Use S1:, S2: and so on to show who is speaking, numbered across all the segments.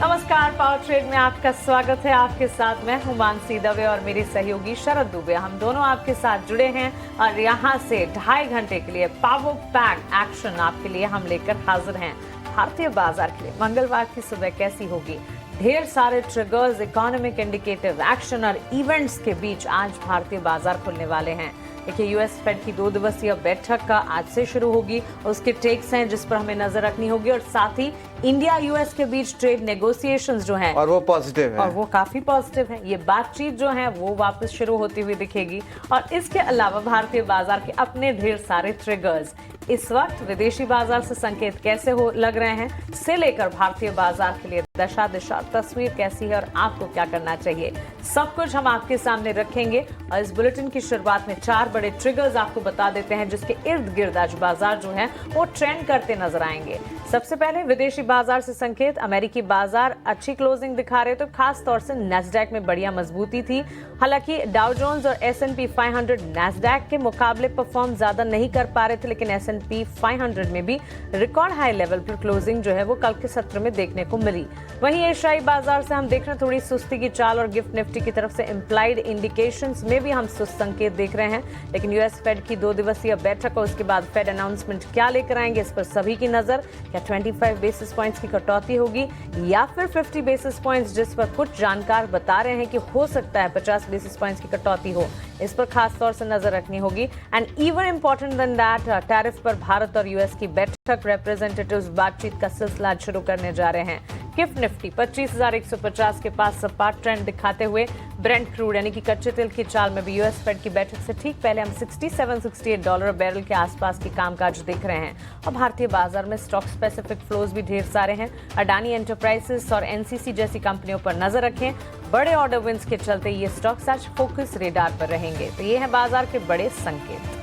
S1: नमस्कार, power trade में आपका स्वागत है। आपके साथ मैं हूं मानसी दवे और मेरी सहयोगी शरद दुबे। हम दोनों आपके साथ जुड़े हैं और यहां से 2.5 घंटे के लिए पावर पैक एक्शन आपके लिए हम लेकर हाजिर हैं। भारतीय बाजार के लिए मंगलवार की सुबह कैसी होगी? ढेर सारे ट्रिगर्स, इकोनॉमिक इंडिकेटिव, एक्शन और इवेंट्स के बीच आज भारतीय बाजार खुलने वाले हैं। देखिए, यूएस फेड की 2 दिवसीय बैठक का आज से शुरू होगी। उसके टेक्स हैं जिस पर हमें नजर रखनी होगी और साथ ही इंडिया यूएस के बीच ट्रेड नेगोशिएशंस जो हैं
S2: और वो पॉजिटिव है
S1: और वो काफी पॉजिटिव है। ये बातचीत जो है वो वापस शुरू होती हुई दिखेगी। और इसके अलावा भारतीय बाजार के अपने ढेर सारे ट्रिगर्स, इस वक्त विदेशी बाजार से संकेत कैसे लग रहे हैं से लेकर भारतीय बाजार के लिए दशा दिशा तस्वीर कैसी है और आपको क्या करना चाहिए, सब कुछ हम आपके सामने रखेंगे। और इस बुलेटिन की शुरुआत में 4 बड़े ट्रिगर्स आपको बता देते हैं जिसके इर्द गिर्द आज बाजार जो है वो ट्रेंड करते नजर आएंगे। सबसे पहले विदेशी बाजार से संकेत। अमेरिकी बाजार अच्छी क्लोजिंग दिखा रहे तो खास तौर से नैस्डैक में बढ़िया मजबूती थी। हालांकि डाउ जोन्स और S&P 500 नैस्डैक के मुकाबले परफॉर्म ज्यादा नहीं कर पा रहे थे, लेकिन S&P 500 में भी रिकॉर्ड हाई लेवल पर क्लोजिंग जो है वो कल के सत्र में देखने को मिली। वहीं एशियाई बाजार से हम देख रहे हैं थोड़ी सुस्ती की चाल और गिफ्ट निफ्टी की तरफ से इंप्लाइड इंडिकेशंस में भी हम सुस्त संकेत देख रहे हैं। लेकिन यूएस फेड की 2 दिवसीय बैठक और उसके बाद फेड अनाउंसमेंट क्या लेकर आएंगे इस पर सभी की नजर। क्या 25 बेसिस पॉइंट्स की कटौती होगी या फिर 50 बेसिस पॉइंट्स, जिस पर कुछ जानकार बता रहे हैं कि हो सकता है 50 बेसिस पॉइंट्स की कटौती हो, इस पर खास तौर से नजर रखनी होगी। And even important then that, tariff पर भारत और यूएस की बैठक, रिप्रेजेंटेटिव्स बातचीत का सिलसिला शुरू करने जा रहे हैं। गिफ्ट निफ्टी 25,150 के पास सपाट ट्रेंड दिखाते हुए ब्रेंट क्रूड यानी कि कच्चे तेल की चाल में भी यूएस फेड की बैठक से ठीक पहले हम $67-68 बैरल के आसपास की कामकाज देख रहे हैं। और भारतीय बाजार में स्टॉक स्पेसिफिक फ्लोज भी ढेर सारे हैं। अडानी एंटरप्राइजेस और एनसीसी जैसी कंपनियों पर नजर रखें। बड़े ऑर्डर विंस के चलते ये स्टॉक्स आज फोकस रेडार पर रहेंगे। तो ये है बाजार के बड़े संकेत।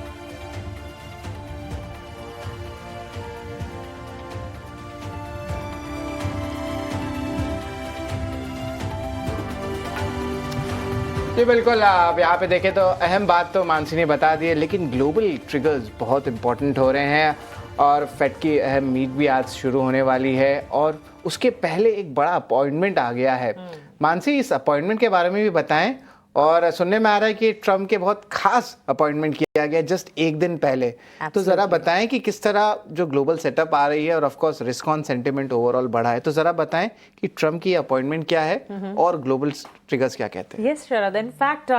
S2: जी बिल्कुल। अब यहाँ पे देखें तो अहम बात तो मानसी ने बता दी है, लेकिन ग्लोबल ट्रिगर्स बहुत इंपॉर्टेंट हो रहे हैं और फेड की अहम मीट भी आज शुरू होने वाली है और उसके पहले एक बड़ा अपॉइंटमेंट आ गया है। मानसी, इस अपॉइंटमेंट के बारे में भी बताएं। और सुनने में आ रहा है कि ट्रम्प के बहुत खास अपॉइंटमेंट किया गया जस्ट एक दिन पहले। तो जरा बताएं कि किस तरह जो ग्लोबल सेटअप आ रही है और of course risk on sentiment overall बढ़ा है, तो जरा बताएं कि ट्रम्प की अपॉइंटमेंट क्या है और ग्लोबल ट्रिगर्स क्या कहते हैं।
S1: यस शरद, इनफैक्ट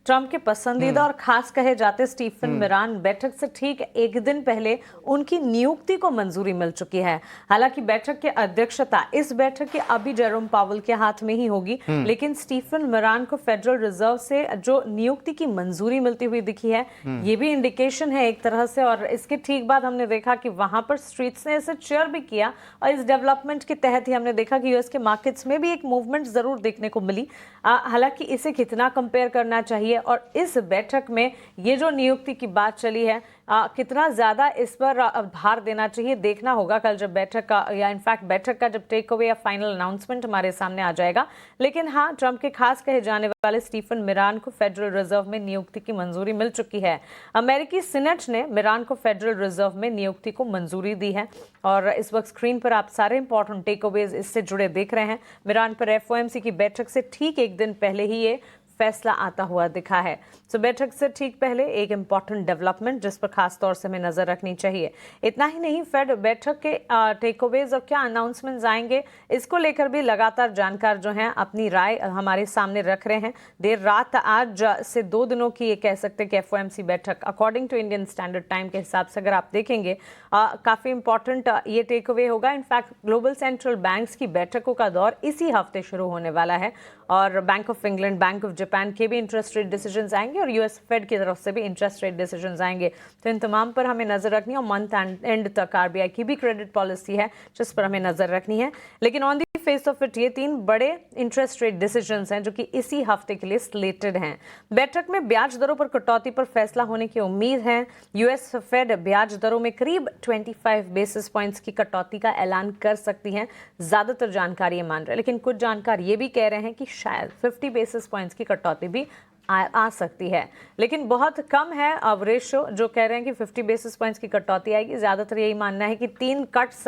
S1: ट्रम्प के पसंदीदा और खास कहे जाते स्टीफन मिरान बैठक से ठीक एक दिन पहले उनकी नियुक्ति को मंजूरी मिल चुकी है। हालांकि बैठक की अध्यक्षता इस बैठक के अभी जेरोम पावेल के हाथ में ही होगी, लेकिन स्टीफन मिरान को फेडरल रिजर्व से जो नियुक्ति की मंजूरी मिलती हुई दिखी है, ये भी इंडिकेशन है एक तरह से। और इसके ठीक बाद हमने देखा कि वहां पर स्ट्रीट्स ने इसे चेयर भी किया और इस डेवलपमेंट के तहत ही हमने देखा कि यूएस के मार्केट्स में भी एक मूवमेंट जरूर देखने को मिली। हालांकि इसे कितना कंपेयर करना चाहिए और इस बैठक में ये जो नियुक्ति की बात चली है, कितना ज्यादा इस पर भार देना चाहिए, देखना होगा कल जब बैठक का या इनफैक्ट बैठक का जब टेक अवे या फाइनल अनाउंसमेंट हमारे सामने आ जाएगा। लेकिन हाँ, ट्रम्प के खास कहे जाने वाले स्टीफन मिरान को फेडरल रिजर्व में नियुक्ति की मंजूरी मिल चुकी है। अमेरिकी सीनेट ने मिरान को फेडरल रिजर्व में नियुक्ति को मंजूरी दी है और इस वक्त स्क्रीन पर आप सारे इंपॉर्टेंट टेक अवेज इससे जुड़े देख रहे हैं। मिरान पर FOMC की बैठक से ठीक एक दिन पहले ही ये फैसला आता हुआ दिखा है। तो बैठक से ठीक पहले एक इंपॉर्टेंट डेवलपमेंट जिस पर खास तौर से हमें नजर रखनी चाहिए। इतना ही नहीं, फेड बैठक के टेकअवेज और क्या अनाउंसमेंट्स आएंगे इसको लेकर भी लगातार जानकार जो हैं अपनी राय हमारे सामने रख रहे हैं। देर रात आज से 2 दिनों की ये कह सकते हैं कि FOMC बैठक according to Indian standard time के हिसाब से अगर आप देखेंगे काफी इंपॉर्टेंट ये टेकअवे होगा। इनफैक्ट ग्लोबल सेंट्रल बैंक्स की बैठकों का दौर इसी हफ्ते शुरू होने वाला है और bank of England, bank of Japan के भी इंटरेस्ट रेट डिसीजंस आएंगे और यूएस फेड की तरफ से भी इंटरेस्ट रेट डिसीजंस आएंगे। तो इन तमाम पर हमें नजर रखनी है और मंथ एंड तक RBI की भी क्रेडिट पॉलिसी है जिस पर हमें नजर रखनी है। लेकिन on the face of it ये 3 बड़े इंटरेस्ट रेट डिसीजंस हैं जो कि इसी हफ्ते के लिए स्लेटेड हैं। बैठक में ब्याज दरों पर कटौती पर फैसला होने की उम्मीद है। यूएस फेड ब्याज दरों में करीब 25 बेसिस पॉइंट्स की कटौती का ऐलान कर सकती है, ज्यादातर जानकार ये मान रहे हैं। लेकिन कुछ जानकार ये भी कह रहे हैं कि शायद 50 बेसिस पॉइंट्स की कटौती भी आ सकती है, लेकिन बहुत कम है अब रेशो जो कह रहे हैं कि 50 बेसिस पॉइंट्स की कटौती आएगी। ज़्यादातर यही मानना है कि 3 कट्स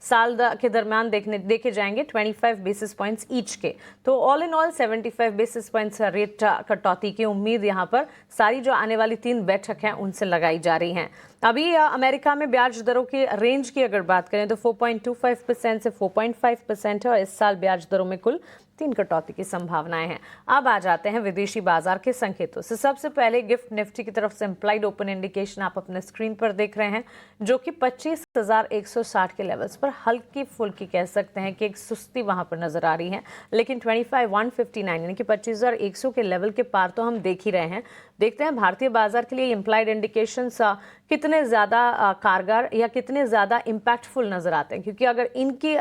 S1: साल के दरमियान देखे जाएंगे 25 बेसिस पॉइंट्स ईच के। तो all in all 75 basis points rate कटौती की उम्मीद यहाँ पर सारी जो आने वाली 3 बैठक हैं उनसे लगाई जा रही हैं। अभी अमेरिका में ब्याज दरों की रेंज की अगर बात करें तो 4.25% से 4.5% है और इस साल ब्याज दरों में कुल 3 कटौती की संभावनाएं हैं। अब आ जाते हैं विदेशी बाजार के संकेतों से। सबसे पहले गिफ्ट निफ्टी की तरफ से इम्प्लाइड ओपन इंडिकेशन आप अपने स्क्रीन पर देख रहे हैं, जो कि 25,160 के लेवल्स पर हल्की फुल्की कह सकते हैं कि एक सुस्ती वहां पर नजर आ रही है, लेकिन 25,159 यानी कि 25,100 के लेवल के पार तो हम देख ही रहे हैं। देखते हैं भारतीय बाजार के लिए इम्प्लाइड इंडिकेशंस कितने ज़्यादा कारगर या कितने ज़्यादा इम्पैक्टफुल नजर आते हैं, क्योंकि अगर इनकी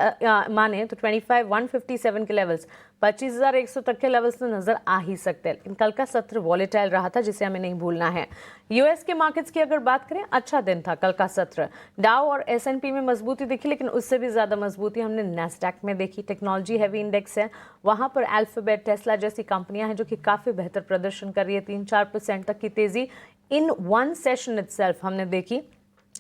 S1: माने तो 25,157 के लेवल्स 25,100 तक के लेवल्स में नजर आ ही सकते हैं। लेकिन कल का सत्र वॉलेटाइल रहा था, जिसे हमें नहीं भूलना है। यूएस के मार्केट्स की अगर बात करें, अच्छा दिन था कल का सत्र। डाउ और एसएनपी में मजबूती दिखी, लेकिन उससे भी ज्यादा मजबूती हमने नैस्डैक में देखी। टेक्नोलॉजी हैवी इंडेक्स है, वहां पर अल्फाबेट, टेस्ला जैसी कंपनियां हैं जो कि काफी बेहतर प्रदर्शन कर रही है। 3-4% तक की तेजी इन वन सेशन इटसेल्फ हमने देखी।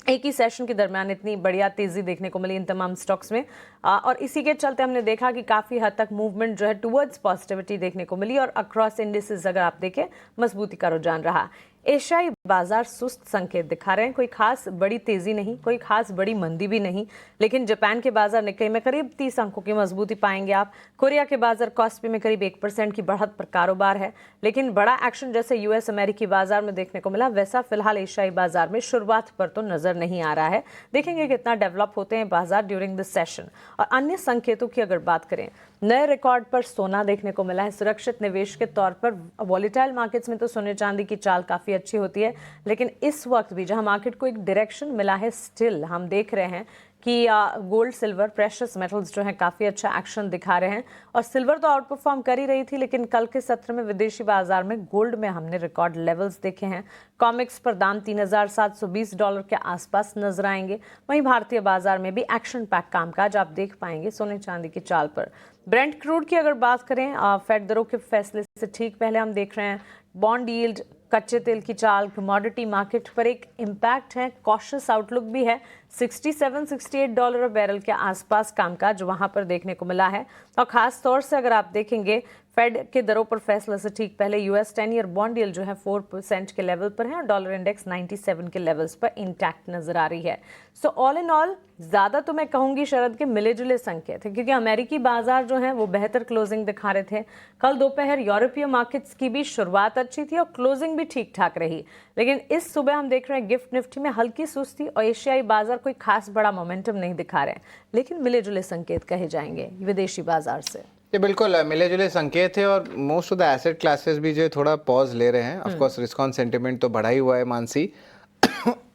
S1: एक ही सेशन के दरमियान इतनी बढ़िया तेजी देखने को मिली इन तमाम स्टॉक्स में, और इसी के चलते हमने देखा कि काफी हद तक मूवमेंट जो है टुवर्ड्स पॉजिटिविटी देखने को मिली, और अक्रॉस इंडिसेस अगर आप देखें मजबूती का रुझान रहा। एशियाई बाजार सुस्त संकेत दिखा रहे हैं, कोई खास बड़ी तेजी नहीं, कोई खास बड़ी मंदी भी नहीं, लेकिन जापान के बाजार निक्केई में करीब 30 अंकों की मजबूती पाएंगे आप। कोरिया के बाजार कॉस्पी में करीब 1% की बढ़त पर कारोबार है, लेकिन बड़ा एक्शन जैसे यूएस अमेरिकी बाजार में देखने को मिला, वैसा फिलहाल एशियाई बाजार में शुरुआत पर तो नजर नहीं आ रहा है। देखेंगे कितना डेवलप होते हैं बाजार ड्यूरिंग दिस सेशन। और अन्य संकेतों की अगर बात करें, नए रिकॉर्ड पर सोना देखने को मिला है। सुरक्षित निवेश के तौर पर वॉलेटाइल मार्केट्स में तो सोने चांदी की चाल काफी अच्छी होती है, लेकिन इस वक्त भी जहां मार्केट को एक डायरेक्शन मिला है, स्टिल हम देख रहे हैं कि गोल्ड, सिल्वर, प्रेशियस मेटल्स जो हैं काफ़ी अच्छा एक्शन दिखा रहे हैं। और सिल्वर तो आउट परफॉर्म कर ही रही थी, लेकिन कल के सत्र में विदेशी बाजार में गोल्ड में हमने रिकॉर्ड लेवल्स देखे हैं। कॉमिक्स पर दाम $3,720 के आसपास नजर आएंगे। वहीं भारतीय बाजार में भी एक्शन पैक कामकाज आप देख पाएंगे सोने चांदी की चाल पर। ब्रेंट क्रूड की अगर बात करें, फेड दरों के फैसले से ठीक पहले हम देख रहे हैं बॉन्ड यील्ड, कच्चे तेल की चाल, कमोडिटी मार्केट पर एक इम्पैक्ट है, कॉशियस आउटलुक भी है। $67-68 बैरल के आसपास कामकाज वहां पर देखने को मिला है। और खास तौर से अगर आप देखेंगे फेड के दरों पर फैसले से ठीक पहले यूएस 10 ईयर बॉन्ड यील्ड जो है 4% के लेवल पर है, और डॉलर इंडेक्स 97 के लेवल्स पर इंटैक्ट नजर आ रही है। सो ऑल इन ऑल ज्यादा तो मैं कहूंगी शरद के मिले जुले संकेत है, क्योंकि अमेरिकी बाजार जो है वो बेहतर क्लोजिंग दिखा रहे थे। कल दोपहर यूरोपीय मार्केट्स की भी शुरुआत अच्छी थी और क्लोजिंग भी ठीक ठाक रही, लेकिन इस सुबह हम देख रहे हैं गिफ्ट निफ्टी में हल्की सुस्ती, और एशियाई बाजार कोई खास बड़ा मोमेंटम नहीं दिखा रहे हैं, लेकिन मिले जुले संकेत कहे जाएंगे विदेशी बाजार से।
S2: ये बिल्कुल मिले जुले संकेत है, और most of the asset classes भी जो है थोड़ा पॉज ले रहे हैं। Of course risk on sentiment तो बढ़ा ही हुआ है मानसी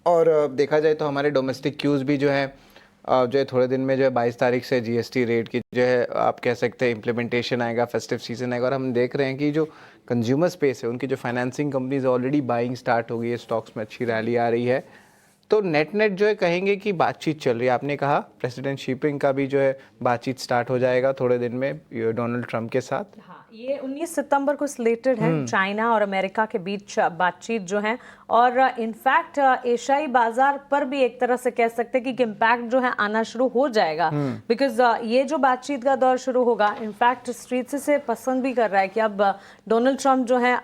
S2: और देखा जाए तो हमारे डोमेस्टिक क्यूज भी जो है थोड़े दिन में जो है 22 तारीख से जीएसटी रेट की जो है आप कह सकते हैं इम्प्लीमेंटेशन आएगा, फेस्टिव सीजन आएगा, और हम देख रहे हैं कि जो कंज्यूमर स्पेस है उनकी जो financing companies already buying start हो गई है, स्टॉक्स में अच्छी रैली आ रही है। तो नेट नेट जो है कहेंगे कि बातचीत चल रही है। आपने कहा प्रेसिडेंट शीपिंग का भी जो है बातचीत स्टार्ट हो जाएगा थोड़े दिन में डोनाल्ड ट्रंप के साथ।
S1: हाँ, ये 19 सितंबर को स्लेटेड है चाइना और अमेरिका के बीच बातचीत जो है, और इनफैक्ट एशियाई बाजार पर भी एक तरह से कह सकते हैं कि इम्पैक्ट जो है आना शुरू हो जाएगा, बिकॉज ये जो बातचीत का दौर शुरू होगा, इनफैक्ट स्ट्रीट से पसंद भी कर रहा है कि अब डोनाल्ड ट्रंप जो है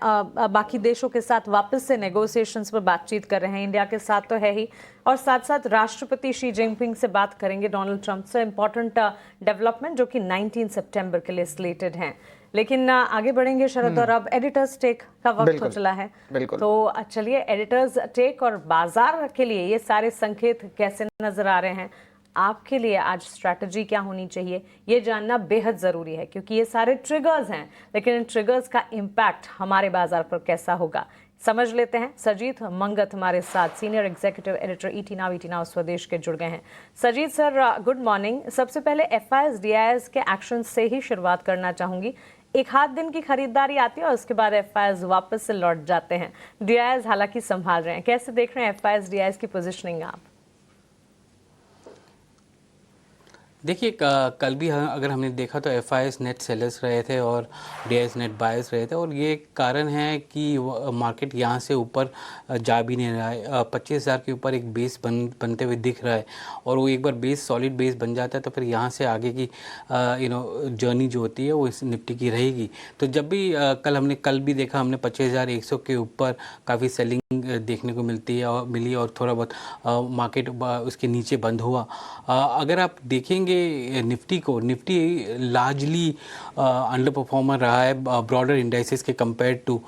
S1: बाकी देशों के साथ वापस से नेगोशिएशंस पर बातचीत कर रहे हैं। इंडिया के साथ तो है ही, और साथ साथ राष्ट्रपति शी जिनपिंग से बात करेंगे डोनाल्ड ट्रंप से। इंपॉर्टेंट डेवलपमेंट जो कि 19 सितंबर के लिए स्लेटेड हैं। लेकिन आगे बढ़ेंगे शरद, और अब एडिटर्स टेक का वक्त हो चला है। तो चलिए एडिटर्स टेक और बाजार के लिए ये सारे संकेत कैसे नजर आ रहे हैं, आपके लिए आज स्ट्रैटेजी क्या होनी चाहिए, ये जानना बेहद जरूरी है, क्योंकि ये सारे ट्रिगर्स हैं, लेकिन इन ट्रिगर्स का इम्पैक्ट हमारे बाजार पर कैसा होगा समझ लेते हैं। सजीत मंगत हमारे साथ senior executive editor ET now Swadesh के जुड़ गए हैं। Sajeet sir, good morning. सबसे पहले एफआईएस डीआईएस के एक्शन से ही शुरुआत करना चाहूंगी। एक हाथ दिन की खरीदारी आती है और उसके बाद एफआईएस वापस से लौट जाते हैं। डीआईएस हालांकि संभाल रहे हैं, कैसे देख रहे हैं एफआईएस डीआईएस की पोजीशनिंग आप?
S3: देखिए कल भी अगर हमने देखा तो एफआईएस नेट सेलर्स रहे थे और डीआईएस नेट बायर्स रहे थे, और ये कारण है कि मार्केट यहाँ से ऊपर जा भी नहीं रहा है। 25,000 के ऊपर एक बेस बनते हुए दिख रहा है, और वो एक बार बेस सॉलिड बेस बन जाता है तो फिर यहाँ से आगे की जर्नी जो होती है वो इस निफ्टी की रहेगी। तो जब भी कल भी देखा हमने 25,100 के ऊपर काफ़ी सेलिंग देखने को मिली और थोड़ा बहुत मार्केट उसके नीचे बंद हुआ। अगर आप देखेंगे निफ्टी लार्जली अंडर परफॉर्मर रहा है ब्रॉडर इंडाइसेस के कंपेयर टू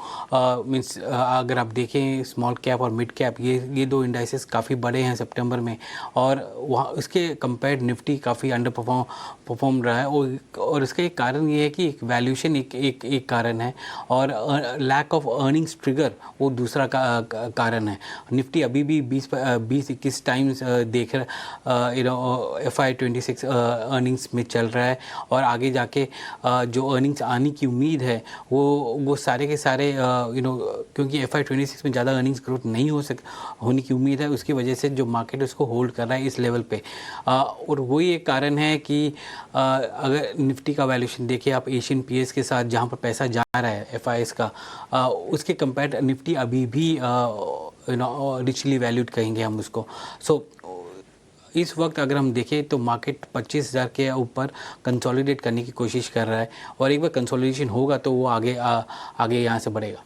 S3: मींस अगर आप देखें स्मॉल कैप और मिड कैप, ये दो इंडाइसेस काफ़ी बड़े हैं सितंबर में, और वहाँ उसके कंपेयर निफ्टी काफ़ी अंडर परफॉर्म रहा है। और इसका एक कारण ये है कि एक वैल्यूएशन एक कारण है, और लैक ऑफ अर्निंग्स ट्रिगर वो दूसरा कारण है। निफ्टी अभी भी 20-21 टाइम्स देख रहा FY26 अर्निंग्स में चल रहा है, और आगे जाके जो अर्निंग्स आने की उम्मीद है वो सारे के सारे क्योंकि FY26 में ज़्यादा अर्निंग्स ग्रोथ नहीं होने की उम्मीद है, उसकी वजह से जो मार्केट उसको होल्ड कर रहा है इस लेवल पे। और वही एक कारण है कि अगर निफ्टी का वैल्यूएशन देखिए आप एशियन पीएस के साथ, जहाँ पर पैसा जा रहा है एफआईएस का, उसके कंपेयर निफ्टी अभी भी रिचली वैल्यूड कहेंगे हम उसको। सो इस वक्त अगर हम देखें तो मार्केट 25,000 के ऊपर कंसोलिडेट करने की कोशिश कर रहा है, और एक बार कंसोलिडेशन होगा तो वो आगे यहाँ से बढ़ेगा।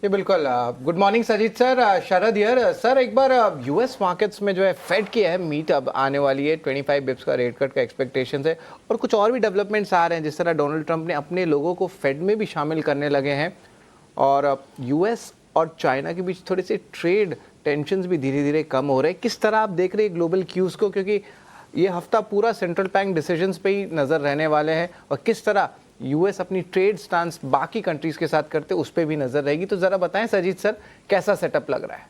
S2: ये बिल्कुल। Good morning Sajeet sir, Sharad here. Sir एक बार यूएस मार्केट्स में जो है फेड की अहम मीट अब आने वाली है, 25 बिप्स का रेट कट का एक्सपेक्टेशन है, और कुछ और भी डेवलपमेंट्स आ रहे हैं, जिस तरह डोनाल्ड ट्रंप ने अपने लोगों को फेड में भी शामिल करने लगे हैं, और यूएस और चाइना के बीच थोड़े से ट्रेड टेंशन्स भी धीरे धीरे कम हो रहे हैं। किस तरह आप देख रहे हैं ग्लोबल क्यूज़ को, क्योंकि ये हफ्ता पूरा सेंट्रल बैंक डिसीजंस पे ही नज़र रहने वाले हैं, और किस तरह यूएस अपनी ट्रेड स्टांस बाकी कंट्रीज के साथ करते उस पर भी नज़र रहेगी। तो ज़रा बताएं सजीत सर, कैसा सेटअप लग रहा है?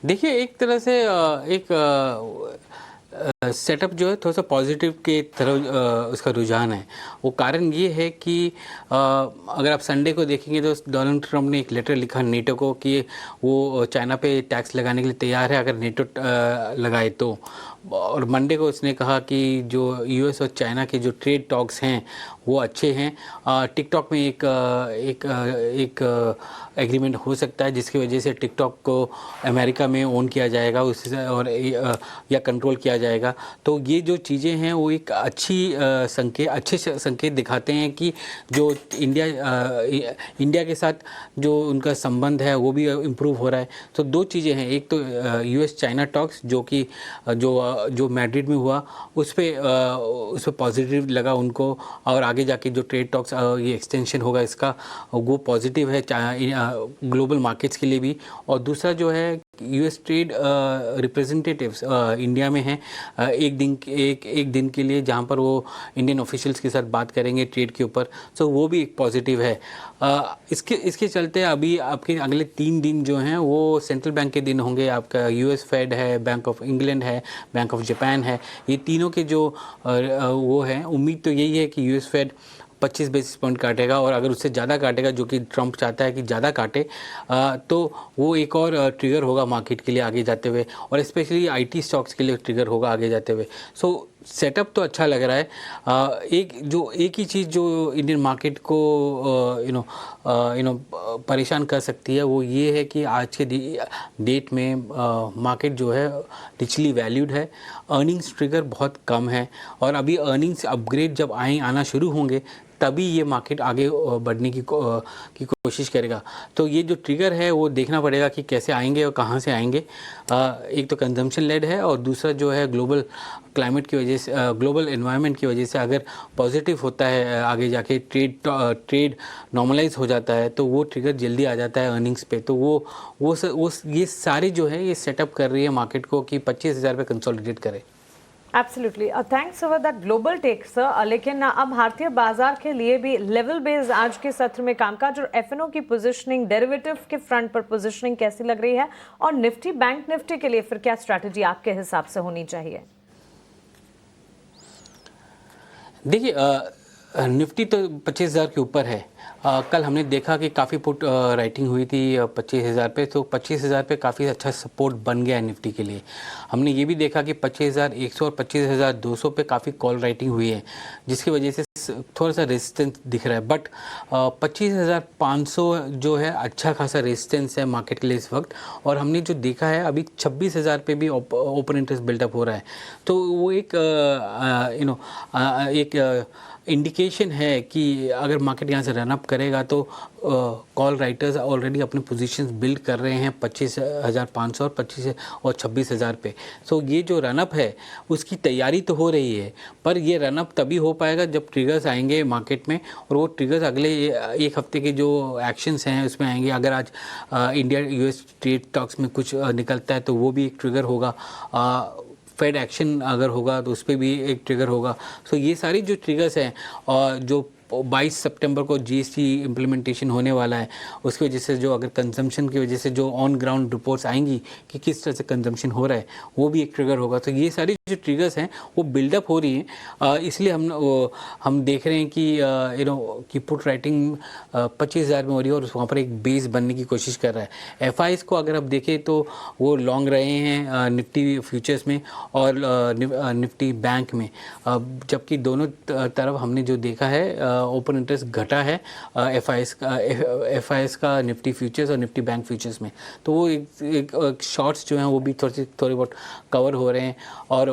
S3: देखिए एक तरह से एक सेटअप जो है थोड़ा सा पॉजिटिव के तरफ उसका रुझान है। वो कारण ये है कि अगर आप संडे को देखेंगे तो डोनाल्ड ट्रंप ने एक लेटर लिखा नेटो को कि वो चाइना पे टैक्स लगाने के लिए तैयार है अगर नेटो लगाए तो। और मंडे को उसने कहा कि जो यूएस और चाइना के जो ट्रेड टॉक्स हैं वो अच्छे हैं। टिकटॉक में एक एग्रीमेंट हो सकता है जिसकी वजह से टिकटॉक को अमेरिका में ओन किया जाएगा उससे, और या कंट्रोल किया जाएगा। तो ये जो चीज़ें हैं वो एक अच्छे संकेत दिखाते हैं कि जो इंडिया के साथ जो उनका संबंध है वो भी इम्प्रूव हो रहा है। तो दो चीज़ें हैं, एक तो यूएस चाइना टॉक्स जो मैड्रिड में हुआ उस पर पॉजिटिव लगा उनको, और आगे जाके जो ट्रेड टॉक्स ये एक्सटेंशन होगा इसका वो पॉजिटिव है ग्लोबल मार्केट्स के लिए भी। और दूसरा जो है यूएस ट्रेड रिप्रेजेंटेटिव्स इंडिया में हैं एक दिन के लिए, जहां पर वो इंडियन ऑफिशियल्स के साथ बात करेंगे ट्रेड के ऊपर। सो वो भी एक पॉजिटिव है। इसके चलते अभी आपके अगले 3 दिन जो हैं वो सेंट्रल बैंक के दिन होंगे। आपका यूएस फेड है, बैंक ऑफ इंग्लैंड है, बैंक ऑफ जापान है, ये तीनों के जो वो हैं, उम्मीद तो यही है कि यूएस फेड 25 बेसिस पॉइंट काटेगा, और अगर उससे ज़्यादा काटेगा, जो कि ट्रंप चाहता है कि ज़्यादा काटे, तो वो एक और ट्रिगर होगा मार्केट के लिए आगे जाते हुए, और स्पेशली आईटी स्टॉक्स के लिए ट्रिगर होगा आगे जाते हुए। सो सेटअप तो अच्छा लग रहा है। एक ही चीज़ जो इंडियन मार्केट को परेशान कर सकती है वो ये है कि आज के डेट में मार्केट जो है रिचली वैल्यूड है, अर्निंग्स ट्रिगर बहुत कम है, और अभी अर्निंग्स अपग्रेड जब आना शुरू होंगे तभी ये मार्केट आगे बढ़ने की कोशिश करेगा। तो ये जो ट्रिगर है वो देखना पड़ेगा कि कैसे आएंगे और कहाँ से आएंगे। एक तो कंजम्पशन लेड है, और दूसरा जो है ग्लोबल क्लाइमेट की वजह से, ग्लोबल एनवायरनमेंट की वजह से अगर पॉजिटिव होता है आगे जाके ट्रेड नॉर्मलाइज हो जाता है तो वो ट्रिगर जल्दी आ जाता है अर्निंग्स पे। तो वो ये सारे जो है ये सेटअप कर रही है मार्केट को कि 25,000 पे कंसोलिडेट करे।
S1: Absolutely, thanks for that global tech sir. लेकिन अब भारतीय बाजार के लिए भी लेवल बेस्ड आज के सत्र में कामकाज और एफएनओ की पोजीशनिंग, डेरिवेटिव के फ्रंट पर पोजीशनिंग कैसी लग रही है, और निफ्टी बैंक निफ्टी के लिए फिर क्या स्ट्रैटेजी आपके हिसाब से होनी चाहिए?
S3: देखिए निफ्टी तो 25,000 के ऊपर है। कल हमने देखा कि काफ़ी पुट राइटिंग हुई थी 25,000 पे, तो 25,000 पे काफ़ी अच्छा सपोर्ट बन गया है निफ्टी के लिए। हमने ये भी देखा कि 25,100 और 25,200 पे काफ़ी कॉल राइटिंग हुई है, जिसकी वजह से थोड़ा सा रेजिस्टेंस दिख रहा है। बट 25,500 जो है अच्छा खासा रेजिस्टेंस है मार्केट के लिए इस वक्त। और हमने जो देखा है अभी 26,000 पे भी ओपन इंटरेस्ट बिल्डअप हो रहा है, तो वो एक एक इंडिकेशन है कि अगर मार्केट यहाँ से रन अप करेगा तो कॉल राइटर्स ऑलरेडी अपने पोजीशंस बिल्ड कर रहे हैं 25,500 और 25 और 26,000 पे। सो ये जो रन अप है उसकी तैयारी तो हो रही है, पर ये रन अप तभी हो पाएगा जब ट्रिगर्स आएंगे मार्केट में, और वो ट्रिगर्स अगले एक हफ्ते के जो एक्शंस हैं उसमें आएंगे। अगर आज इंडिया यूएस ट्रेड टॉक्स में कुछ निकलता है तो वो भी एक ट्रिगर होगा। फेड एक्शन अगर होगा तो उस पर भी एक ट्रिगर होगा। सो ये सारी जो ट्रिगर्स हैं और जो 22 सितंबर को जीएसटी इम्प्लीमेंटेशन होने वाला है, उसकी वजह से जो अगर कंजम्पशन की वजह से जो ऑन ग्राउंड रिपोर्ट्स आएंगी कि किस तरह से कंजम्पशन हो रहा है, वो भी एक ट्रिगर होगा। तो ये सारी जो ट्रिगर्स हैं वो बिल्डअप हो रही हैं, इसलिए हम देख रहे हैं कि कि पुट राइटिंग 25,000 में हो रही है और वहाँ पर एक बेस बनने की कोशिश कर रहा है। एफआईएस को अगर आप देखें तो वो लॉन्ग रहे हैं निफ्टी फ्यूचर्स में और निफ्टी बैंक में, जबकि दोनों तरफ हमने जो देखा है ओपन इंटरेस्ट घटा है एफआईएस का निफ्टी फ्यूचर्स और निफ्टी बैंक फ्यूचर्स में। तो वो एक शॉर्ट्स जो हैं वो भी थोड़े बहुत कवर हो रहे हैं, और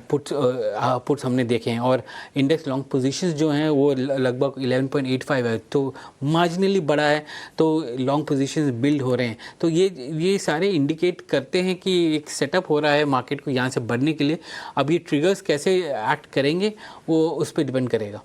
S3: पुट्स हमने देखे हैं। और इंडेक्स लॉन्ग पोजीशंस जो हैं वो लगभग 11.85 है, तो मार्जिनली बड़ा है, तो लॉन्ग पोजीशंस बिल्ड हो रहे हैं। तो ये सारे इंडिकेट करते हैं कि एक सेटअप हो रहा है मार्केट को यहाँ से बढ़ने के लिए। अब ये ट्रिगर्स कैसे एक्ट करेंगे वो उस पर डिपेंड करेगा।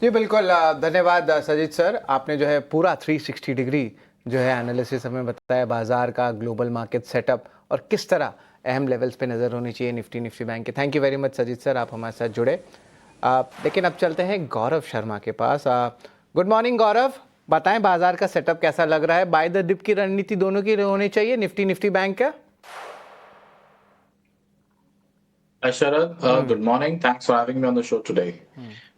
S2: जी बिल्कुल, धन्यवाद सजीत सर। आपने जो है पूरा 360 डिग्री जो है एनालिसिस हमें बताया बाजार का, ग्लोबल मार्केट सेटअप और किस तरह अहम लेवल्स पे नज़र होनी चाहिए निफ्टी बैंक के। Thank you very much Sajeet sir, आप हमारे साथ जुड़े। लेकिन अब चलते हैं गौरव शर्मा के पास। गुड मॉर्निंग गौरव, बताएं बाजार का सेटअप कैसा लग रहा है? बाय द डिप की रणनीति दोनों की होनी चाहिए, निफ्टी बैंक का?
S4: Hi Sharad, good morning. Thanks for having me on the show today.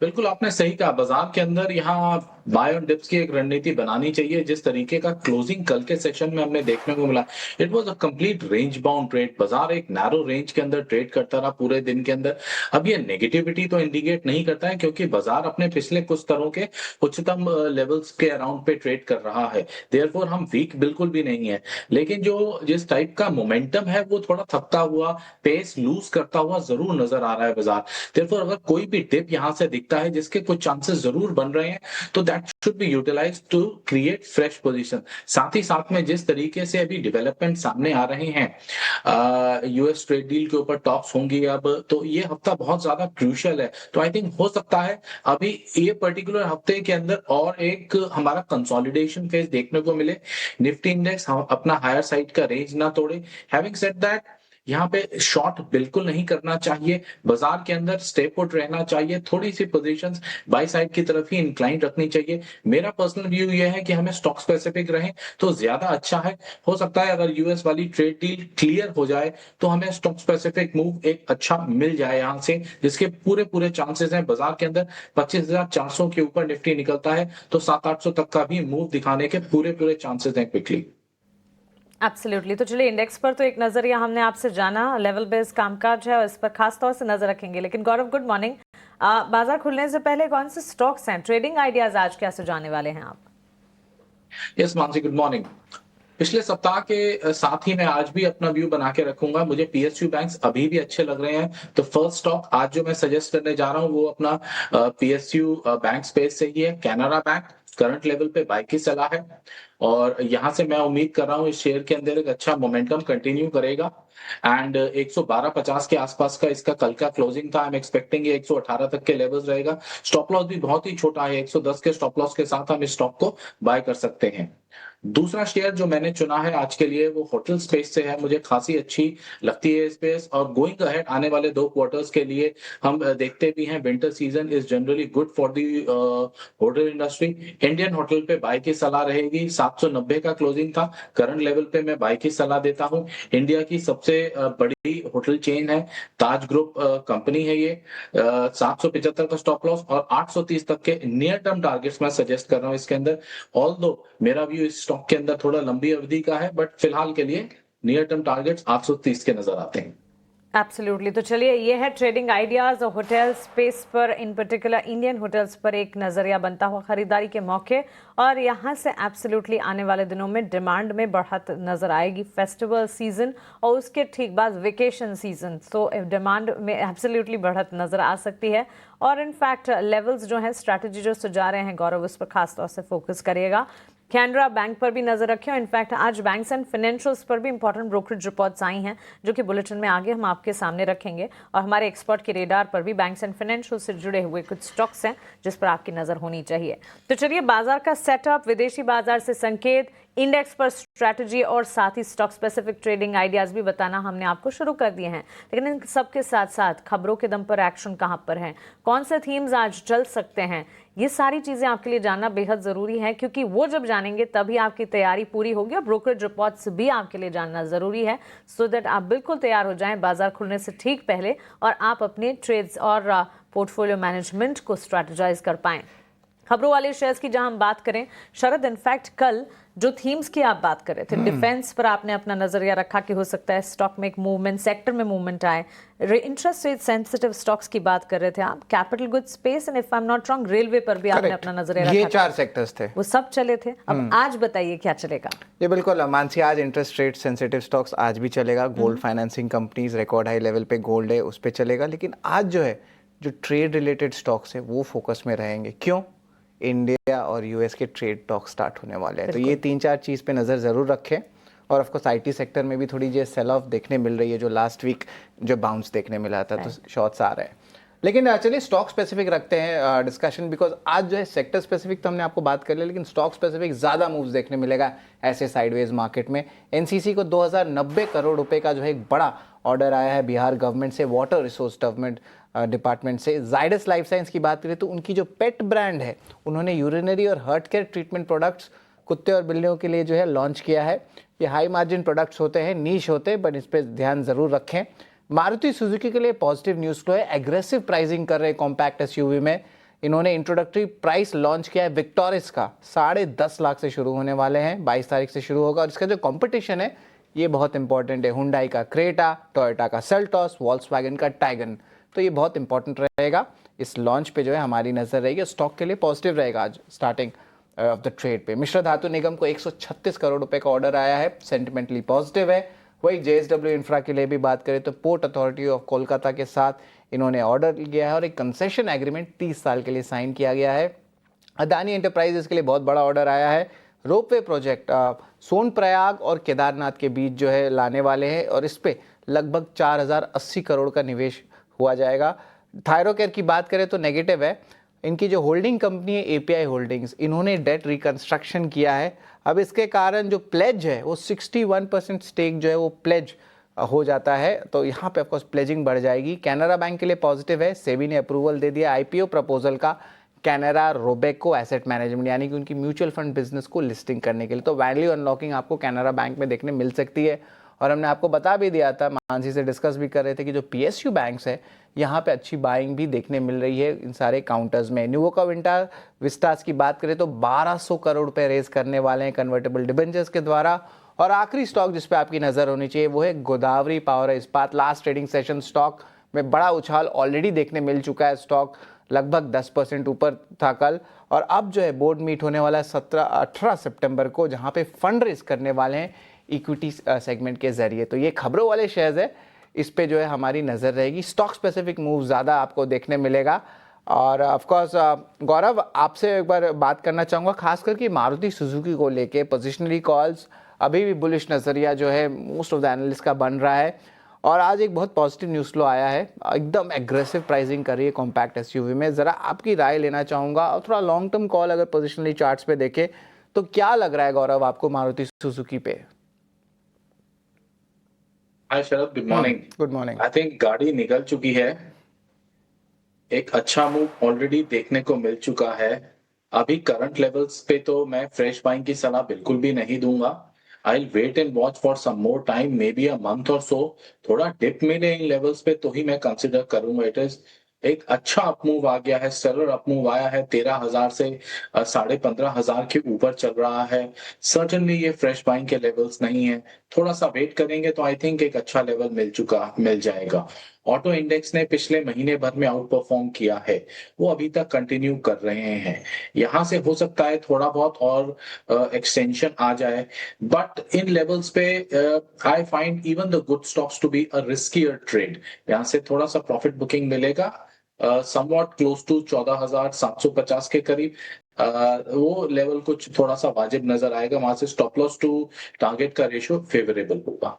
S4: बिल्कुल आपने सही कहा, बाजार के अंदर यहाँ बाय ऑन डिप्स की एक रणनीति बनानी चाहिए। जिस तरीके का क्लोजिंग कल के सेशन में हमने देखने को मिला, it was a complete range bound trade. बाजार एक नैरो रेंज के अंदर ट्रेड करता रहा पूरे दिन के अंदर। अब ये नेगेटिविटी तो इंडिकेट नहीं करता है, क्योंकि बाजार अपने पिछले कुछ स्तरों के उच्चतम लेवल्स के अराउंड पे ट्रेड कर रहा है। देयरफॉर हम वीक बिल्कुल भी नहीं है, लेकिन जिस टाइप का मोमेंटम है वो थोड़ा थकता हुआ, पेस लूज करता हुआ जरूर नजर आ रहा है बाजार। देयरफॉर अगर कोई भी डिप यहाँ से दिखता है जिसके कुछ चांसेस जरूर बन रहे हैं, तो that should be utilised to create fresh position. साथ ही साथ में जिस तरीके से अभी डेवलपमेंट सामने आ रहे हैं, यूएस ट्रेड डील के ऊपर टॉक्स होंगी अब, तो ये हफ्ता बहुत ज्यादा क्रूशियल है। तो आई थिंक हो सकता है अभी ये पर्टिकुलर हफ्ते के अंदर और एक हमारा कंसोलिडेशन फेज देखने को मिले। निफ्टी इंडेक्स अपना हायर साइड का रेंज ना तोड़े। हैविंग सेड दैट, यहाँ पे शॉर्ट बिल्कुल नहीं करना चाहिए, बाजार के अंदर स्टे पुट रहना चाहिए, थोड़ी सी पोजीशंस बाय साइड की तरफ ही इंक्लाइन रखनी चाहिए। मेरा पर्सनल व्यू ये है कि हमें स्टॉक स्पेसिफिक रहे तो ज्यादा अच्छा है। हो सकता है अगर यूएस वाली ट्रेड डील क्लियर हो जाए तो हमें स्टॉक स्पेसिफिक मूव एक अच्छा मिल जाए यहाँ से, जिसके पूरे चांसेस हैं। बाजार के अंदर 25,400 के ऊपर निफ्टी निकलता है तो 700-800 तक का भी मूव दिखाने के पूरे चांसेस हैं क्विकली।
S1: एब्सोल्युटली। तो चलिए, इंडेक्स पर तो एक नजरिया हमने आपसे जाना, लेवल बेस्ड कामकाज है और इस पर खास तौर से नजर रखेंगे। लेकिन गौरव, गुड मॉर्निंग। बाजार खुलने से पहले कौन से स्टॉक्स हैं, ट्रेडिंग आइडियाज आज क्या सुझाने वाले हैं आप?
S4: Yes Mansi, good morning. पिछले सप्ताह के साथ ही मैं आज भी अपना व्यू बना के रखूंगा। मुझे पीएसयू बैंक्स अभी भी अच्छे लग रहे हैं। तो फर्स्ट स्टॉक आज जो मैं सजेस्ट करने जा रहा हूं वो अपना पीएसयू बैंक स्पेस से ही है, कैनरा बैंक। करंट लेवल पे बाय की सलाह है और यहां से मैं उम्मीद कर रहा हूं इस शेयर के अंदर एक अच्छा मोमेंटम कंटिन्यू करेगा। एंड 112.50 के आसपास का इसका कल का क्लोजिंग था। आई एम एक्सपेक्टिंग 118 तक के लेवल्स रहेगा। स्टॉप लॉस भी बहुत ही छोटा है, 110 के स्टॉप लॉस के साथ हम इस स्टॉक को बाय कर सकते हैं। दूसरा शेयर जो मैंने चुना है आज के लिए वो होटल स्पेस से है, मुझे खासी अच्छी लगती है स्पेस, और गोइंग अहेड आने वाले 2 क्वार्टर्स के लिए हम देखते भी हैं winter season is generally good for the hotel industry. Indian hotel पे बाय की सलाह रहेगी, 790 का क्लोजिंग था, करंट लेवल पे मैं बाय की सलाह देता हूं। इंडिया की सबसे बड़ी होटल चेन है ताज ग्रुप कंपनी है ये, 775 का स्टॉप लॉस और 830 तक के नियर टर्म टारगेट्स मैं सजेस्ट कर रहा हूं इसके अंदर। ऑल्दो मेरा व्यू इस स्टॉक के अंदर थोड़ा लंबी अवधि का है, बट फिलहाल के लिए नियर टर्म टारगेट्स 830 के नजर आते हैं।
S1: एब्सोल्युटली। तो चलिए, ये है ट्रेडिंग आइडियाज और होटल स्पेस पर, इन पर्टिकुलर इंडियन होटल्स पर एक नजरिया बनता हुआ खरीदारी के मौके, और यहाँ से एब्सोल्युटली आने वाले दिनों में डिमांड में बढ़त नजर आएगी। फेस्टिवल सीजन और उसके ठीक बाद वेकेशन सीजन, तो डिमांड में एब्सोल्युटली बढ़त नजर आ सकती है। और इनफैक्ट लेवल्स जो है, स्ट्रैटेजी जो सुझा रहे हैं गौरव, उस पर खासतौर से फोकस करिएगा। कैनरा बैंक पर भी नजर रखें। इनफैक्ट आज बैंक्स एंड फाइनेंशियल्स पर भी इंपॉर्टेंट ब्रोकरेज रिपोर्ट्स आई हैं, जो कि बुलेटिन में आगे हम आपके सामने रखेंगे। और हमारे एक्सपर्ट के रेडार पर भी बैंक्स एंड फाइनेंशियल से जुड़े हुए कुछ स्टॉक्स हैं जिस पर आपकी नजर होनी चाहिए। तो चलिए, बाजार का सेटअप, विदेशी बाजार से संकेत, इंडेक्स पर स्ट्रैटेजी और साथ ही स्टॉक स्पेसिफिक ट्रेडिंग आइडियाज भी बताना हमने आपको शुरू कर दिए हैं। लेकिन इन सबके साथ साथ खबरों के दम पर एक्शन कहां पर है, कौन से थीम्स आज चल सकते हैं, ये सारी चीजें आपके लिए जानना बेहद जरूरी है, क्योंकि वो जब जानेंगे तभी आपकी तैयारी पूरी होगी। और ब्रोकरेज रिपोर्ट्स भी आपके लिए जानना जरूरी है, सो दैट आप बिल्कुल तैयार हो जाएं बाजार खुलने से ठीक पहले, और आप अपने ट्रेड्स और पोर्टफोलियो मैनेजमेंट को स्ट्रैटेजाइज कर पाएं। खबरों वाले शेयर्स की जहां हम बात करें, शरद, इनफैक्ट कल जो थीम्स की आप बात कर रहे थे, डिफेंस पर आपने अपना नजरिया रखा कि हो सकता है स्टॉक में एक मूवमेंट, सेक्टर में मूवमेंट आए। इंटरेस्ट रेट सेंसिटिव स्टॉक्स की बात कर रहे थे आप, capital goods space and if I am not wrong railway पर भी आपने अपना नजरिया रखा।
S2: ये 4 सेक्टर्स थे,
S1: वो सब चले थे। अब आज बताइए क्या चलेगा।
S2: ये बिल्कुल मानसी, आज इंटरेस्ट रेट सेंसिटिव स्टॉक्स आज भी चलेगा। Gold financing companies record high level पे गोल्ड है, उस पे चलेगा। लेकिन आज जो है, जो ट्रेड रिलेटेड स्टॉक्स है वो फोकस में रहेंगे। क्यों? इंडिया और यूएस के ट्रेड टॉक स्टार्ट होने वाले हैं, तो ये 3-4 चीज़ पे नज़र ज़रूर रखें। और ऑफ कोर्स आईटी सेक्टर में भी थोड़ी जो सेल ऑफ देखने मिल रही है, जो लास्ट वीक जो बाउंस देखने मिला था, तो शॉर्ट्स आ रहे हैं। लेकिन चलिए स्टॉक स्पेसिफिक रखते हैं डिस्कशन, बिकॉज आज जो है सेक्टर स्पेसिफिक तो हमने आपको बात कर लिया, लेकिन स्टॉक स्पेसिफिक ज़्यादा मूव्स देखने मिलेगा ऐसे साइडवेज मार्केट में। एनसीसी को 2090 करोड़ रुपए का जो है एक बड़ा ऑर्डर आया है बिहार गवर्नमेंट से, वाटर रिसोर्स डेवलपमेंट डिपार्टमेंट से। जाइडस लाइफ साइंस की बात करें तो उनकी जो पेट ब्रांड है, उन्होंने यूरिनरी और हार्ट केयर ट्रीटमेंट प्रोडक्ट्स कुत्ते और बिल्लियों के लिए जो है लॉन्च किया है। ये हाई मार्जिन प्रोडक्ट्स होते हैं, नीश होते हैं, बट इस पर ध्यान ज़रूर रखें। मारुति सुजुकी के लिए पॉजिटिव न्यूज़ फ्लो है, एग्रेसिव प्राइसिंग कर रहे हैं कॉम्पैक्ट एसयूवी में। इन्होंने इंट्रोडक्टरी प्राइस लॉन्च किया है विक्टोरिस का, 10.5 लाख से शुरू होने वाले हैं, 22 तारीख से शुरू होगा। और इसका जो कंपटीशन है ये बहुत इंपॉर्टेंट है, हुंडई का क्रेटा, टोयोटा का सेल्टॉस, वॉल्क्सवैगन का टाइगन, तो ये बहुत इंपॉर्टेंट रहेगा। इस लॉन्च पे जो है हमारी नज़र रहेगी। स्टॉक के लिए पॉजिटिव रहेगा आज स्टार्टिंग ऑफ द ट्रेड पे। मिश्र धातु निगम को 136 करोड़ रुपए का ऑर्डर आया है, सेंटिमेंटली पॉजिटिव है। वही जेएसडब्ल्यू इंफ्रा के लिए भी बात करें तो पोर्ट अथॉरिटी ऑफ कोलकाता के साथ इन्होंने ऑर्डर लिया है और एक कंसेशन एग्रीमेंट 30 साल के लिए साइन किया गया है। अदानी एंटरप्राइजेस के लिए बहुत बड़ा ऑर्डर आया है। रोपवे प्रोजेक्ट सोनप्रयाग और केदारनाथ के बीच जो है लाने वाले हैं, और इस पे लगभग 4080 करोड़ का निवेश हुआ जाएगा। थायरोकेयर की बात करें तो नेगेटिव है। इनकी जो होल्डिंग कंपनी है एपीआई होल्डिंग्स, इन्होंने डेट रिकंस्ट्रक्शन किया है। अब इसके कारण जो प्लेज है वो 61% स्टेक जो है वो प्लेज हो जाता है, तो यहाँ पे ऑफकोर्स प्लेजिंग बढ़ जाएगी। कैनरा बैंक के लिए पॉजिटिव है, सेबी ने अप्रूवल दे दिया आईपीओ प्रपोजल का कैनरा रोबेको एसेट मैनेजमेंट, यानी कि उनकी म्यूचुअल फंड बिजनेस को लिस्टिंग करने के लिए। तो वैल्यू अनलॉकिंग आपको कैनरा बैंक में देखने मिल सकती है। और हमने आपको बता भी दिया था, मानसी से डिस्कस भी कर रहे थे कि जो पीएसयू बैंक्स है यहाँ पे अच्छी बाइंग भी देखने मिल रही है इन सारे काउंटर्स में। न्यूवोका विस्टास की बात करें तो 1200 करोड़ रुपए रेज करने वाले हैं कन्वर्टेबल डिबेंचर्स के द्वारा। और आखिरी स्टॉक जिस पे आपकी नज़र होनी चाहिए वो है गोदावरी पावर इस्पात। लास्ट ट्रेडिंग सेशन स्टॉक में बड़ा उछाल ऑलरेडी देखने मिल चुका है, स्टॉक लगभग 10% ऊपर था कल। और अब जो है बोर्ड मीट होने वाला है 18 सितंबर को, जहाँ पे फंड रेज करने वाले हैं इक्विटी सेगमेंट के जरिए। तो ये खबरों वाले शेयर्स है, इस पे जो है हमारी नज़र रहेगी। स्टॉक स्पेसिफिक मूव ज़्यादा आपको देखने मिलेगा। और ऑफ कोर्स गौरव, आपसे एक बार बात करना चाहूँगा खास करके मारुति सुजुकी को लेके। पोजिशनरी कॉल्स अभी भी बुलिश नज़रिया जो है मोस्ट ऑफ द एनालिस्ट का बन रहा है। और आज एक बहुत पॉजिटिव न्यूज़ फ्लो आया है, एकदम एग्रेसिव प्राइसिंग कर रही है कॉम्पैक्ट एसयूवी में। ज़रा आपकी राय लेना चाहूँगा। और थोड़ा लॉन्ग टर्म कॉल अगर पोजिशनली चार्ट्स पे देखें तो क्या लग रहा है गौरव आपको मारुति सुजुकी पे?
S4: Hi Sharad, good morning.
S2: Good morning.
S4: I think गाड़ी निकल चुकी है, एक अच्छा मूव ऑलरेडी देखने को मिल चुका है। अभी करंट लेवल्स पे तो मैं फ्रेश बाइंग की सलाह बिल्कुल भी नहीं दूंगा। I wait and watch for some more time, maybe a month और सो। थोड़ा डिप मिले इन लेवल्स पे तो ही मैं कंसिडर करूंगा। इट इज एक अच्छा अपमूव आ गया है, स्टेलर अपमूव आया है। 13,000 से 15,500 के ऊपर चल रहा है। सर्टेनली ये फ्रेश बाइंग के लेवल्स नहीं है। थोड़ा सा वेट करेंगे तो आई थिंक एक अच्छा लेवल मिल जाएगा। ऑटो इंडेक्स ने पिछले महीने भर में आउट परफॉर्म किया है, वो अभी तक कंटिन्यू कर रहे हैं। यहां से हो सकता है थोड़ा बहुत और एक्सटेंशन आ जाए, बट इन लेवल्स पे I find even the good stocks to be a riskier trade. यहां से थोड़ा सा प्रॉफिट बुकिंग मिलेगा, समवॉट क्लोज टू 14,750 के करीब। वो लेवल कुछ थोड़ा सा वाजिब नजर आएगा। वहां से स्टॉप लॉस टू टारगेट का रेशियो फेवरेबल होगा।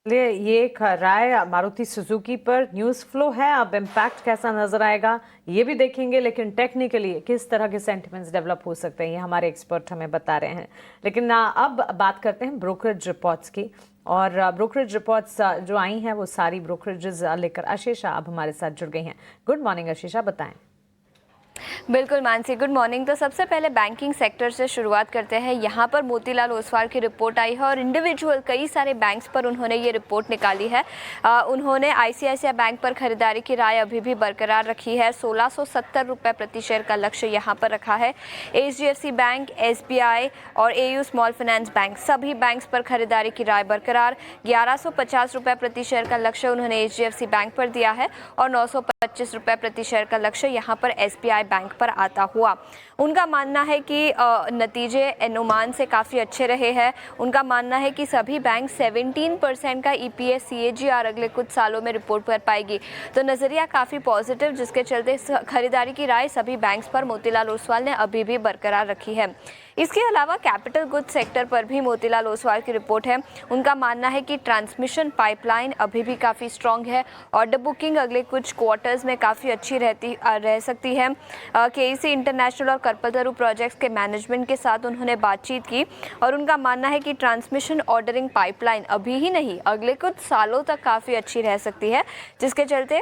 S1: ये एक राय मारुति सुजुकी पर न्यूज़ फ्लो है, अब इम्पैक्ट कैसा नजर आएगा ये भी देखेंगे, लेकिन टेक्निकली किस तरह के सेंटिमेंट्स डेवलप हो सकते हैं ये हमारे एक्सपर्ट हमें बता रहे हैं। लेकिन अब बात करते हैं ब्रोकरेज रिपोर्ट्स की, और ब्रोकरेज रिपोर्ट्स जो आई हैं वो सारी ब्रोकरेजेस लेकर आशीषा अब हमारे साथ जुड़ गई हैं। गुड मॉर्निंग आशीषा, बताएं।
S5: बिल्कुल मानसी, गुड मॉर्निंग। तो सबसे पहले बैंकिंग सेक्टर से शुरुआत करते हैं। यहाँ पर मोतीलाल ओसवाल की रिपोर्ट आई है और इंडिविजुअल कई सारे बैंक्स पर उन्होंने ये रिपोर्ट निकाली है। उन्होंने आईसीआईसीआई बैंक पर खरीदारी की राय अभी भी बरकरार रखी है। 1670 रुपये प्रति शेयर का लक्ष्य यहाँ पर रखा है। HDFC बैंक, SBI और AU स्मॉल फाइनेंस बैंक, सभी बैंक्स पर खरीदारी की राय बरकरार। 1150 रुपये प्रति शेयर का लक्ष्य उन्होंने HDFC बैंक पर दिया है और 925 रुपये प्रति शेयर का लक्ष्य यहाँ पर SBI बैंक पर आता हुआ। उनका मानना है कि नतीजे अनुमान से काफ़ी अच्छे रहे हैं। उनका मानना है कि सभी बैंक 17% का EPS CAGR अगले कुछ सालों में रिपोर्ट कर पाएगी। तो नज़रिया काफ़ी पॉजिटिव, जिसके चलते खरीदारी की राय सभी बैंक्स पर मोतीलाल ओसवाल ने अभी भी बरकरार रखी है। इसके अलावा कैपिटल गुड्स सेक्टर पर भी मोतीलाल ओसवाल की रिपोर्ट है। उनका मानना है कि ट्रांसमिशन पाइपलाइन अभी भी काफ़ी स्ट्रॉन्ग है। ऑर्डर बुकिंग अगले कुछ क्वार्टर्स में काफ़ी अच्छी रह सकती है। KEC इंटरनेशनल और कल्पतरू प्रोजेक्ट्स के मैनेजमेंट के साथ उन्होंने बातचीत की और उनका मानना है कि ट्रांसमिशन ऑर्डरिंग पाइपलाइन अभी ही नहीं अगले कुछ सालों तक काफ़ी अच्छी रह सकती है, जिसके चलते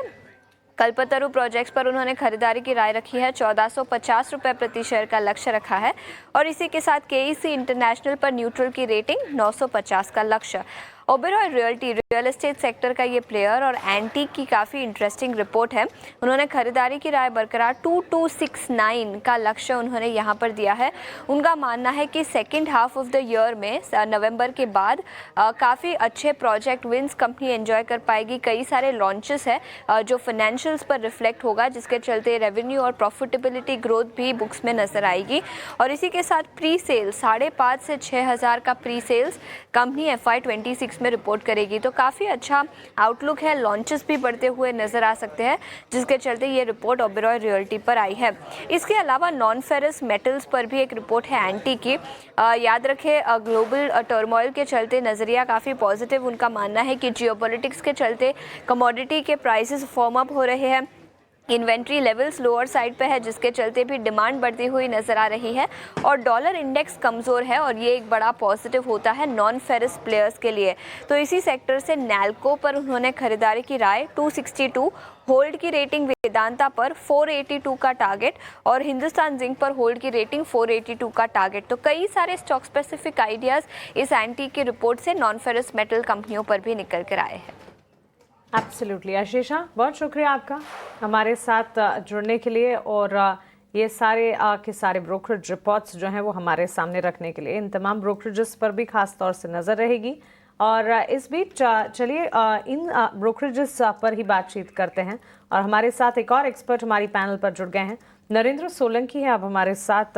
S5: कल्पतरू प्रोजेक्ट्स पर उन्होंने खरीदारी की राय रखी है। 1450 रुपये प्रति शेयर का लक्ष्य रखा है और इसी के साथ KEC इंटरनेशनल पर न्यूट्रल की रेटिंग 950 का लक्ष्य। Oberoi realty real estate sector का ये प्लेयर और एंटीक की काफ़ी इंटरेस्टिंग रिपोर्ट है। उन्होंने खरीदारी की राय बरकरार 2269 का लक्ष्य उन्होंने यहाँ पर दिया है। उनका मानना है कि second half of the year में नवंबर के बाद काफ़ी अच्छे प्रोजेक्ट विंस कंपनी एंजॉय कर पाएगी। कई सारे लॉन्चेस है जो फाइनेंशियल्स पर रिफ्लेक्ट होगा, जिसके चलते रेवेन्यू और प्रॉफिटेबिलिटी ग्रोथ भी बुक्स में नजर आएगी। और इसी के साथ प्री सेल 5,500 से 6,000 का प्री सेल्स कंपनी FY26 में रिपोर्ट करेगी। तो काफ़ी अच्छा आउटलुक है। लॉन्चेस भी बढ़ते हुए नजर आ सकते हैं, जिसके चलते ये रिपोर्ट ओबेरॉय रियल्टी पर आई है। इसके अलावा नॉन फेरस मेटल्स पर भी एक रिपोर्ट है एंटी की। याद रखें, ग्लोबल टर्मोइल के चलते नज़रिया काफ़ी पॉजिटिव। उनका मानना है कि जियोपॉलिटिक्स के चलते कमोडिटी के प्राइसेस फॉर्म अप हो रहे हैं। इन्वेंट्री लेवल्स लोअर साइड पे है, जिसके चलते भी डिमांड बढ़ती हुई नजर आ रही है और डॉलर इंडेक्स कमज़ोर है और ये एक बड़ा पॉजिटिव होता है नॉन फेरस प्लेयर्स के लिए। तो इसी सेक्टर से नैल्को पर उन्होंने खरीदारी की राय 262, होल्ड की रेटिंग वेदांता पर 482 का टारगेट और हिंदुस्तान जिंक पर होल्ड की रेटिंग 482 का टारगेट। तो कई सारे स्टॉक स्पेसिफिक आइडियाज़ इस एंटी की रिपोर्ट से नॉन फेरस मेटल कंपनियों पर भी निकल कर आए हैं।
S1: एब्सोल्युटली आशीषा, बहुत शुक्रिया आपका हमारे साथ जुड़ने के लिए और ये सारे के सारे ब्रोकरेज रिपोर्ट्स जो हैं वो हमारे सामने रखने के लिए। इन तमाम ब्रोकरेजेस पर भी खास तौर से नज़र रहेगी। और इस बीच चलिए इन ब्रोकरेजेस पर ही बातचीत करते हैं और हमारे साथ एक और एक्सपर्ट हमारी पैनल पर जुड़ गए हैं। नरेंद्र सोलंकी है अब हमारे साथ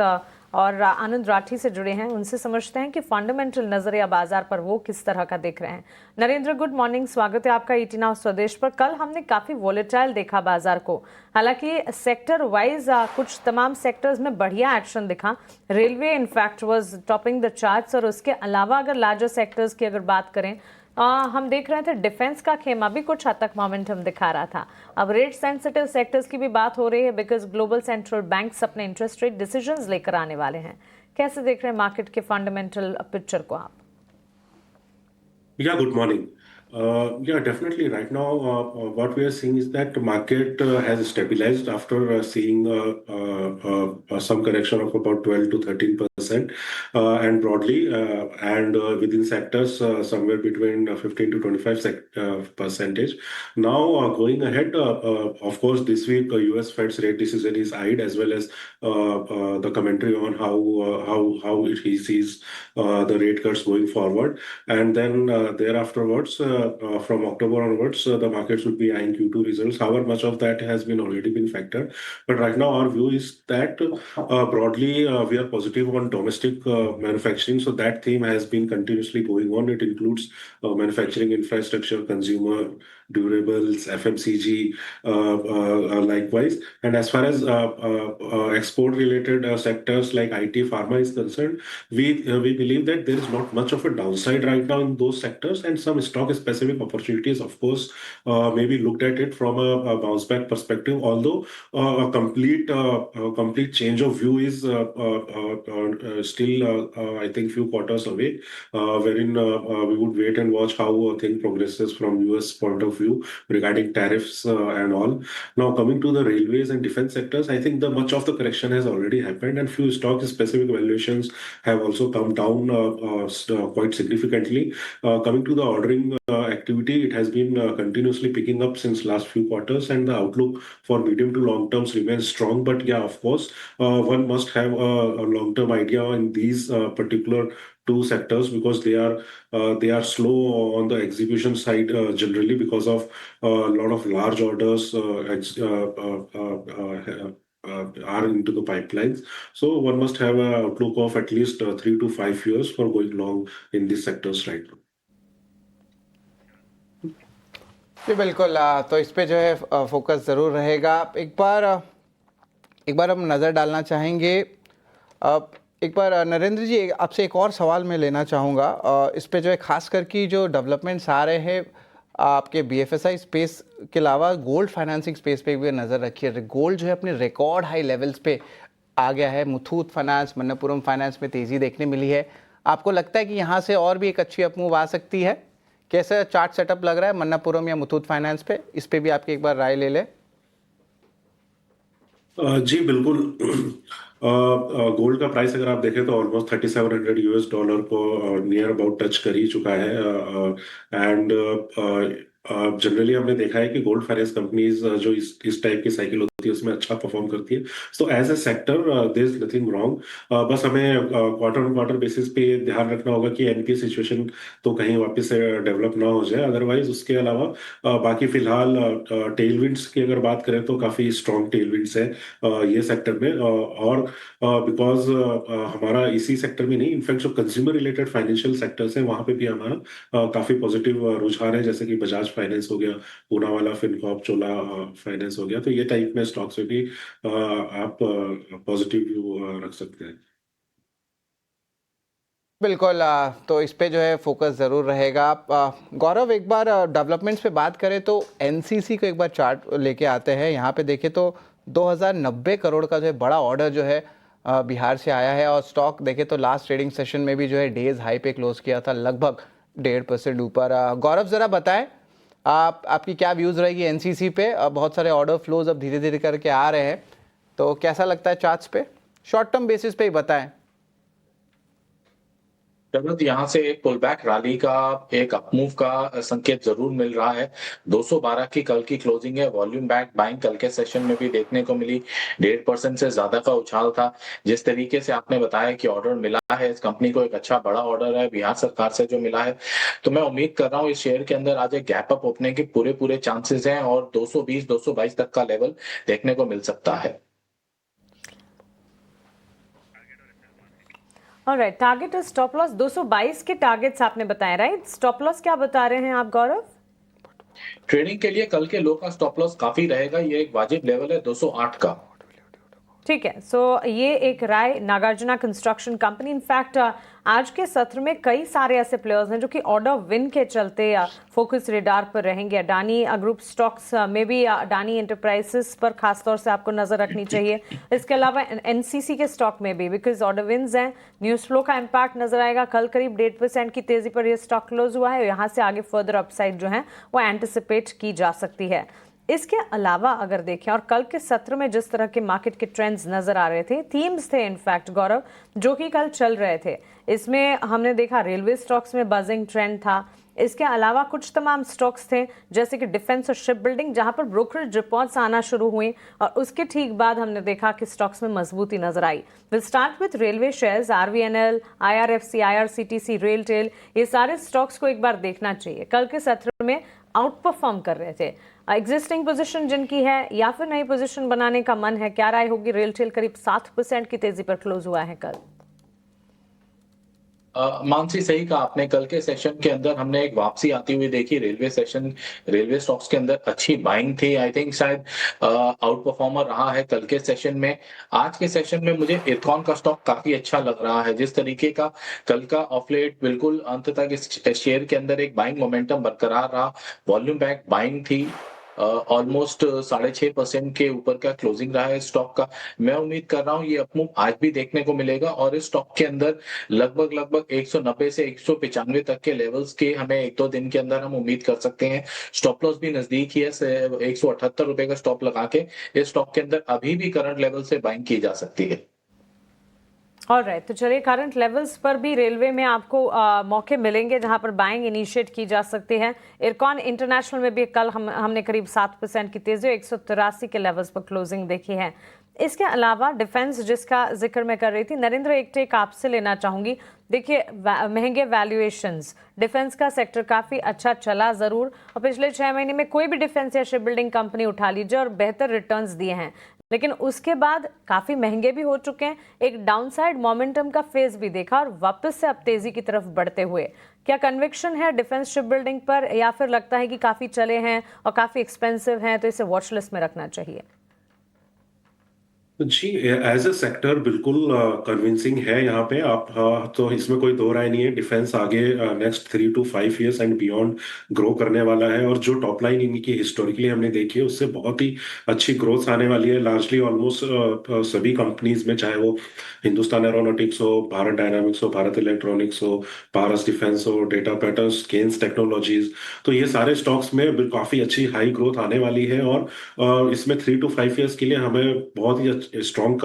S1: और आनंद राठी से जुड़े हैं। उनसे समझते हैं कि फंडामेंटल नजरिया बाजार पर वो किस तरह का देख रहे हैं। नरेंद्र, गुड मॉर्निंग, स्वागत है आपका ET नाउ स्वदेश पर। कल हमने काफी वॉलेटाइल देखा बाजार को, हालांकि सेक्टर वाइज कुछ तमाम सेक्टर्स में बढ़िया एक्शन दिखा। Railway in fact was topping the charts और उसके अलावा अगर लार्जर सेक्टर्स की अगर बात करें हम देख रहे थे डिफेंस का खेमा भी कुछ हद तक मोमेंटम दिखा रहा था। अब रेट सेंसिटिव सेक्टर्स की भी बात हो रही है बिकॉज ग्लोबल सेंट्रल बैंक्स अपने इंटरेस्ट रेट डिसीजंस लेकर आने वाले हैं। कैसे देख रहे हैं मार्केट के फंडामेंटल पिक्चर को आप?
S6: Yeah, good morning. Yeah, definitely. Right now, what we are seeing is that the market has stabilized after seeing some correction of about 12 to 13%, and broadly, and within sectors, somewhere between 15 to 25 percentage. Now, going ahead, of course, this week, US Fed's rate decision is eyed, as well as the commentary on how he sees the rate cuts going forward, and then thereafterwards, from October onwards, the markets would be eyeing Q2 results. However, much of that has been already been factored. But right now, our view is that broadly we are positive on domestic manufacturing. So that theme has been continuously going on. It includes manufacturing, infrastructure, consumer durables, FMCG, likewise. And as far as export-related sectors like IT, pharma is concerned, we believe that there is not much of a downside right now in those sectors, and some stock-specific opportunities, of course, may be looked at it from a bounce-back perspective. Although a complete change of view is still, I think, few quarters away, wherein we would wait and watch how thing progresses from US point of view regarding tariffs and all. Now, coming to the railways and defense sectors, I think much of the correction has already happened, and few stock-specific valuations have also come down quite significantly. Coming to the ordering activity, it has been continuously picking up since last few quarters, and the outlook for medium to long terms remains strong. But yeah, of course, one must have a long-term idea in these particular two sectors, because they are slow on the execution side generally, because of a lot of large orders are into the pipelines. So one must have an outlook of at least 3 to 5 years for going long in these sectors right now.
S2: जी बिल्कुल, तो इस पे जो है focus ज़रूर रहेगा। एक बार हम नज़र डालना चाहेंगे। एक बार नरेंद्र जी, आपसे एक और सवाल मैं लेना चाहूँगा। इस पे जो है खास करके जो डेवलपमेंट्स आ रहे हैं आपके BFSI स्पेस के अलावा गोल्ड फाइनेंसिंग स्पेस पे भी नज़र रखिए। गोल्ड जो है अपने रिकॉर्ड हाई लेवल्स पे आ गया है। मुथूट फाइनेंस, मन्नपुरम फाइनेंस में तेज़ी देखने मिली है। आपको लगता है कि यहाँ से और भी एक अच्छी अपमूव आ सकती है? कैसा चार्ट सेटअप लग रहा है मन्नपुरम या मुथूट फाइनेंस पे? इस पे भी आपकी एक बार राय ले लें।
S6: जी बिल्कुल। गोल्ड का प्राइस अगर आप देखें तो ऑलमोस्ट $3700 को नियर अबाउट टच कर ही चुका है। एंड जनरली हमने देखा है कि गोल्ड फाइनेंस कंपनीज जो इस टाइप की साइकिल होती है उसमें अच्छा परफॉर्म करती है। So as a sector there is nothing wrong. बस हमें क्वार्टर ऑन क्वार्टर बेसिस पे ध्यान रखना होगा कि एनपीए सिचुएशन तो कहीं वापस से डेवलप ना हो जाए। अदरवाइज उसके अलावा बाकी फिलहाल टेलविंड्स की अगर बात करें तो काफी स्ट्रॉन्ग टेलविंड्स है ये सेक्टर में। और बिकॉज हमारा इसी सेक्टर में नहीं, इनफैक्ट जो कंज्यूमर रिलेटेड फाइनेंशियल सेक्टर्स है वहां पे भी हमारा काफी पॉजिटिव रुझान है, जैसे कि बजाज फाइनेंस हो गया, पूनावाला फिनकॉर्प, चोला फाइनेंस हो गया। तो ये टाइप में स्टॉक्स में भी आप पॉजिटिव व्यू रख सकते हैं।
S2: बिल्कुल, तो इस पे जो है फोकस ज़रूर रहेगा। गौरव, एक बार डेवलपमेंट्स पे बात करें तो एनसीसी को एक बार चार्ट लेके आते हैं। यहाँ पे देखें तो 2090 करोड़ का जो है बड़ा ऑर्डर जो है बिहार से आया है, और स्टॉक देखें तो लास्ट ट्रेडिंग सेशन में भी जो है डेज हाई पे क्लोज किया था, लगभग 1.5% ऊपर। गौरव, ज़रा बताएं आपकी क्या व्यूज़ रहेगी एनसीसी पे? बहुत सारे ऑर्डर फ्लोज अब धीरे धीरे करके आ रहे हैं, तो कैसा लगता है चार्ट्स पे? शॉर्ट टर्म बेसिस पे ही बताएं।
S4: यहाँ से एक पुल बैक रैली का, एक अपमूव का संकेत जरूर मिल रहा है। 212 की कल की क्लोजिंग है। वॉल्यूम बैक बाइंग कल के सेशन में भी देखने को मिली। 1.5% से ज्यादा का उछाल था। जिस तरीके से आपने बताया कि ऑर्डर मिला है इस कंपनी को, एक अच्छा बड़ा ऑर्डर है बिहार सरकार से जो मिला है, तो मैं उम्मीद कर रहा हूँ इस शेयर के अंदर आज एक गैप अप ओपनिंग के पूरे चांसेस हैं और 220-222 तक का लेवल देखने को मिल सकता है।
S1: ऑलराइट, टारगेट और स्टॉप लॉस 222 के टारगेट्स आपने बताए, राइट? स्टॉप लॉस क्या बता रहे हैं आप गौरव?
S4: ट्रेडिंग के लिए कल के लो का स्टॉप लॉस काफी रहेगा। ये एक वाजिब लेवल है 208 का।
S1: ठीक है, सो ये एक राय नागार्जुना कंस्ट्रक्शन कंपनी। इनफैक्ट आज के सत्र में कई सारे ऐसे प्लेयर्स हैं जो कि ऑर्डर विन के चलते फोकस रेडार पर रहेंगे। अडानी ग्रुप स्टॉक्स में भी अडानी एंटरप्राइजेस पर खासतौर से आपको नजर रखनी चाहिए। इसके अलावा एनसीसी के स्टॉक में भी, बिकॉज ऑर्डर विन्स हैं, न्यूज फ्लो का इम्पैक्ट नजर आएगा। कल करीब 1.5% की तेजी पर यह स्टॉक क्लोज हुआ है। यहाँ से आगे फर्दर अपसाइड जो है वो एंटिसिपेट की जा सकती है। इसके अलावा अगर देखें, और कल के सत्र में जिस तरह के मार्केट के ट्रेंड्स नजर आ रहे थे, थीम्स थे इनफैक्ट गौरव, जो कि कल चल रहे थे, इसमें हमने देखा रेलवे स्टॉक्स में बजिंग ट्रेंड था। इसके अलावा कुछ तमाम स्टॉक्स थे जैसे कि डिफेंस और शिप बिल्डिंग, जहां पर ब्रोकरेज रिपोर्ट्स आना शुरू हुई और उसके ठीक बाद हमने देखा कि स्टॉक्स में मजबूती नजर आई। Will start with railway shares, RVNL, IRFC, IRCTC, RailTel, ये सारे स्टॉक्स को एक बार देखना चाहिए। कल के सत्र में आउट परफॉर्म कर रहे थे। एग्जिस्टिंग पोजीशन जिनकी है या फिर नई पोजीशन बनाने का मन है, क्या राय होगी? रेलटेल करीब 7% की तेजी पर क्लोज हुआ है कल।
S4: मानसी, सही कहा आपने। कल के सेशन के अंदर हमने एक वापसी आती हुई देखी। रेलवे स्टॉक्स के अंदर अच्छी बाइंग थी। आई थिंक शायद आउट परफॉर्मर रहा है कल के सेशन में। आज के सेशन में मुझे इरकॉन का स्टॉक काफी अच्छा लग रहा है। जिस तरीके का कल का ऑफलेट बिल्कुल अंत तक इस शेयर के अंदर एक बाइंग मोमेंटम बरकरार रहा। वॉल्यूम बैक बाइंग थी। ऑलमोस्ट 6.5% के ऊपर का क्लोजिंग रहा है स्टॉक का। मैं उम्मीद कर रहा हूं ये अपमूव आज भी देखने को मिलेगा और इस स्टॉक के अंदर लगभग 190 से 195 तक के लेवल्स के हमें 1-2 दिन के अंदर हम उम्मीद कर सकते हैं। स्टॉप लॉस भी नजदीक ही है, 178 रुपए का स्टॉप लगा के इस स्टॉक के अंदर अभी भी करंट लेवल से बाइंग की जा सकती है।
S1: ऑलराइट, तो चलिए करंट लेवल्स पर भी रेलवे में आपको मौके मिलेंगे जहां पर बाइंग इनिशिएट की जा सकती है। इरकॉन इंटरनेशनल में भी कल हमने करीब 7% की तेजी 183 के लेवल्स पर क्लोजिंग देखी है। इसके अलावा डिफेंस जिसका जिक्र मैं कर रही थी, नरेंद्र, एक टेक आपसे लेना चाहूंगी। देखिए महंगे वैल्यूएशंस, डिफेंस का सेक्टर काफी अच्छा चला जरूर, और पिछले 6 महीने में कोई भी डिफेंस या शिप बिल्डिंग कंपनी उठा लीजिए और बेहतर रिटर्न्स दिए हैं, लेकिन उसके बाद काफी महंगे भी हो चुके हैं। एक डाउनसाइड मोमेंटम का फेज भी देखा और वापस से अब तेजी की तरफ बढ़ते हुए। क्या कन्विक्शन है डिफेंस शिप बिल्डिंग पर, या फिर लगता है कि काफी चले हैं और काफी एक्सपेंसिव हैं तो इसे वॉच लिस्ट में रखना चाहिए?
S6: जी, एज अ सेक्टर बिल्कुल कन्विंसिंग है यहाँ पे। आप तो इसमें कोई दो राय नहीं है। डिफेंस आगे next 3 to 5 years and beyond grow करने वाला है, और जो टॉप लाइन इनकी हिस्टोरिकली हमने देखी है उससे बहुत ही अच्छी ग्रोथ आने वाली है। लार्जली ऑलमोस्ट सभी कंपनीज में, चाहे वो हिंदुस्तान एरोनॉटिक्स हो, भारत डायनामिक्स हो, भारत इलेक्ट्रॉनिक्स हो, पारस डिफेंस हो, डेटा पैटर्न्स, केन्स टेक्नोलॉजीज, तो ये सारे स्टॉक्स में काफी अच्छी हाई ग्रोथ आने वाली है। और इसमें 3 to 5 years के लिए हमें बहुत ही स्ट्रॉन्ग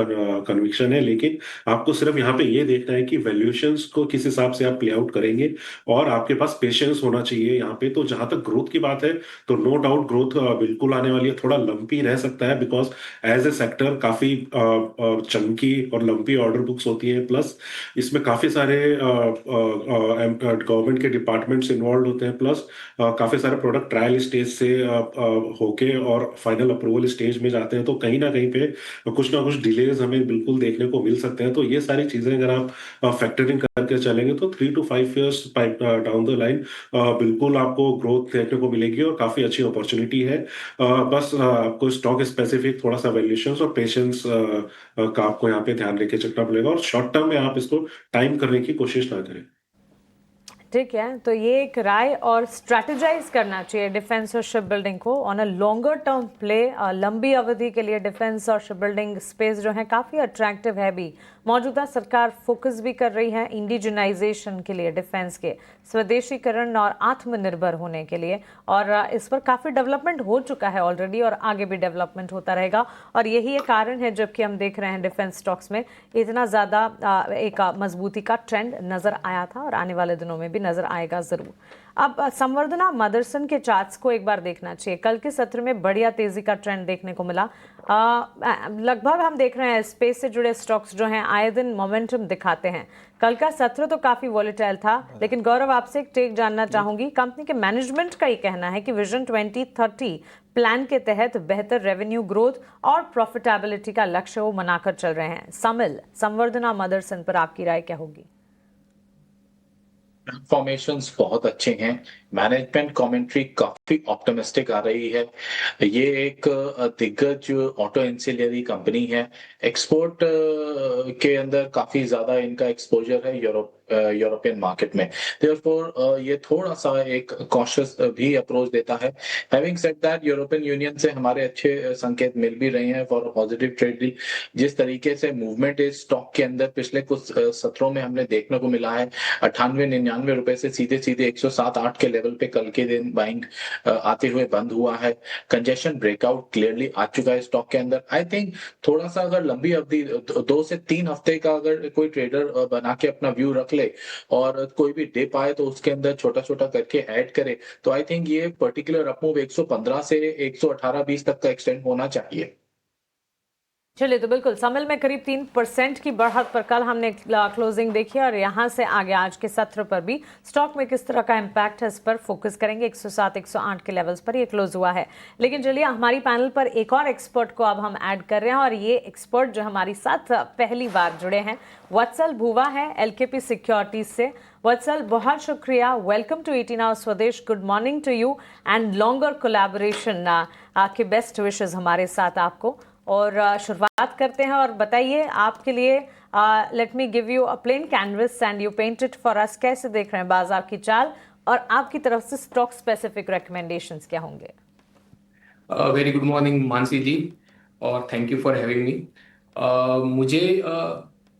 S6: कन्विक्शन है। लेकिन आपको सिर्फ यहाँ पे ये देखना है कि वैल्यूएशंस को किस हिसाब से आप प्ले आउट करेंगे, और आपके पास पेशेंस होना चाहिए यहाँ पे। तो जहां तक ग्रोथ की बात है तो नो डाउट ग्रोथ बिल्कुल आने वाली है। थोड़ा लंपी रह सकता है बिकॉज एज ए सेक्टर काफी चंकी और लंपी ऑर्डर बुक्स होती है। प्लस इसमें काफी सारे गवर्नमेंट के डिपार्टमेंट्स इन्वॉल्व होते हैं। प्लस काफी सारे प्रोडक्ट ट्रायल स्टेज से होके और फाइनल अप्रूवल स्टेज में जाते हैं, तो कहीं ना कहीं पे कुछ ना कुछ डिलेज हमें बिल्कुल देखने को मिल सकते हैं। तो ये सारी चीजें अगर आप फैक्टरिंग करके चलेंगे तो 3 to 5 years down the line बिल्कुल आपको ग्रोथ देखने को मिलेगी और काफी अच्छी अपॉर्चुनिटी है। बस आपको स्टॉक स्पेसिफिक थोड़ा सा वैल्यूएशंस और पेशेंस का आपको यहाँ पे ध्यान लेके चलना पड़ेगा, और शॉर्ट टर्म में आप इसको टाइम करने की कोशिश ना करें।
S1: ठीक है, तो ये एक राय, और स्ट्रैटेजाइज करना चाहिए डिफेंस और शिप बिल्डिंग को on a longer term play. लंबी अवधि के लिए डिफेंस और शिप बिल्डिंग स्पेस जो है काफ़ी अट्रैक्टिव है भी। मौजूदा सरकार फोकस भी कर रही है इंडिजिनाइजेशन के लिए, डिफेंस के स्वदेशीकरण और आत्मनिर्भर होने के लिए, और इस पर काफ़ी डेवलपमेंट हो चुका है ऑलरेडी और आगे भी डेवलपमेंट होता रहेगा। और यही एक कारण है जबकि हम देख रहे हैं डिफेंस स्टॉक्स में इतना ज़्यादा एक मजबूती का ट्रेंड नज़र आया था और आने वाले दिनों में भी नजर आएगा जरूर। अब संवर्धना मदरसन के चार्ट्स को एक बार देखना चाहिए। कल के सत्र में बढ़िया तेजी का ट्रेंड देखने को मिला। लगभग हम देख रहे हैं स्पेस से जुड़े स्टॉक्स जो हैं आए दिन मोमेंटम दिखाते हैं। कल का सत्र तो काफी वॉलेटाइल था, लेकिन गौरव आपसे एक टेक जानना चाहूंगी। कंपनी के मैनेजमेंट का ही कहना है कि विजन 2030 प्लान के तहत बेहतर रेवेन्यू ग्रोथ और प्रॉफिटेबिलिटी का लक्ष्य वो मनाकर चल रहे हैं। संवर्धना मदरसन पर आपकी राय क्या होगी?
S4: फॉर्मेशंस बहुत अच्छे हैं। मैनेजमेंट कमेंट्री काफी ऑप्टिमिस्टिक आ रही है। ये एक दिग्गज ऑटो एंसिलरी कंपनी है। एक्सपोर्ट के अंदर काफी ज्यादा इनका एक्सपोजर है यूरोपियन मार्केट में। देयरफॉर ये थोड़ा सा एक कॉशियस भी अप्रोच देता है। Having said that, European union से हमारे अच्छे संकेत मिल भी रहे हैं फॉर पॉजिटिव ट्रेड डील। जिस तरीके से मूवमेंट इस स्टॉक के अंदर पिछले कुछ सत्रों में हमने देखने को मिला है, 98-99 रुपए से सीधे सीधे 107-8 के लेवल पे कल के दिन बाइंग आते हुए बंद हुआ है। कंजेशन ब्रेकआउट क्लियरली आ चुका है स्टॉक के अंदर। आई थिंक थोड़ा सा अगर लंबी अवधि 2 से 3 हफ्ते का अगर कोई ट्रेडर बना के अपना व्यू रख ले और कोई भी डिप आए तो उसके अंदर छोटा छोटा करके ऐड करे, तो आई थिंक ये पर्टिकुलर अपमूव 115 से 118-20 तक का एक्सटेंड होना चाहिए।
S1: चलिए, तो बिल्कुल समल में करीब 3% की बढ़त पर कल हमने क्लोजिंग देखी और यहाँ से आगे आज के सत्र पर भी स्टॉक में किस तरह का इम्पैक्ट है इस पर फोकस करेंगे। 107 108 के लेवल्स पर ये क्लोज हुआ है। लेकिन चलिए, हमारी पैनल पर एक और एक्सपर्ट को अब हम ऐड कर रहे हैं और ये एक्सपर्ट जो हमारी साथ पहली बार जुड़े हैं, वत्सल भुवा है LKP सिक्योरिटीज से। वत्सल, बहुत शुक्रिया। Welcome to 18 hours Swadesh. Good morning to you and longer collaboration. आपके बेस्ट विशेस हमारे साथ आपको। और शुरुआत करते हैं और बताइए आपके लिए, let me give you a plain canvas and you paint it for us. कैसे देख रहे हैं बाजार की चाल और आपकी तरफ से स्टॉक स्पेसिफिक रिकमेंडेशंस क्या होंगे?
S7: वेरी गुड मॉर्निंग मानसी जी, और thank you for having me.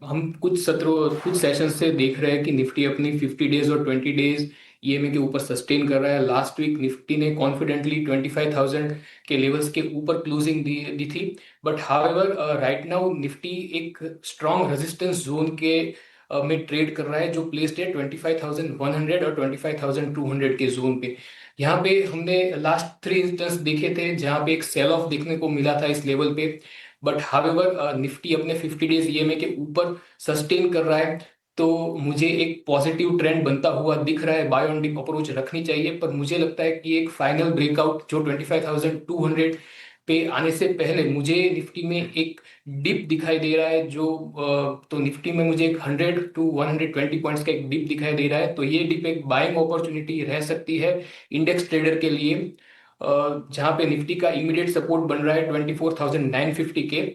S7: हम कुछ सेशंस से देख रहे हैं कि निफ्टी अपनी 50 डेज और 20 डेज ईएमए के ऊपर सस्टेन कर रहा है। लास्ट वीक निफ्टी ने कॉन्फिडेंटली 25,000 के लेवल्स के ऊपर क्लोजिंग दी थी, but however right now Nifty एक स्ट्रॉन्ग रेजिस्टेंस जोन के में ट्रेड कर रहा है, जो प्लेस्ड है 25,100 और 25,200 के जोन पे। यहाँ पे हमने लास्ट 3 इंस्टेंस देखे थे जहाँ पे एक सेल ऑफ देखने को मिला था इस लेवल पे, बट हाउएवर निफ्टी अपने 50 डेज ईएमए के ऊपर सस्टेन कर रहा है। तो मुझे एक पॉजिटिव ट्रेंड बनता हुआ दिख रहा है। बाय ऑन डिप अप्रोच रखनी चाहिए, पर मुझे लगता है कि एक फाइनल ब्रेकआउट जो 25,200 पे आने से पहले मुझे निफ्टी में एक डिप दिखाई दे रहा है, जो तो निफ्टी में मुझे एक 100 to 120 पॉइंट्स का एक डिप दिखाई दे रहा है। तो ये डिप एक बाइंग अपॉर्चुनिटी रह सकती है इंडेक्स ट्रेडर के लिए, जहां पे निफ्टी का इमीडिएट सपोर्ट बन रहा है 24,950 के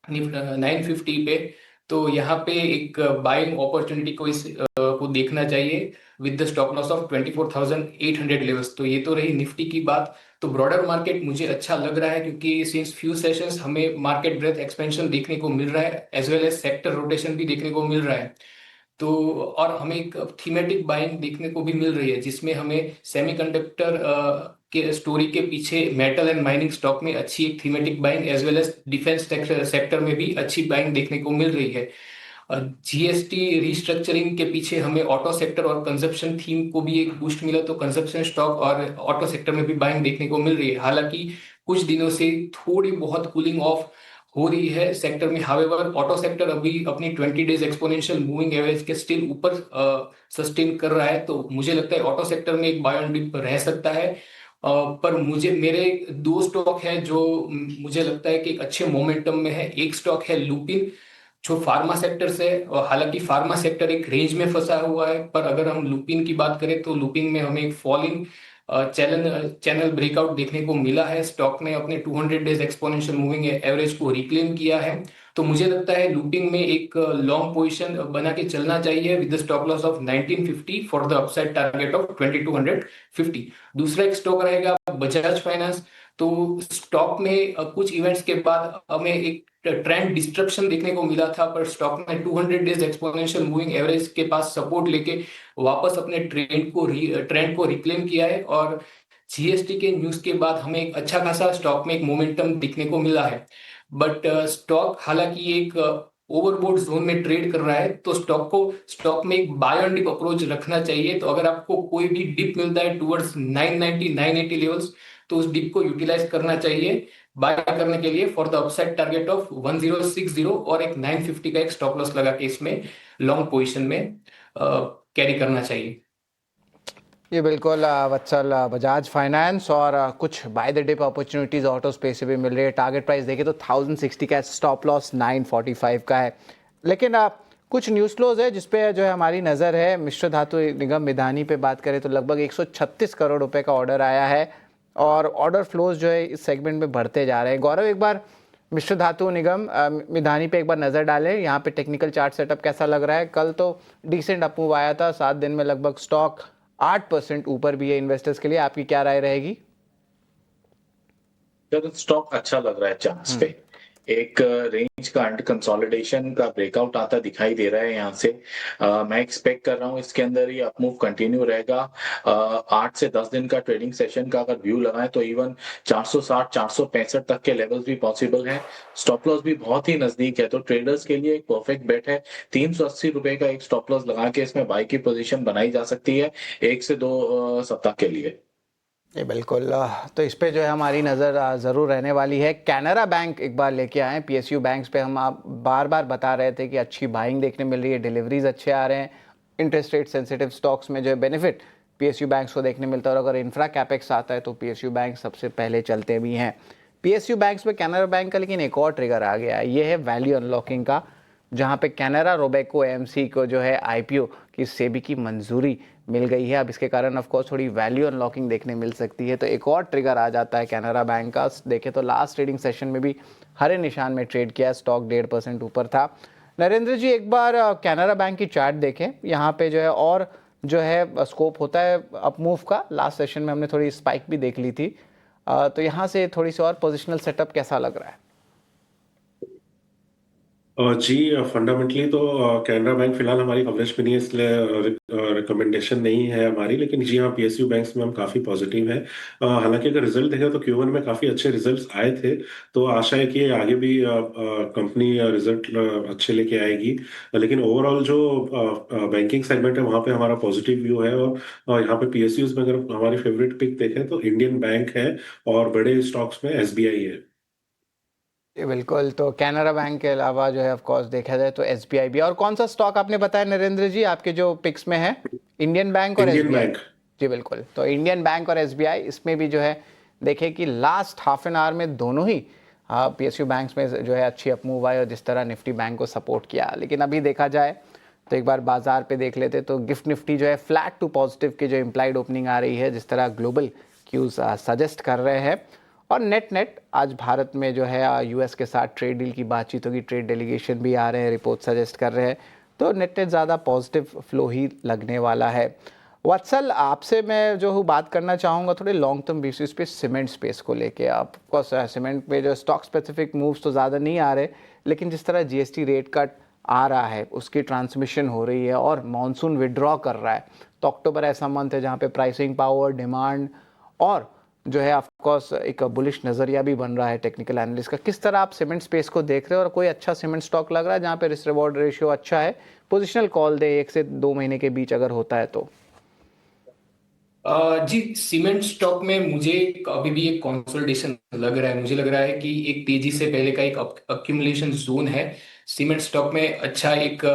S7: 950 पे। तो यहाँ पे एक बाइंग अपॉर्चुनिटी को देखना चाहिए with the stop loss of 24,800 levels. तो ये तो रही निफ्टी की बात। तो ब्रॉडर मार्केट मुझे अच्छा लग रहा है, क्योंकि सिंस फ्यू सेशंस हमें मार्केट ब्रेथ एक्सपेंशन देखने को मिल रहा है, as well as sector rotation भी देखने को मिल रहा है। तो और हमें एक थीमेटिक बाइंग देखने को भी मिल रही है, जिसमें हमें सेमीकंडक्टर के स्टोरी के पीछे मेटल एंड माइनिंग स्टॉक में अच्छी एक thematic buying, as well as defence sector में भी अच्छी बाइंग देखने को मिल रही है। जीएसटी रिस्ट्रक्चरिंग के पीछे हमें ऑटो सेक्टर और कंजप्शन थीम को भी एक बूस्ट मिला, तो कंजप्शन स्टॉक और ऑटो सेक्टर में भी बाइंग देखने को मिल रही है। हालांकि कुछ दिनों से थोड़ी बहुत कूलिंग ऑफ हो रही है सेक्टर में। हाउएवर ऑटो सेक्टर अभी अपनी 20 डेज एक्सपोनेंशियल मूविंग एवरेज के स्टिल ऊपर सस्टेन कर रहा है। तो मुझे लगता है ऑटो सेक्टर में एक बाय ऑन डिप रह सकता है। पर मेरे 2 स्टॉक है जो मुझे लगता है कि एक अच्छे मोमेंटम में है। एक स्टॉक है लुपिन, जो फार्मा सेक्टर से, और हालांकि फार्मा सेक्टर एक रेंज में फंसा हुआ है, पर अगर हम लुपिन की बात करें तो लुपिन में हमें एक फॉलिंग चैनल ब्रेकआउट देखने को मिला है। स्टॉक ने अपने 200 डेज एक्सपोनेंशियल मूविंग एवरेज को रिक्लेम किया है। तो मुझे लगता है लुपिन में एक लॉन्ग पोजीशन बना के चलना चाहिए with the stop loss of 1950 for the upside target of 2250। दूसरा एक स्टॉक रहेगा बजाज फाइनेंस। तो स्टॉक में कुछ इवेंट्स के बाद हमें एक ट्रेंड डिस्ट्रप्शन देखने को मिला था, पर स्टॉक में 200 डेज एक्सपोनेंशियल मूविंग एवरेज के पास सपोर्ट लेके वापस अपने ट्रेंड को रिक्लेम किया है। और जीएसटी के न्यूज के बाद हमें एक अच्छा खासा स्टॉक में एक मोमेंटम दिखने को मिला है। बट स्टॉक हालांकि एक ओवरबोट जोन में ट्रेड कर रहा है, तो स्टॉक में एक बाय ऑन डिप अप्रोच रखना चाहिए। तो अगर आपको कोई भी डिप मिलता है टुवर्ड्स 990 980 लेवल्स, तो उस डिप को यूटिलाइज करना चाहिए बाय करने के लिए for the upside target of 1060, और एक 950 का एक स्टॉप लॉस लगा के इसमें लॉन्ग पोजीशन में कैरी करना चाहिए।
S2: ये बिल्कुल वत्सल, बजाज फाइनेंस और कुछ buy the dip opportunities auto space से भी मिल रही है। टारगेट प्राइस देखें तो 1060 का, स्टॉप लॉस 945 का है। लेकिन कुछ न्यूज़ फ्लोज है जिसपे जो है हमारी नज़र है। मिश्र धातु निगम मिधानी पे बात करें तो लगभग 136 करोड़ रुपए का ऑर्डर आया है और ऑर्डर फ्लोज जो है इस सेगमेंट में बढ़ते जा रहे हैं। गौरव, एक बार मिश्र धातु निगम मिधानी पे एक बार नज़र डालें, यहाँ पे टेक्निकल चार्ट सेटअप कैसा लग रहा है? कल तो डिसेंट अपमूव आया था, 7 दिन में लगभग स्टॉक 8% ऊपर भी है। इन्वेस्टर्स के लिए आपकी क्या राय रहेगी?
S4: स्टॉक अच्छा लग रहा है चांस पे। एक रेंज का अंडर कंसोलिडेशन का ब्रेकआउट आता दिखाई दे रहा है यहाँ से। मैं एक्सपेक्ट कर रहा हूँ इसके अंदर ये अपमूव कंटिन्यू रहेगा। 8 से 10 दिन का ट्रेडिंग सेशन का अगर व्यू लगाएं तो इवन 460 465 तक के लेवल्स भी पॉसिबल हैं। स्टॉप लॉस भी बहुत ही नजदीक है, तो ट्रेडर्स के लिए एक परफेक्ट बेट है। 380 रुपए का एक स्टॉप लॉस लगा के इसमें बाई की पोजीशन बनाई जा सकती है 1 से 2 सप्ताह के लिए।
S2: ये बिल्कुल, तो इस पे जो है हमारी नज़र ज़रूर रहने वाली है। कैनरा बैंक एक बार लेके आए। पीएसयू बैंक्स पे हम आप बार बार बता रहे थे कि अच्छी बाइंग देखने मिल रही है, डिलीवरीज अच्छे आ रहे हैं। इंटरेस्ट रेट सेंसिटिव स्टॉक्स में जो है बेनिफिट पीएसयू बैंक्स को देखने मिलता है और अगर इंफ्रा कैपेक्स आता है तो पीएसयू बैंक सबसे पहले चलते भी हैं। पीएसयू बैंक्स में कैनरा बैंक का लेकिन एक और ट्रिगर आ गया है, ये है वैल्यू अनलॉकिंग का, जहाँ पे कैनरा रोबेको एएमसी को जो है आईपीओ की सेबी की मंजूरी मिल गई है। अब इसके कारण ऑफ कोर्स थोड़ी वैल्यू अनलॉकिंग देखने मिल सकती है, तो एक और ट्रिगर आ जाता है कैनरा बैंक का। देखें तो लास्ट ट्रेडिंग सेशन में भी हरे निशान में ट्रेड किया, स्टॉक 1.5% ऊपर था। नरेंद्र जी, एक बार कैनरा बैंक की चार्ट देखें, यहाँ पे जो है और जो है स्कोप होता है अपमूव का। लास्ट सेशन में हमने थोड़ी स्पाइक भी देख ली थी, तो यहाँ से थोड़ी सी और पोजिशनल सेटअप कैसा लग रहा है?
S6: जी, फंडामेंटली तो कैनरा बैंक फिलहाल हमारी कवरेज पे नहीं है, इसलिए रिकमेंडेशन नहीं है हमारी। लेकिन जी हाँ, पीएसयू बैंक्स में हम काफ़ी पॉजिटिव हैं। हालांकि अगर रिजल्ट देखें तो Q1 में काफ़ी अच्छे रिजल्ट्स आए थे, तो आशा है कि आगे भी कंपनी रिजल्ट अच्छे लेके आएगी। लेकिन ओवरऑल जो बैंकिंग सेगमेंट है वहाँ पे हमारा पॉजिटिव व्यू है। और यहाँ पे पीएसयूज में अगर हमारी फेवरेट पिक देखें तो इंडियन बैंक है और बड़े स्टॉक्स में एसबीआई है।
S2: बिल्कुल, तो कैनरा बैंक के अलावा जो है ऑफ कोर्स देखा जाए तो एसबीआई भी। और कौन सा स्टॉक आपने बताया नरेंद्र जी आपके जो पिक्स में है? इंडियन बैंक और
S6: इंडियन
S2: एसबीआई?
S6: बैंक।
S2: जी बिल्कुल, तो इंडियन बैंक और एसबीआई, इसमें भी जो है देखें कि लास्ट हाफ एन आवर में दोनों ही पीएसयू बैंक्स में जो है अच्छी अपमूव आई और जिस तरह निफ्टी बैंक को सपोर्ट किया। लेकिन अभी देखा जाए तो एक बार बाजार पे देख लेते तो गिफ्ट निफ्टी जो है फ्लैट टू पॉजिटिव की जो इम्प्लाइड ओपनिंग आ रही है, जिस तरह ग्लोबल क्यूज सजेस्ट कर रहे हैं। और नेट आज भारत में जो है यूएस के साथ ट्रेड डील की बातचीत होगी, ट्रेड डेलीगेशन भी आ रहे हैं, रिपोर्ट सजेस्ट कर रहे हैं, तो नेट ज़्यादा पॉजिटिव फ्लो ही लगने वाला है। वत्सल, आपसे मैं जो हूँ बात करना चाहूँगा थोड़े लॉन्ग टर्म बेसिस पे सीमेंट स्पेस को लेके। आपको सीमेंट पे जो स्टॉक स्पेसिफिक मूव्स तो ज़्यादा नहीं आ रहे, लेकिन जिस तरह जीएसटी रेट कट आ रहा है, उसकी ट्रांसमिशन हो रही है और मॉनसून विड्रॉ कर रहा है, तो अक्टूबर ऐसा मंथ है जहाँ पे प्राइसिंग पावर, डिमांड और जो है ऑफ कोर्स एक बुलिश नज़रिया भी बन रहा है टेक्निकल एनालिस्ट का। किस तरह आप सीमेंट स्पेस को देख रहे हो और कोई अच्छा सीमेंट स्टॉक लग रहा है जहाँ पे रिस्क रिवॉर्ड रेशियो अच्छा है, पोजिशनल कॉल दे 1 से 2 महीने के बीच अगर होता है तो?
S7: जी, सीमेंट स्टॉक में मुझे अभी भी एक कंसोलिडेशन लग रहा है। मुझे लग रहा है कि एक तेजी से पहले का एक अक्यूमुलेशन जोन है सीमेंट स्टॉक में, अच्छा एक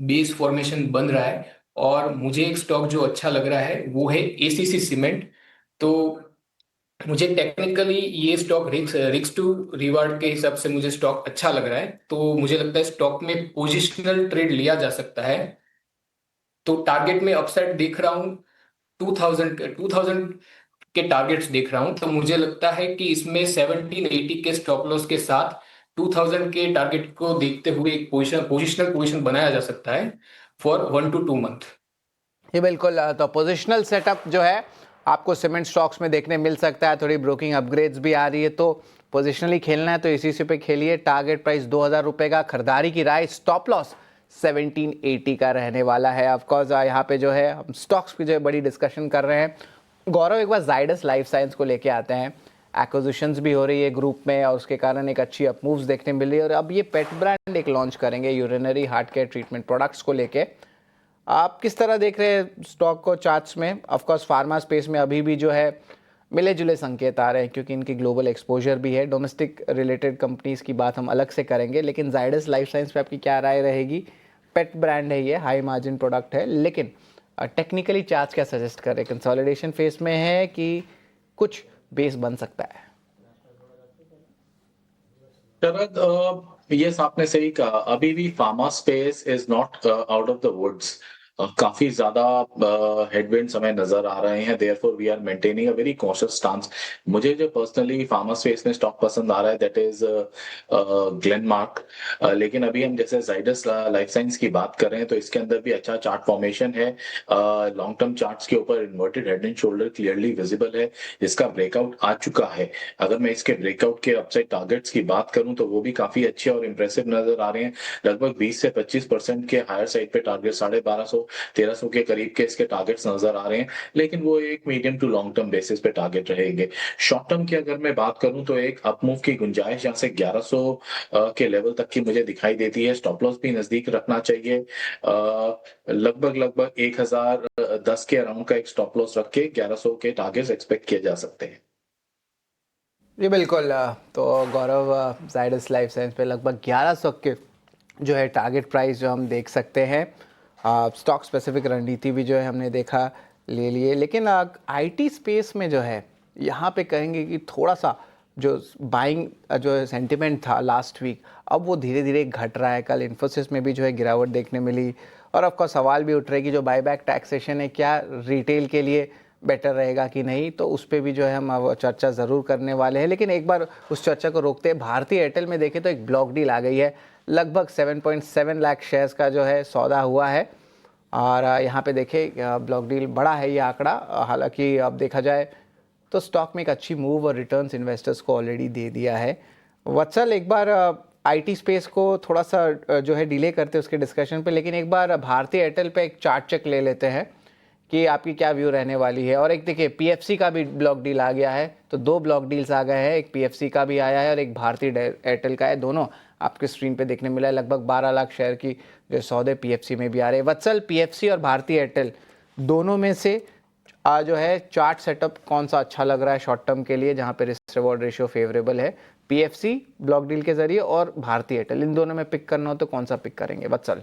S7: बेस फॉर्मेशन बन रहा है। और मुझे एक स्टॉक जो अच्छा लग रहा है वो है एसीसी सीमेंट। तो मुझे टेक्निकली ये स्टॉक रिस्क टू रिवार्ड के हिसाब से मुझे स्टॉक अच्छा लग रहा है, तो मुझे लगता है स्टॉक में पोजिशनल ट्रेड लिया जा सकता है। तो टारगेट में अपसाइड देख रहा हूँ 2000 के टारगेट्स देख रहा हूं, तो मुझे लगता है कि इसमें 1780 के स्टॉप लॉस के साथ 2000 के टारगेट को देखते हुए एक पोजिशनल पोजीशन बनाया जा सकता है फॉर 1 to 2 मंथ।
S2: ये बिल्कुल, तो पोजिशनल सेटअप जो है आपको सीमेंट स्टॉक्स में देखने मिल सकता है। थोड़ी ब्रोकिंग अपग्रेड्स भी आ रही है, तो पोजिशनली खेलना है तो इसी पे खेलिए। टारगेट प्राइस 2000 रुपये का, खरीदारी की राय स्टॉप लॉस 1780 का रहने वाला है। ऑफकोर्स यहाँ पे जो है हम स्टॉक्स की जो है बड़ी डिस्कशन कर रहे हैं। गौरव, एक बार जाइडस लाइफ साइंस को लेके आते हैं। एक्विजिशंस भी हो रही है ग्रुप में और उसके कारण एक अच्छी अपमूव्स देखने मिल रही है और अब ये पेट ब्रांड एक लॉन्च करेंगे urinary heart care treatment products को लेके। आप किस तरह देख रहे हैं स्टॉक को चार्ट्स में? ऑफकोर्स फार्मा स्पेस में अभी भी जो है मिले जुले संकेत आ रहे हैं क्योंकि इनकी ग्लोबल एक्सपोजर भी है। डोमेस्टिक रिलेटेड कंपनीज की बात हम अलग से करेंगे, लेकिन जाइडस लाइफ साइंस पे आपकी क्या राय रहेगी? पेट ब्रांड है, ये हाई मार्जिन प्रोडक्ट है, लेकिन टेक्निकली चार्ट्स क्या सजेस्ट कर रहे हैं? कंसोलिडेशन फेस में है कि कुछ बेस बन सकता है?
S4: शरद, यस आपने सही कहा, अभी भी pharma space is not out of the woods. काफी ज्यादा हेडविंड्स हमें नजर आ रहे हैं, therefore we are maintaining a very cautious stance. मुझे जो पर्सनली फार्मा स्पेस में स्टॉक पसंद आ रहा है दैट इज ग्लेनमार्क। लेकिन अभी हम जैसे जाइडस लाइफ साइंस की बात कर रहे हैं तो इसके अंदर भी अच्छा चार्ट फॉर्मेशन है। लॉन्ग टर्म चार्ट्स के ऊपर inverted head and shoulder clearly visible है, जिसका ब्रेकआउट आ चुका है। अगर मैं इसके ब्रेकआउट के अपसाइड टारगेट्स की बात करूं तो वो भी काफी अच्छे और इंप्रेसिव नजर आ रहे हैं। लगभग 20 से 25% के हायर साइड पे टारगेट 1250 1300 के करीब के इसके टारगेट्स नजर आ रहे हैं, लेकिन वो एक medium to long term basis पे टारगेट रहेंगे। शॉर्ट टर्म की अगर मैं बात करूं तो एक अपमूव की गुंजाइश यहाँ से 1100 के लेवल तक की मुझे दिखाई देती है। स्टॉप लॉस भी नजदीक रखना चाहिए। लगभग 1010 के अराउंड का एक स्टॉप लॉस रख के 1100 के टारगेट्स एक्सपेक्ट किए जा सकते हैं।
S2: जी बिल्कुल। तो गौरव, जाइडस लाइफ साइंस पे लगभग 1100 के जो है टारगेट प्राइस जो हम देख सकते हैं। स्टॉक स्पेसिफिक रणनीति भी जो है हमने देखा ले लिए, लेकिन आईटी स्पेस में जो है यहाँ पे कहेंगे कि थोड़ा सा जो बाइंग जो सेंटिमेंट था लास्ट वीक, अब वो धीरे धीरे घट रहा है। कल इन्फोसिस में भी जो है गिरावट देखने मिली, और ऑफ कोर्स सवाल भी उठ रहे कि जो बायबैक टैक्सेशन है क्या रिटेल के लिए बेटर रहेगा कि नहीं, तो उस पर भी जो है हम चर्चा ज़रूर करने वाले हैं। लेकिन एक बार उस चर्चा को रोकते हैं, भारतीय एयरटेल में देखें तो एक ब्लॉक डील आ गई है। लगभग 7.7 लाख शेयर्स का जो है सौदा हुआ है, और यहाँ पे देखें ब्लॉक डील बड़ा है ये आंकड़ा। हालांकि अब देखा जाए तो स्टॉक में एक अच्छी मूव और रिटर्न्स इन्वेस्टर्स को ऑलरेडी दे दिया है। वत्सल, एक बार आईटी स्पेस को थोड़ा सा जो है डिले करते हैं उसके डिस्कशन पे, लेकिन एक बार भारतीय एयरटेल पे एक चार्ट चेक ले लेते हैं कि आपकी क्या व्यू रहने वाली है। और एक देखिए पीएफसी का भी ब्लॉक डील आ गया है, तो 2 ब्लॉक डील्स आ गए हैं, एक पीएफसी का भी आया है और एक भारतीय एयरटेल का है। दोनों आपके स्क्रीन पे देखने मिला है। लगभग 12 लाख शेयर की जो सौदे पीएफसी में भी आ रहे हैं। वत्सल, पीएफसी और भारतीय एयरटेल दोनों में से जो है चार्ट सेटअप कौन सा अच्छा लग रहा है शॉर्ट टर्म के लिए, जहां पे रिस्क रिवॉर्ड रेशियो फेवरेबल है? पीएफसी ब्लॉक डील के जरिए और भारतीय एयरटेल, इन दोनों में पिक करना हो तो कौन सा पिक करेंगे वत्सल?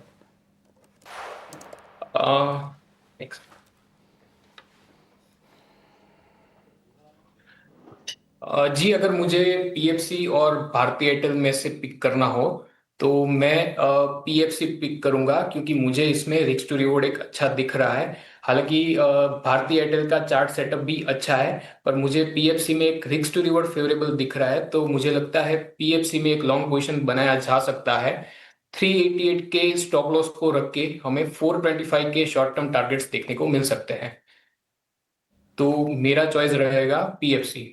S7: जी, अगर मुझे पीएफसी और भारतीय एयरटेल में से पिक करना हो तो मैं पीएफसी पिक करूंगा, क्योंकि मुझे इसमें रिस्क टू रिवॉर्ड एक अच्छा दिख रहा है। हालांकि भारतीय एयरटेल का चार्ट सेटअप भी अच्छा है, पर मुझे पीएफसी में एक रिस्क टू रिवॉर्ड फेवरेबल दिख रहा है, तो मुझे लगता है पीएफसी में एक लॉन्ग पोजीशन बनाया जा सकता है। 388 के स्टॉप लॉस को रख के हमें 425 के शॉर्ट टर्म टारगेट्स देखने को मिल सकते हैं, तो मेरा चॉइस रहेगा पीएफसी।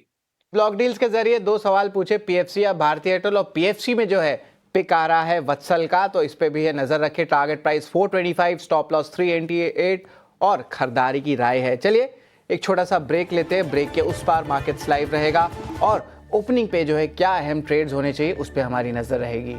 S2: ब्लॉक डील्स के जरिए 2 सवाल पूछे, पीएफसी या भारतीय एयरटेल, और पीएफसी में जो है पिक आ रहा है वत्सल का, तो इस पे भी है नजर रखे। टारगेट प्राइस 425, स्टॉप लॉस 388 और खरीदारी की राय है। चलिए एक छोटा सा ब्रेक लेते हैं, ब्रेक के उस पार मार्केट्स लाइव रहेगा और ओपनिंग पे जो है क्या अहम ट्रेड्स होने चाहिए उस पर हमारी नजर रहेगी।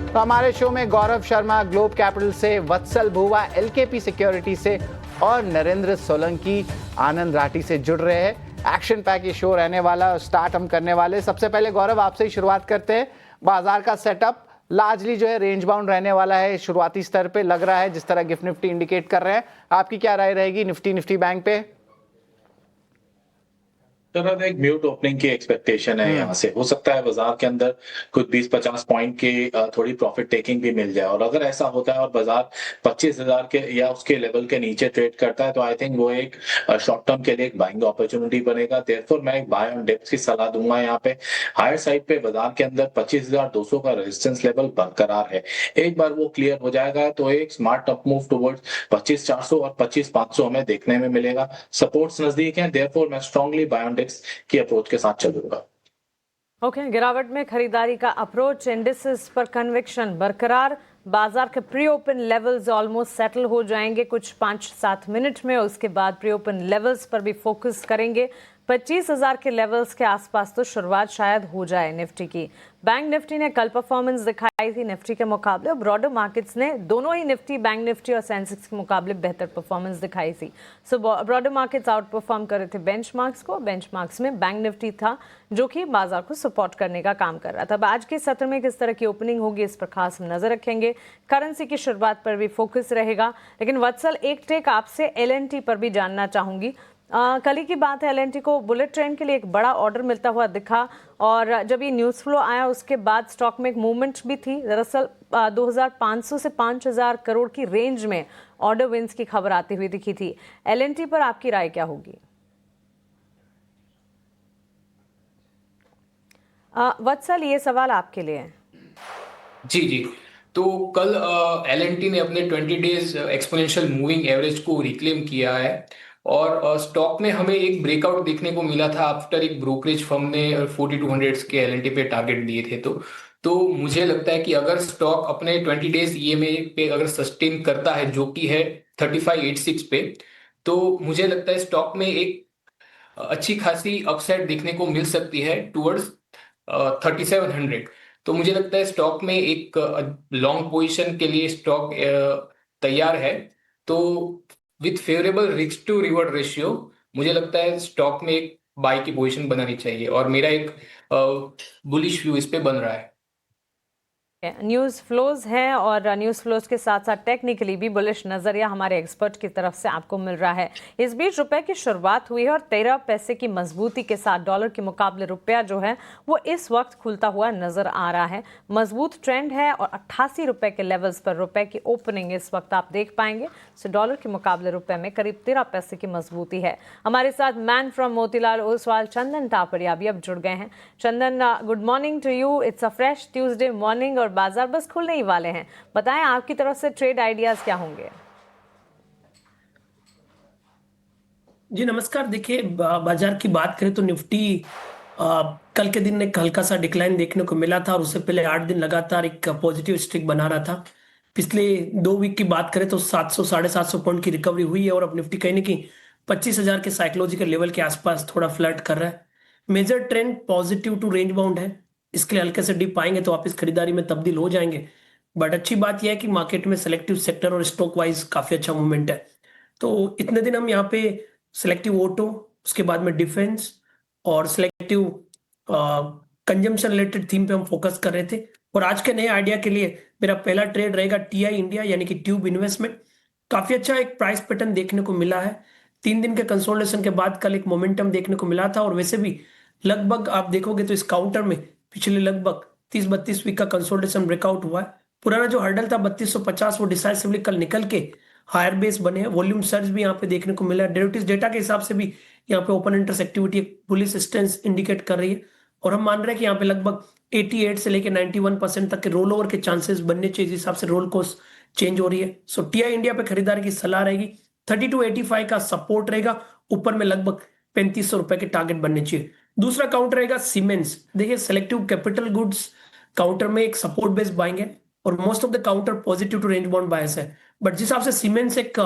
S2: तो हमारे शो में गौरव शर्मा ग्लोब कैपिटल से, वत्सल भुवा एलकेपी सिक्योरिटी से और नरेंद्र सोलंकी आनंद राठी से जुड़ रहे हैं। एक्शन पैक ये शो रहने वाला, स्टार्ट हम करने वाले। सबसे पहले गौरव आपसे ही शुरुआत करते हैं। बाजार का सेटअप लार्जली जो है रेंज बाउंड रहने वाला है शुरुआती स्तर पे, लग रहा है जिस तरह गिफ्ट निफ्टी इंडिकेट कर रहे हैं। आपकी क्या राय रहेगी निफ्टी बैंक पे?
S4: तो एक म्यूट ओपनिंग की एक्सपेक्टेशन है यहाँ से। हो सकता है बाजार के अंदर कुछ 20-50 पॉइंट की थोड़ी प्रॉफिट टेकिंग भी मिल जाए, और अगर ऐसा होता है और बाजार 25,000 के या उसके लेवल के नीचे ट्रेड करता है तो आई थिंक वो एक शॉर्ट टर्म के लिए एक बाइंग अपॉर्चुनिटी बनेगा। देयरफॉर मैं एक बाय ऑन डिप्स की सलाह दूंगा। यहाँ पे हायर साइड पे बाजार के अंदर 25,200 का रेजिस्टेंस लेवल बरकरार है। एक बार वो क्लियर हो जाएगा तो एक स्मार्ट अप मूव टुवर्ड्स 25,400 और 25,500 हमें देखने में मिलेगा। सपोर्ट्स नजदीक है, देयरफॉर मैं स्ट्रांगली बाय ऑन की अप्रोच के साथ चलूंगा।
S1: ओके, गिरावट में खरीदारी का अप्रोच, इंडिसेस पर कन्विक्शन बरकरार, बाजार के pre open levels almost settle हो जाएंगे कुछ 5-7 मिनट में। उसके बाद प्री ओपन लेवल्स पर भी फोकस करेंगे। 25,000 के लेवल्स के आसपास तो शुरुआत शायद हो जाए निफ्टी की। बैंक निफ्टी ने कल परफॉर्मेंस दिखाई थी निफ्टी के मुकाबले, और ब्रॉडर मार्केट्स ने दोनों ही निफ्टी, बैंक निफ्टी और सेंसेक्स के मुकाबले बेहतर परफॉर्मेंस दिखाई थी। सो ब्रॉडर मार्केट्स आउट परफॉर्म कर रहे थे बेंचमार्क्स को। बेंचमार्क्स में बैंक निफ्टी था जो कि बाजार को सपोर्ट करने का काम कर रहा था। अब आज के सत्र में किस तरह की ओपनिंग होगी इस पर खास हम नजर रखेंगे। करेंसी की शुरुआत पर भी फोकस रहेगा। लेकिन वत्सल, एक टेक आपसे LNT पर भी जानना चाहूंगी। कल ही की बात है, LNT को बुलेट ट्रेन के लिए एक बड़ा ऑर्डर मिलता हुआ दिखा, और जब ये न्यूज़ फ्लो आया उसके बाद स्टॉक में एक मूवमेंट भी थी। दरअसल 2500 से 5000 करोड़ की रेंज में ऑर्डर विंस की खबर आती हुई दिखी थी। LNT पर आपकी राय क्या होगी? वत्सल, ये सवाल आपके लिए है।
S7: जी। तो कल LNT ने अपने 20 डेज एक्सपोनेंशियल मूविंग एवरेज को रिक्लेम किया है, और स्टॉक में हमें एक ब्रेकआउट देखने को मिला था आफ्टर एक ब्रोकरेज फर्म ने 4200 के LNT पे टारगेट दिए थे। तो मुझे लगता है कि अगर स्टॉक अपने 20 डेज EMA पे अगर सस्टेन करता है, जो कि है 3586 पे, तो मुझे लगता है स्टॉक में एक अच्छी खासी अपसाइड देखने को मिल सकती है टुवर्ड्स 3700। तो मुझे लगता है स्टॉक में एक लॉन्ग पोजीशन के लिए स्टॉक तैयार है। तो with favourable risk to reward ratio मुझे लगता है स्टॉक में एक बाय की पोजीशन बनानी चाहिए, और मेरा एक बुलिश व्यू इस पे बन रहा है।
S1: न्यूज़ फ्लोज हैं, और न्यूज़ फ्लोज के साथ साथ टेक्निकली भी बुलिश नजरिया हमारे एक्सपर्ट की तरफ से आपको मिल रहा है। इस बीच रुपए की शुरुआत हुई है, और 13 पैसे की मजबूती के साथ डॉलर के मुकाबले रुपया जो है वो इस वक्त खुलता हुआ नजर आ रहा है। मजबूत ट्रेंड है, और 88 रुपए के लेवल्स पर रुपए की ओपनिंग इस वक्त आप देख पाएंगे। सो डॉलर के मुकाबले रुपए में करीब 13 पैसे की मजबूती है। हमारे साथ मैन फ्रॉम मोतीलाल ओसवाल चंदन टापरिया भी अब जुड़ गए हैं। Chandan, good morning to you. It's a fresh Tuesday morning, और बाजार बस खुलने ही वाले हैं। बताएं आपकी तरफ से ट्रेड आइडियाज क्या होंगे?
S8: जी नमस्कार। देखिए, बाजार की बात करें तो निफ्टी कल के दिन एक हल्का सा डिक्लाइन देखने को मिला था, और उससे पहले 8 दिन लगातार एक पॉजिटिव स्ट्रिक बना रहा था। पिछले 2 वीक की बात करें तो 700 750 पॉइंट की रिकवरी हुई है, और अब निफ्टी कहीं ना कहीं 25,000 के साइकोलॉजिकल लेवल के आसपास थोड़ा फ्लर्ट कर रहा है। Major trend positive to range bound है, इसके लिए हल्के से डिप आएंगे तो वापस खरीदारी में तब्दील हो जाएंगे। बट अच्छी बात यह है कि मार्केट में सेलेक्टिव सेक्टर और स्टॉक वाइज काफी अच्छा मूवमेंट है। तो इतने दिन हम यहाँ पे सेलेक्टिव ऑटो, उसके बाद में डिफेंस और सेलेक्टिव कंजम्पशन रिलेटेड थीम पे हम फोकस कर रहे थे। और आज के नए आइडिया के लिए मेरा पहला ट्रेड रहेगा TI इंडिया, यानी कि ट्यूब इन्वेस्टमेंट। काफी अच्छा एक प्राइस पैटर्न देखने को मिला है। 3 दिन के कंसोलिडेशन के बाद कल एक मोमेंटम देखने को मिला था, और वैसे भी लगभग आप देखोगे तो इस काउंटर में पिछले लगभग 30-32 वीक का कंसोलिडेशन ब्रेकआउट हुआ है। पुराना जो हर्डल था 3250, वो डिसाइसिवली कल निकल के हायर बेस बने हैं। वॉल्यूम सर्ज भी यहाँ पे देखने को मिला है। डेरिवेटिव्स डेटा के हिसाब से भी यहाँ पे ओपन इंटरेस्ट एक्टिविटी एक बुलिश स्टेंस इंडिकेट कर रही है, और हम मान रहे हैं कि यहाँ पे लगभग 88 से लेकर 91% तक के रोल ओवर के चांसेस बनने चाहिए, जिस हिसाब से रोल कॉस्ट चेंज हो रही है। सो TI इंडिया पे खरीदारी की सलाह रहेगी। 3285 का सपोर्ट रहेगा, ऊपर में लगभग 3500 रुपए के टारगेट बनने चाहिए। दूसरा काउंटर रहेगा सीमेंस। देखिए, सेलेक्टिव कैपिटल गुड्स काउंटर में एक सपोर्ट बेस्ड बाइंग है, और most of the counter positive to range bound bias है। बट जिस हिसाब से सीमेंस एक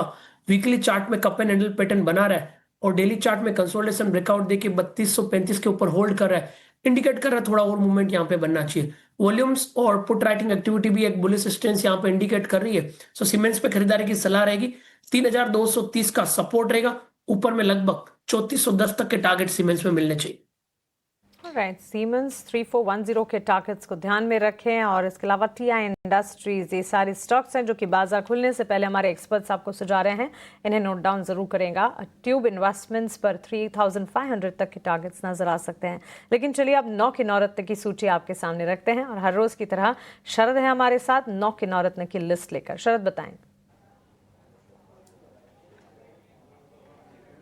S8: वीकली चार्ट में कप एंड हैंडल पैटर्न बना रहा है, और डेली चार्ट में कंसोलिडेशन ब्रेकआउट देके 3235 के ऊपर होल्ड कर रहा है, इंडिकेट कर रहा है थोड़ा और मूवमेंट यहाँ पे बनना चाहिए। वॉल्यूम्स और पुट राइटिंग एक्टिविटी भी एक बुलिश स्टेंस यहाँ पे इंडिकेट कर रही है। सो सीमेंस पे खरीदारी की सलाह रहेगी। 3230 का सपोर्ट रहेगा, ऊपर में लगभग 3410 तक के टारगेट सीमेंस में मिलने चाहिए।
S1: राइट, सीमेंस 3410 के टारगेट्स को ध्यान में रखें। और इसके अलावा TI इंडस्ट्रीज, ये सारे स्टॉक्स हैं जो कि बाजार खुलने से पहले हमारे एक्सपर्ट्स आपको सुझा रहे हैं, इन्हें नोट डाउन जरूर करेगा। ट्यूब इन्वेस्टमेंट्स पर 3500 तक के टारगेट्स नजर आ सकते हैं। लेकिन चलिए अब 9 के 9 रत्न की सूची आपके सामने रखते हैं, और हर रोज की तरह शरद है हमारे साथ 9 के 9 रत्न की लिस्ट लेकर। शरद, बताएं।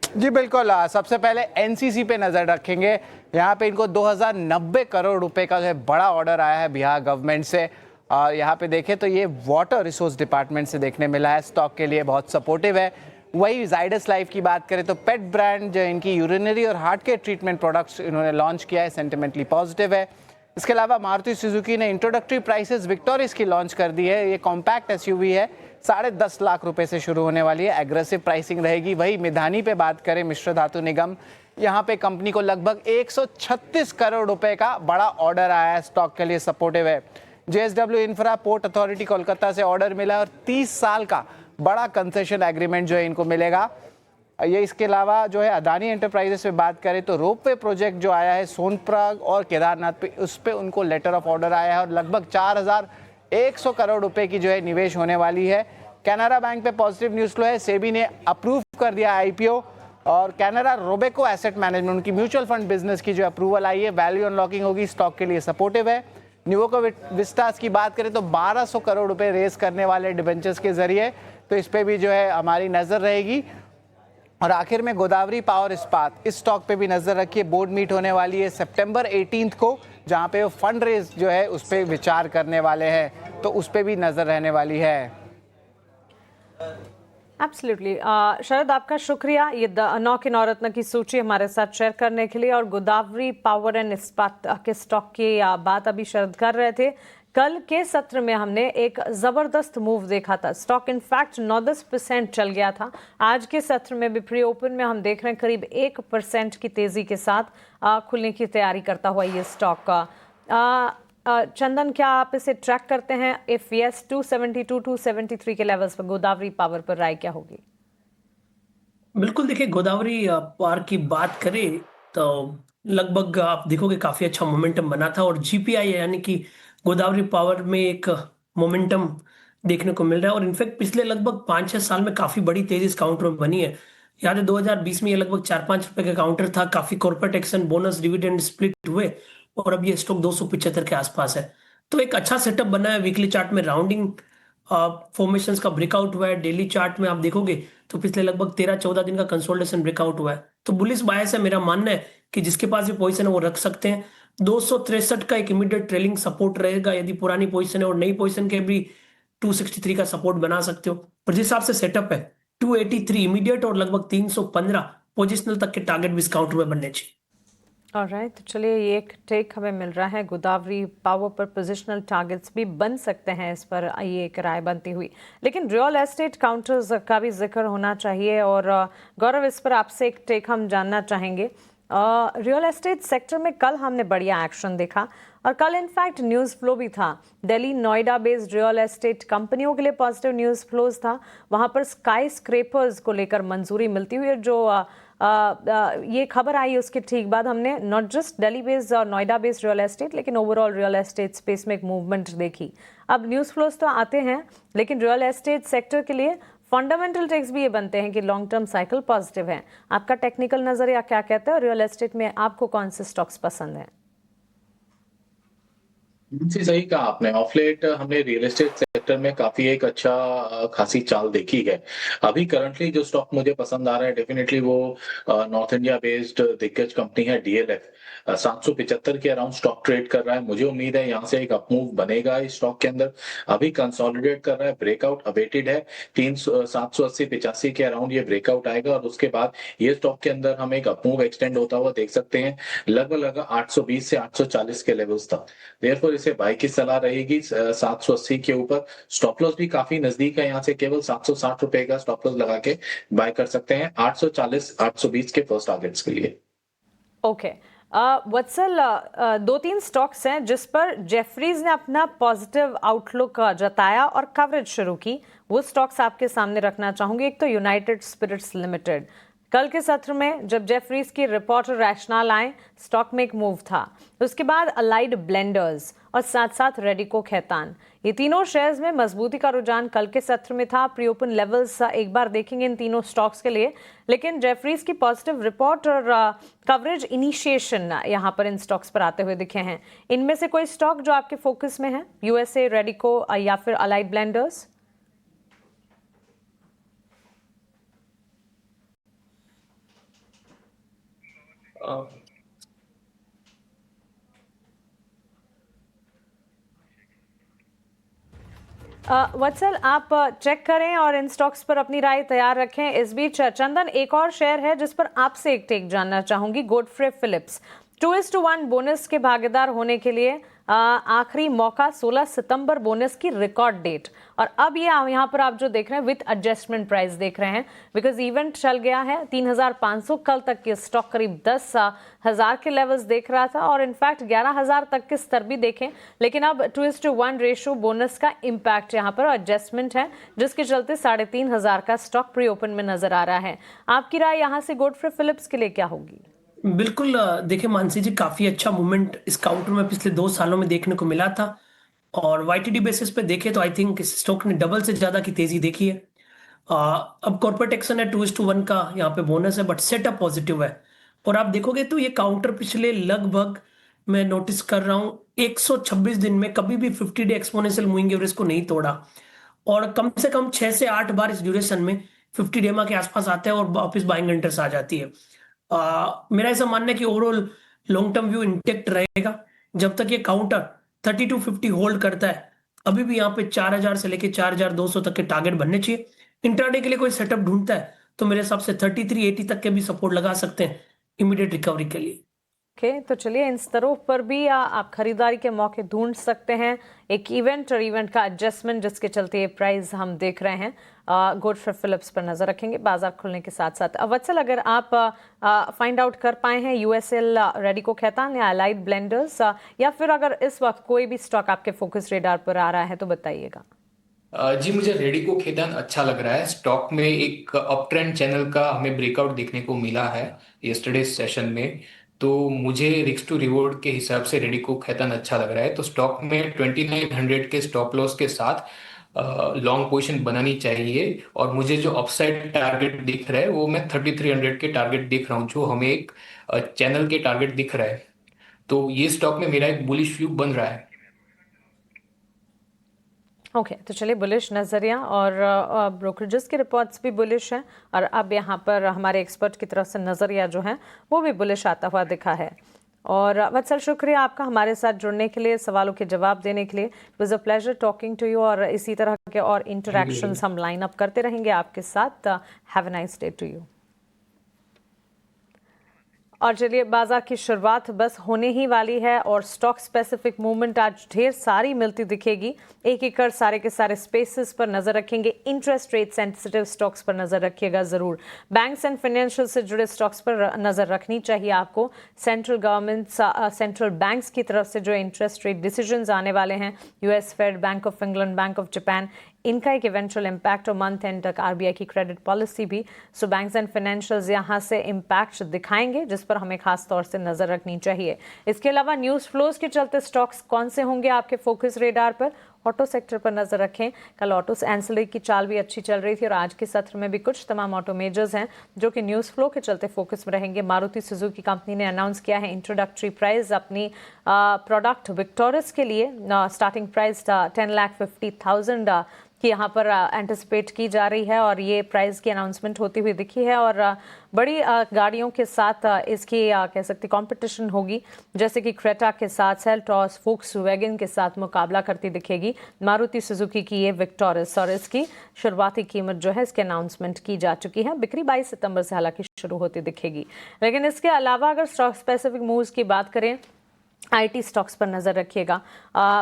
S2: जी बिल्कुल, सबसे पहले NCC पे नज़र रखेंगे। यहाँ पे इनको 2090 करोड़ रुपए का जो बड़ा ऑर्डर आया है बिहार गवर्नमेंट से। यहाँ पे देखें तो ये वाटर रिसोर्स डिपार्टमेंट से देखने मिला है, स्टॉक के लिए बहुत सपोर्टिव है। वही जाइडस लाइफ की बात करें तो पेट ब्रांड जो इनकी यूरिनरी और हार्ट केयर ट्रीटमेंट प्रोडक्ट्स इन्होंने लॉन्च किया है, सेंटिमेंटली पॉजिटिव है। इसके अलावा मारुति सुजुकी ने इंट्रोडक्टरी प्राइसेस विक्टोरिस की लॉन्च कर दी है। ये कॉम्पैक्ट SUV है, 10.5 लाख रुपए से शुरू होने वाली है, एग्रेसिव प्राइसिंग रहेगी। वही मिधानी पे बात करें, मिश्र धातु निगम, यहाँ पे कंपनी को लगभग 136 करोड़ रुपए का बड़ा ऑर्डर आया है, स्टॉक के लिए सपोर्टिव है। JSW infra port authority Kolkata से ऑर्डर मिला है और 30 साल का बड़ा कंसेशन एग्रीमेंट जो है इनको मिलेगा। ये इसके अलावा जो है अदानी एंटरप्राइजेस पे बात करें तो रोपवे प्रोजेक्ट जो आया है सोनप्रयाग और केदारनाथ पे, उस पे उनको लेटर ऑफ ऑर्डर आया है और लगभग 4100 करोड़ रुपए की जो है निवेश होने वाली है। कैनरा बैंक पे पॉजिटिव न्यूज़ फ्लो है, सेबी ने अप्रूव कर दिया IPO और कैनरा रोबेको एसेट मैनेजमेंट उनकी म्यूचुअल फंड बिजनेस की जो अप्रूवल आई है, वैल्यू अनलॉकिंग होगी, स्टॉक के लिए सपोर्टिव है। न्यूवोको विस्टास की बात करें तो 1200 करोड़ रुपए रेस करने वाले डिबेंचर्स के जरिए, तो इस पे भी जो है हमारी नज़र रहेगी। और आखिर में गोदावरी पावर इस्पात, इस स्टॉक पे भी नज़र रखिए, बोर्ड मीट होने वाली है सितंबर 18 को, जहां पे वो फंड रेज जो है उस पर विचार करने वाले हैं, तो उस पर भी नज़र रहने वाली है।
S1: एब्सोल्युटली शरद, आपका शुक्रिया ये नौ की नवरत्न की सूची हमारे साथ शेयर करने के लिए। और गोदावरी पावर एंड इस्पात के स्टॉक की बात अभी शरद कर रहे थे। कल के सत्र में हमने एक जबरदस्त मूव देखा था, स्टॉक इनफैक्ट 9-10% चल गया था। आज के सत्र में भी प्री ओपन में हम देख रहे हैं करीब 1% की तेजी के साथ खुलने की तैयारी करता हुआ ये स्टॉक का। चंदन, क्या आप इसे ट्रैक करते हैं? इफ यस, 272-273 के लेवल्स पर गोदावरी पावर पर राय क्या होगी?
S8: बिल्कुल, देखिए गोदावरी पावर की बात करें तो लगभग आप देखोगे काफी अच्छा मोमेंटम बना था और GPI यानी कि गोदावरी पावर में एक मोमेंटम देखने को मिल रहा है और इनफैक्ट पिछले लगभग 5-6 साल में काफी बड़ी तेजी इस काउंटर में बनी है। याद है 2020 में ये लगभग 4-5 रुपए का काउंटर था, काफी corporate action, bonus, dividend split हुए और अब ये स्टॉक 275 के आसपास है। तो एक अच्छा सेटअप बना है। वीकली चार्ट में राउंडिंग फॉर्मेशंस का ब्रेकआउट हुआ है। डेली चार्ट में आप देखोगे तो पिछले लगभग 13-14 दिन का कंसोलिडेशन ब्रेकआउट हुआ है। तो बुलिश बायस है, मेरा मानना है कि जिसके पास भी पोजीशन है वो रख सकते हैं। 263 का एक इमीडिएट ट्रेलिंग सपोर्ट रहेगा, यदि पुरानी पोजीशन है, और नई पोजीशन के भी 263 का सपोर्ट बना सकते हो। पर जिस हिसाब से सेटअप है 283 इमीडिएट और लगभग 315 पोजिशनल तक के टारगेट भी इस काउंटर में बनने चाहिए।
S1: ऑलराइट, तो चलिए ये एक टेक हमें मिल रहा है, गोदावरी पावर पर पोजिशनल टारगेट्स भी बन सकते हैं, इस पर ये एक राय बनती हुई। लेकिन रियल एस्टेट काउंटर्स का भी जिक्र होना चाहिए और गौरव, इस पर आपसे एक टेक हम जानना चाहेंगे। रियल एस्टेट सेक्टर में कल हमने बढ़िया एक्शन देखा और कल इनफैक्ट न्यूज़ फ्लो भी था। Delhi Noida based real estate कंपनियों के लिए पॉजिटिव न्यूज़ फ्लोज था। वहां पर स्काई स्क्रेपर्स को लेकर मंजूरी मिलती हुई, जो ये खबर आई उसके ठीक बाद हमने नॉट जस्ट दिल्ली बेस्ड और नोएडा बेस्ड रियल एस्टेट लेकिन ओवरऑल रियल एस्टेट स्पेस में एक मूवमेंट देखी। अब न्यूज़ फ्लोज तो आते हैं, लेकिन रियल एस्टेट सेक्टर के लिए फंडामेंटल टेक्स भी ये बनते हैं कि लॉन्ग टर्म साइकिल पॉजिटिव है। आपका टेक्निकल नजरिया क्या कहता है और रियल एस्टेट में आपको कौन से स्टॉक्स पसंद हैं?
S4: जी, सही कहा आपने। ऑफ लेट हमने रियल एस्टेट सेक्टर में काफी एक अच्छा खासी चाल देखी है। अभी करंटली जो स्टॉक मुझे पसंद आ रहा है डेफिनेटली वो नॉर्थ इंडिया बेस्ड दिग्गज कंपनी है DLF। 775 के अराउंड स्टॉक ट्रेड कर रहा है। मुझे उम्मीद है यहाँ से एक अपमूव बनेगा इस स्टॉक के अंदर। अभी कंसोलिडेट कर रहा है, ब्रेकआउट अवेटेड है। 780-85 के अराउंड ये ब्रेकआउट आएगा और उसके बाद ये स्टॉक के अंदर हम एक अपमूव एक्सटेंड होता हुआ देख सकते हैं, लगभग 820 से 840 के लेवल्स तक। देयरफॉर इसे बाय की सलाह रहेगी 780 के ऊपर। स्टॉप लॉस भी काफी नजदीक है, यहाँ से केवल 760 रुपए का स्टॉप लॉस लगा के बाय कर सकते हैं 840-820 के फर्स्ट टारगेट्स के लिए।
S1: ओके वत्सल, 2-3 स्टॉक्स हैं जिस पर जेफरीज ने अपना पॉजिटिव आउटलुक जताया और कवरेज शुरू की। वो स्टॉक्स आपके सामने रखना चाहूंगी। एक तो यूनाइटेड स्पिरिट्स लिमिटेड, कल के सत्र में जब जेफरीज की रिपोर्ट और रैशनल आए, स्टॉक में एक मूव था। उसके बाद अलाइड ब्लेंडर्स और साथ साथ रेडिको खैतान, ये तीनों शेयर्स में मजबूती का रुझान कल के सत्र में था। प्री ओपन लेवल्स एक बार देखेंगे इन तीनों स्टॉक्स के लिए, लेकिन जेफरीज की पॉजिटिव रिपोर्ट और कवरेज इनिशिएशन यहाँ पर इन स्टॉक्स पर आते हुए दिखे हैं। इनमें से कोई स्टॉक जो आपके फोकस में है, USA, रेडिको या फिर अलाइड ब्लेंडर्स? वत्सल, आप चेक करें और इन स्टॉक्स पर अपनी राय तैयार रखें। इस बीच चंदन, एक और शेयर है जिस पर आपसे एक टेक जानना चाहूंगी, गॉडफ्रे फिलिप्स। 2:1 बोनस के भागीदार होने के लिए आखिरी मौका 16 सितंबर बोनस की रिकॉर्ड डेट। और अब ये यहाँ पर आप जो देख रहे हैं विथ एडजस्टमेंट प्राइस देख रहे हैं, बिकॉज इवेंट चल गया है 3,500, कल तक के स्टॉक करीब 10,000 के लेवल्स देख रहा था और इनफैक्ट 11,000 तक के स्तर भी देखें, लेकिन अब 2:1 रेशो बोनस का इम्पैक्ट यहाँ पर एडजस्टमेंट है, जिसके चलते 3,500 का स्टॉक प्री ओपन में नजर आ रहा है। आपकी राय यहाँ से गोडफ्रे फिलिप्स के लिए क्या होगी?
S8: बिल्कुल, देखिए मानसी जी, काफी अच्छा मूवमेंट इस काउंटर में पिछले 2 सालों में देखने को मिला था और YTD बेसिस पे देखे तो आई थिंक इस स्टॉक ने डबल से ज्यादा की तेजी देखी है। अब कॉर्पोरेट एक्शन है, 2:1 का यहाँ पे बोनस है, बट सेटअप पॉजिटिव है। और आप देखोगे तो ये काउंटर पिछले लगभग, मैं नोटिस कर रहा हूँ, 126 दिन में कभी भी 50 डे एक्सपोनेंशियल मूविंग एवरेज को नहीं तोड़ा और कम से कम 6 से 8 बार इस ड्यूरेशन में 50 डेमा के आसपास आता है और वापस बाइंग इंटरेस्ट आ जाती है। मेरा ऐसा मानना है कि overall long term view intact रहेगा जब तक ये काउंटर 3250 होल्ड करता है। अभी भी यहाँ पे 4000 से लेके 4200 तक के टारगेट बनने चाहिए। इंट्राडे के लिए कोई सेटअप ढूंढता है तो मेरे हिसाब से 3380 तक के भी सपोर्ट लगा सकते हैं इमीडिएट रिकवरी के लिए।
S1: तो चलिए इन स्तरों पर भी आप खरीदारी के मौके ढूंढ सकते हैं। एक इवेंट और इवेंट का एडजस्टमेंट जिसके चलते ये प्राइस हम देख रहे हैं। गोडफ्रे फिलिप्स पर नजर रखेंगे बाजार खुलने के साथ साथ। वत्सल, अगर आप फाइंड आउट कर पाए हैं यूएसएल रेडिको खैतान या अलाइड ब्लेंडर्स, या फिर अगर इस वक्त कोई भी स्टॉक आपके फोकस रेडार पर आ रहा है तो बताइएगा।
S7: जी, मुझे रेडिको खैतान अच्छा लग रहा है। स्टॉक में एक अप ट्रेंड चैनल का हमें ब्रेकआउट देखने को मिला है यस्टरडे सेशन में, तो मुझे रिस्क टू रिवॉर्ड के हिसाब से रेडिको खैतान अच्छा लग रहा है। तो स्टॉक में 2900 के स्टॉप लॉस के साथ लॉन्ग पोजीशन बनानी चाहिए और मुझे जो अपसाइड टारगेट दिख रहा है वो मैं 3300 के टारगेट दिख रहा हूँ, जो हमें एक चैनल के टारगेट दिख रहा है। तो ये स्टॉक में मेरा एक बुलिश व्यू बन रहा है।
S1: ओके, तो चलिए बुलिश नज़रिया और ब्रोकरेजेस की रिपोर्ट्स भी बुलिश हैं और अब यहाँ पर हमारे एक्सपर्ट की तरफ से नज़रिया जो है वो भी बुलिश आता हुआ दिखा है। और वत्सल, शुक्रिया आपका हमारे साथ जुड़ने के लिए, सवालों के जवाब देने के लिए। It was a pleasure talking to you और इसी तरह के और इंटरेक्शंस हम लाइन अप करते रहेंगे आपके साथ। Have a nice day to you. और चलिए बाजार की शुरुआत बस होने ही वाली है और स्टॉक स्पेसिफिक मूवमेंट आज ढेर सारी मिलती दिखेगी। एक एक कर सारे के सारे स्पेसेस पर नजर रखेंगे। इंटरेस्ट रेट सेंसिटिव स्टॉक्स पर नजर रखिएगा जरूर। बैंक्स एंड फाइनेंशियल से जुड़े स्टॉक्स पर नजर रखनी चाहिए आपको। सेंट्रल गवर्नमेंट, सेंट्रल बैंक्स की तरफ से जो इंटरेस्ट रेट डिसीजंस आने वाले हैं, US Fed, bank of England, bank of Japan, इनका एक इवेंचुअल इम्पैक्ट और मंथ एंड तक आरबीआई की क्रेडिट पॉलिसी भी। सो बैंक्स एंड फाइनेंशियल्स यहाँ से इम्पैक्ट दिखाएंगे जिस पर हमें खास तौर से नजर रखनी चाहिए। इसके अलावा न्यूज़ फ्लोज के चलते स्टॉक्स कौन से होंगे आपके फोकस रेडार पर? ऑटो सेक्टर पर नजर रखें। कल ऑटो एंसिलरी की चाल भी अच्छी चल रही थी और आज के सत्र में भी कुछ तमाम ऑटो मेजर्स हैं जो कि न्यूज़ फ्लो के चलते फोकस में रहेंगे। मारुति सुजुकी कंपनी ने अनाउंस किया है इंट्रोडक्टरी प्राइस अपनी प्रोडक्ट विक्टोरियस के लिए। स्टार्टिंग प्राइस 10,50,000 कि यहाँ पर एंटिसिपेट की जा रही है और ये प्राइस की अनाउंसमेंट होती हुई दिखी है। और बड़ी गाड़ियों के साथ इसकी कह सकते कंपटीशन होगी, जैसे कि क्रेटा के साथ सेल्टॉस, फोक्सवैगन के साथ मुकाबला करती दिखेगी मारुति सुजुकी की ये विक्टोरियस। और इसकी शुरुआती कीमत जो है इसके अनाउंसमेंट की जा चुकी है। बिक्री 22 सितंबर से हालांकि शुरू होती दिखेगी। लेकिन इसके अलावा अगर स्टॉक स्पेसिफिक मूव्स की बात करें, आईटी स्टॉक्स पर नजर रखिएगा।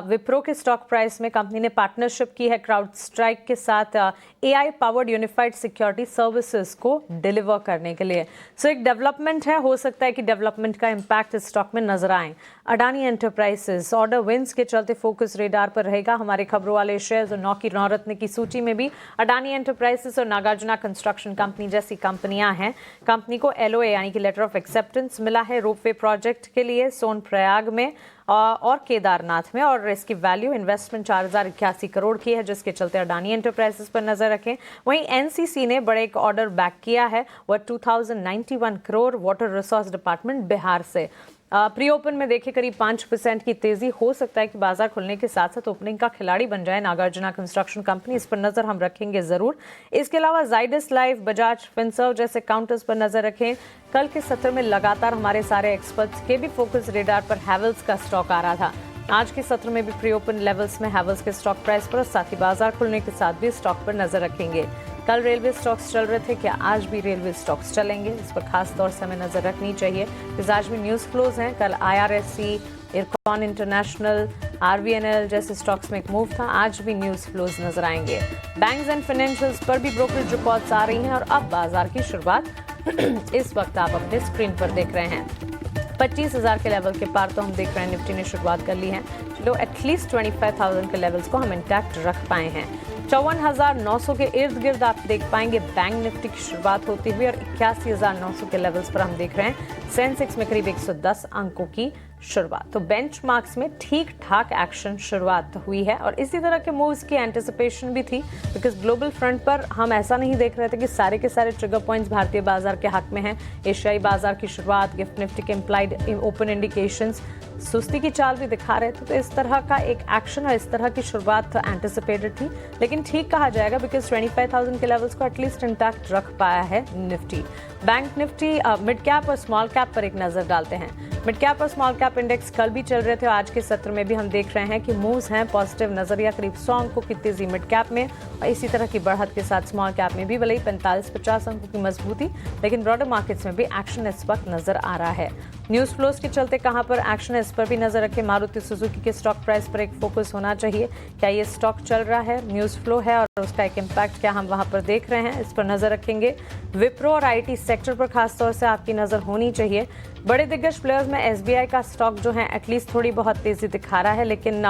S1: विप्रो के स्टॉक प्राइस में कंपनी ने पार्टनरशिप की है क्राउड स्ट्राइक के साथ AI powered unified security services को डिलीवर करने के लिए। सो एक डेवलपमेंट है, हो सकता है कि डेवलपमेंट का इम्पैक्ट इस स्टॉक में नजर आए। अडानी एंटरप्राइजेस ऑर्डर विंस के चलते फोकस रेडार पर रहेगा। हमारे खबरों वाले शेयर्स और 9 की नौरत्न की सूची में भी अडानी एंटरप्राइजेस और नागार्जुना कंस्ट्रक्शन कंपनी जैसी कंपनियां हैं। कंपनी को एलओए यानी कि लेटर ऑफ एक्सेप्टेंस मिला है रोपवे प्रोजेक्ट के लिए सोनप्रयाग में और केदारनाथ में, और इसकी वैल्यू इन्वेस्टमेंट 4081 करोड़ की है, जिसके चलते अडानी एंटरप्राइजेस पर नजर रखें। वहीं एनसीसी ने बड़े एक ऑर्डर बैक किया है, वह 2091 crore water resource department Bihar से। प्री ओपन में देखिए करीब 5% की तेजी। हो सकता है कि बाजार खुलने के साथ साथ ओपनिंग का खिलाड़ी बन जाए नागार्जुना कंस्ट्रक्शन कंपनी, इस पर नजर हम रखेंगे जरूर। इसके अलावा जाइडस लाइफ, बजाज फिनसर्व जैसे काउंटर्स पर नजर रखें। कल के सत्र में लगातार हमारे सारे एक्सपर्ट्स के भी फोकस रेडार पर हैवेल्स का स्टॉक आ रहा था। आज के सत्र में भी प्री ओपन लेवल्स में हैवेल्स के स्टॉक प्राइस पर, साथ ही बाजार खुलने के साथ भी स्टॉक पर नजर रखेंगे। कल रेलवे स्टॉक्स चल रहे थे, क्या आज भी रेलवे स्टॉक्स चलेंगे? इस पर खास तौर से हमें नजर रखनी चाहिए। आज भी न्यूज़ फ्लोज हैं। कल IRSC इरकॉन इंटरनेशनल, आरवीएनएल जैसे स्टॉक्स में एक मूव था। आज भी न्यूज फ्लोज नजर आएंगे। बैंक्स एंड फाइनेंशियल्स पर भी ब्रोकरेज रिपोर्ट्स आ रही हैं और अब बाजार की शुरुआत इस वक्त आप अपने स्क्रीन पर देख रहे हैं। 25,000 के लेवल के पार तो हम देख रहे हैं निफ्टी ने शुरुआत कर ली है। चलो एटलीस्ट 25,000 के लेवल्स को हम इंटैक्ट रख पाए हैं। 54,900 के इर्द गिर्द आप देख पाएंगे बैंक निफ्टी की शुरुआत होती हुई और 81,900 के लेवल्स पर हम देख रहे हैं सेंसेक्स में करीब 110 अंकों की शुरुआत। तो बेंचमार्क्स में ठीक ठाक एक्शन शुरुआत हुई है और इसी तरह के मूव्स की एंटिसिपेशन भी थी, बिकॉज ग्लोबल फ्रंट पर हम ऐसा नहीं देख रहे थे कि सारे के सारे ट्रिगर पॉइंट्स भारतीय बाजार के हक में हैं। एशियाई बाजार की शुरुआत, गिफ्ट निफ्टी के इम्प्लाइड ओपन इंडिकेशंस सुस्ती की चाल भी दिखा रहे थे। तो इस तरह का एक एक्शन और इस तरह की शुरुआत एंटिसिपेटेड थी, लेकिन ठीक कहा जाएगा बिकॉज 25,000 के लेवल्स को एटलीस्ट इंटैक्ट रख पाया है Nifty. Bank Nifty mid cap और स्मॉल कैप पर एक नजर डालते हैं। मिड कैप और स्मॉल कैप इंडेक्स कल भी चल रहे थे और आज के सत्र में भी हम देख रहे हैं कि मूव्स हैं पॉजिटिव नजरिया, करीब 100 अंकों की तेजी मिड कैप में और इसी तरह की बढ़त के साथ स्मॉल कैप में भी भले ही 45-50 अंकों की मजबूती, लेकिन ब्रॉडर मार्केट्स में भी एक्शन इस वक्त नजर आ रहा है। न्यूज फ्लोज के चलते कहां पर एक्शन है इस पर भी नजर रखें। मारुति सुजुकी के स्टॉक प्राइस पर एक फोकस होना चाहिए। क्या ये स्टॉक चल रहा है, न्यूज फ्लो है और उसका एक इम्पैक्ट क्या हम वहां पर देख रहे हैं, इस पर नजर रखेंगे। विप्रो और आईटी सेक्टर पर खासतौर से आपकी नजर होनी चाहिए। बड़े दिग्गज प्लेयर्स में एसबीआई का स्टॉक जो है एटलीस्ट थोड़ी बहुत तेजी दिखा रहा है, लेकिन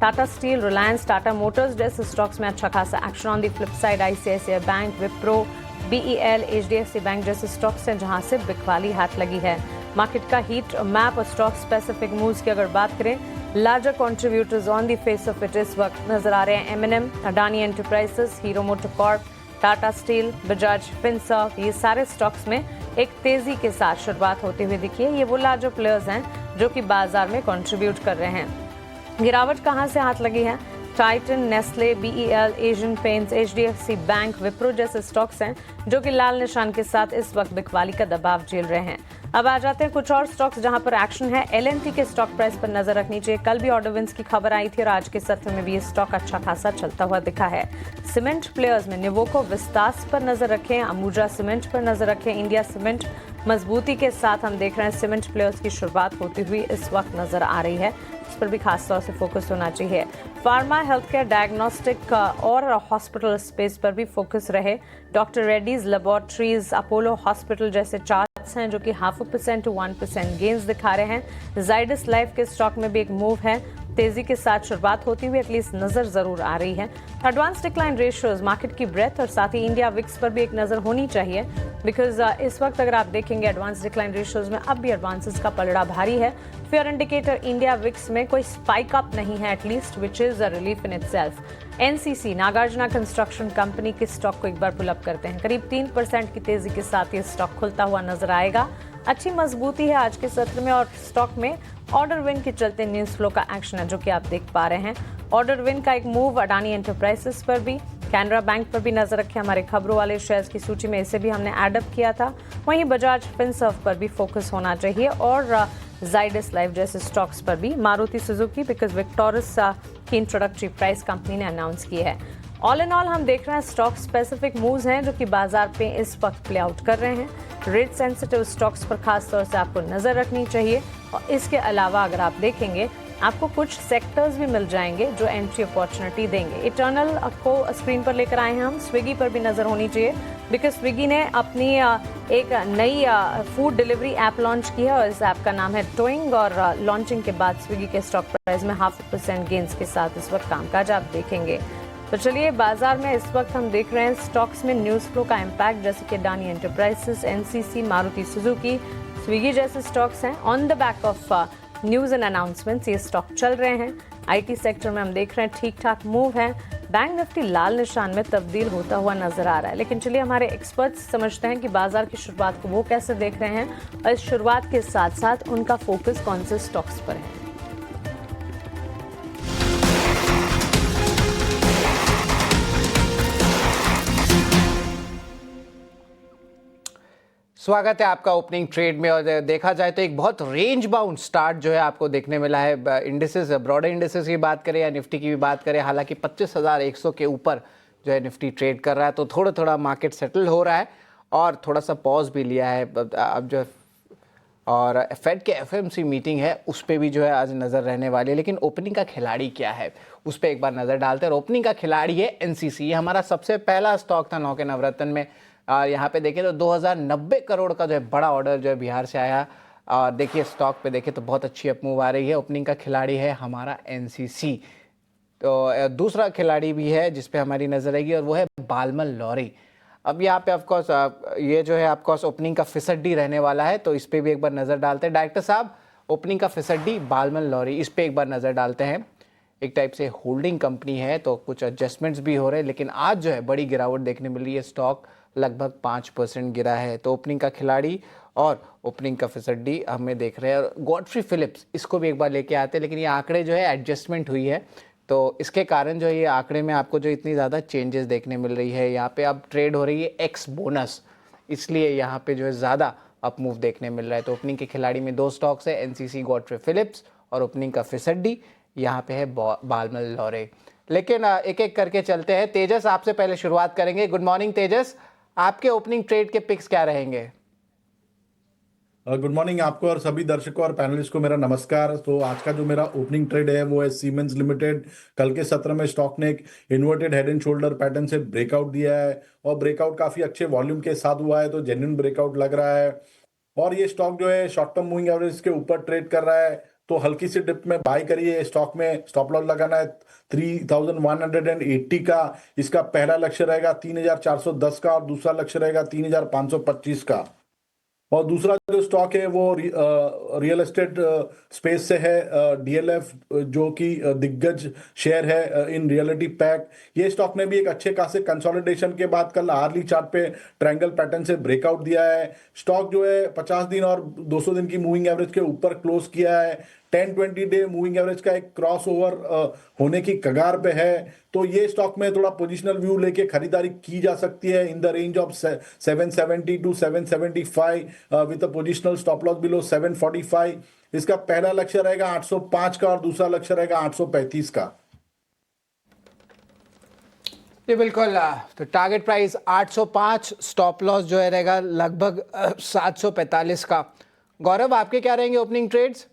S1: Tata Steel, Reliance, Tata Motors जैसे स्टॉक्स में अच्छा खासा action. On the flip side ICICI Bank, Wipro, BEL, HDFC Bank जैसे स्टॉक्स हैं जहां से बिकवाली हाथ लगी है। मार्केट का हीट मैप और स्टॉक स्पेसिफिक मूव्स की अगर बात करें, larger contributors on the face of it इस वक्त नजर आ रहे हैं MNM, Adani Enterprises, Hero MotoCorp, Tata Steel, Bajaj Finserv. ये सारे स्टॉक्स में एक तेजी के साथ शुरुआत होते हुए दिखी है। ये वो लार्जर प्लेयर्स हैं जो कि बाजार में कंट्रीब्यूट कर रहे हैं। गिरावट कहां से हाथ लगी है? Titan, Nestle, BEL, Asian paints, HDFC bank, Wipro जैसे स्टॉक्स हैं जो कि लाल निशान के साथ इस वक्त बिकवाली का दबाव झेल रहे हैं। अब आ जाते हैं कुछ और स्टॉक्स जहां पर एक्शन है। एलएनटी के स्टॉक प्राइस पर नजर रखनी चाहिए। कल भी ऑर्डर विंस की खबर आई थी और आज के सत्र में भी ये स्टॉक अच्छा खासा चलता हुआ दिखा है। सीमेंट प्लेयर्स में निवोको, विस्तास पर नजर रखें, अंबुजा सीमेंट पर नजर रखें, इंडिया सीमेंट मजबूती के साथ हम देख रहे हैं सीमेंट प्लेयर्स की शुरुआत होती हुई इस वक्त नजर आ रही है। इस पर भी खास तौर से फोकस होना चाहिए। फार्मा, हेल्थ केयर, डायग्नोस्टिक और हॉस्पिटल स्पेस पर भी फोकस रहे। Doctor Reddy's laboratories, Apollo hospital जैसे चार्ट्स हैं जो कि 0.5% to 1% गेन्स दिखा रहे हैं। जाइडस लाइफ के स्टॉक में भी एक मूव है, तेजी के साथ शुरुआत होती हुई एटलीस्ट नजर जरूर आ रही है। एडवांस डिक्लाइन रेशियोज, मार्केट की ब्रेथ और साथ ही इंडिया विक्स पर भी एक नजर होनी चाहिए, बिकॉज इस वक्त अगर आप देखेंगे एडवांस डिक्लाइन रेशियोज में अब भी एडवांसेस का पलड़ा भारी है। फेयर इंडिकेटर इंडिया विक्स में कोई स्पाइक अप नहीं है at least, which is a relief in itself. NCC, Nagarjuna construction company के स्टॉक को एक बार पुल अप करते हैं। करीब 3% की तेजी के साथ ये स्टॉक खुलता हुआ नजर आएगा। अच्छी मजबूती है आज के सत्र में और स्टॉक में ऑर्डर विन के चलते न्यूज फ्लो का एक्शन है जो कि आप देख पा रहे हैं। ऑर्डर विन का एक मूव अडानी एंटरप्राइजेस पर भी, कैनरा बैंक पर भी नजर रखें। हमारे खबरों वाले शेयर्स की सूची में इसे भी हमने एडअप किया था। वहीं बजाज फिनसर्व पर भी फोकस होना चाहिए और जाइडस लाइफ जैसे स्टॉक्स पर भी। मारुति सुजुकी, बिकॉज विक्टोरिस की इंट्रोडक्टरी प्राइस कंपनी ने अनाउंस की है। ऑल इन ऑल हम देख रहे हैं स्टॉक स्पेसिफिक मूव्स हैं जो कि बाजार पे इस वक्त प्ले आउट कर रहे हैं। रेट सेंसिटिव स्टॉक्स पर खास तौर से आपको नजर रखनी चाहिए और इसके अलावा अगर आप देखेंगे आपको कुछ सेक्टर्स भी मिल जाएंगे जो एंट्री अपॉर्चुनिटी देंगे। इटर्नल को स्क्रीन पर लेकर आए हैं हम। स्विगी पर भी नजर होनी चाहिए बिकॉज स्विगी ने अपनी एक नई फूड डिलीवरी ऐप लॉन्च की है और इस ऐप का नाम है टोइंग और लॉन्चिंग के बाद स्विगी के स्टॉक प्राइस में 0.5% गेन्स के साथ इस वक्त कामकाज आप देखेंगे। तो चलिए बाजार में इस वक्त हम देख रहे हैं स्टॉक्स में न्यूज फ्लो का इम्पैक्ट, जैसे कि Adani enterprises, NCC, Maruti Suzuki, Swiggy जैसे स्टॉक्स हैं। On the back of news and announcements ये स्टॉक चल रहे हैं। आईटी सेक्टर में हम देख रहे हैं ठीक ठाक मूव है। बैंक निफ्टी लाल निशान में तब्दील होता हुआ नजर आ रहा है, लेकिन चलिए हमारे एक्सपर्ट्स समझते हैं कि बाजार की शुरुआत को वो कैसे देख रहे हैं और इस शुरुआत के साथ साथ उनका फोकस कौन से स्टॉक्स पर है।
S2: स्वागत है आपका ओपनिंग ट्रेड में। और देखा जाए तो एक बहुत रेंज बाउंड स्टार्ट जो है आपको देखने मिला है। इंडिसेस, ब्रॉडर इंडिसेस की बात करें या निफ्टी की भी बात करें, हालांकि 25,100 के ऊपर जो है निफ्टी ट्रेड कर रहा है, तो थोड़ा थोड़ा मार्केट सेटल हो रहा है और थोड़ा सा पॉज भी लिया है। अब जो और फेड के एफएमसी मीटिंग है उस पर भी जो है आज नज़र रहने वाली है। लेकिन ओपनिंग का खिलाड़ी क्या है उस पर एक बार नज़र डालते हैं। ओपनिंग का खिलाड़ी है एनसीसी। ये हमारा सबसे पहला स्टॉक था 9 के नवरत्न में। यहाँ पे देखें तो 2090 करोड़ का जो है बड़ा ऑर्डर जो है बिहार से आया। और देखिए स्टॉक पे देखें तो बहुत अच्छी अपमूव आ रही है। ओपनिंग का खिलाड़ी है हमारा एनसीसी। तो दूसरा खिलाड़ी भी है जिस पे हमारी नज़र रहेगी और वो है बालमल लॉरी। अब यहाँ पे ऑफकोर्स ये जो है ऑफकोर्स ओपनिंग का फिसड्डी रहने वाला है, तो इस पे भी एक बार नज़र डालते हैं। डायरेक्टर साहब, ओपनिंग का फिसड्डी बालमल लॉरी, इस पे एक बार नज़र डालते हैं। एक टाइप से होल्डिंग कंपनी है तो कुछ एडजस्टमेंट्स भी हो रहे हैं, लेकिन आज जो है बड़ी गिरावट देखने मिल रही है। स्टॉक लगभग 5% गिरा है। तो ओपनिंग का खिलाड़ी और ओपनिंग का फिसड्डी हमें देख रहे हैं। और गॉडफ्री फिलिप्स, इसको भी एक बार लेके आते हैं, लेकिन ये आंकड़े जो है एडजस्टमेंट हुई है तो इसके कारण जो है ये आंकड़े में आपको जो इतनी ज़्यादा चेंजेस देखने मिल रही है। यहाँ पे अब ट्रेड हो रही है एक्स बोनस, इसलिए यहाँ पे जो है ज़्यादा अप मूव देखने मिल रहा है। तो ओपनिंग के खिलाड़ी में 2 स्टॉक्स है, एनसीसी गॉडफ्री फिलिप्स, और ओपनिंग का फिसड्डी यहाँ पे है बालमल लॉरे। लेकिन एक एक करके चलते हैं। तेजस, आपसे पहले शुरुआत करेंगे। गुड मॉर्निंग तेजस, आपके ओपनिंग ट्रेड के पिक्स क्या रहेंगे?
S9: गुड मॉर्निंग आपको और सभी दर्शकों और पैनलिस्ट को मेरा नमस्कार। तो आज का जो मेरा ओपनिंग ट्रेड है वो है सीमेंस लिमिटेड। कल के सत्र में स्टॉक ने एक inverted head and shoulder pattern से ब्रेकआउट दिया है और ब्रेकआउट काफी अच्छे वॉल्यूम के साथ हुआ है, तो जेन्युइन ब्रेकआउट लग रहा है। और ये स्टॉक जो है शॉर्ट टर्म मूविंग एवरेज के ऊपर ट्रेड कर रहा है, तो हल्की सी डिप में बाय करिए। स्टॉक में स्टॉप लॉस लगाना है 3180 का। इसका पहला लक्ष्य रहेगा 3410 का और दूसरा लक्ष्य रहेगा 3525 का। और दूसरा जो स्टॉक है वो रियल एस्टेट स्पेस से है, डीएलएफ, जो कि दिग्गज शेयर है इन रियलिटी पैक। ये स्टॉक ने भी एक अच्छे खासे कंसोलिडेशन के बाद कल आर्ली चार्ट पे ट्रायंगल पैटर्न से ब्रेकआउट दिया है। स्टॉक जो है 50 दिन और 200 दिन की मूविंग एवरेज के ऊपर क्लोज किया है। 10-20 डे मूविंग एवरेज का एक क्रॉस ओवर होने की कगार पे है, तो ये स्टॉक में थोड़ा पोजिशनल व्यू लेके खरीदारी की जा सकती है in the range of 770 to 775 with a positional stop loss below 745। इसका पहला लक्ष्य रहेगा 805 का और दूसरा लक्ष्य रहेगा 835 का।
S2: जी बिल्कुल, तो टारगेट प्राइस 805, स्टॉप लॉस जो है रहेगा लगभग 745 का। गौरव, आपके क्या रहेंगे ओपनिंग ट्रेड्स?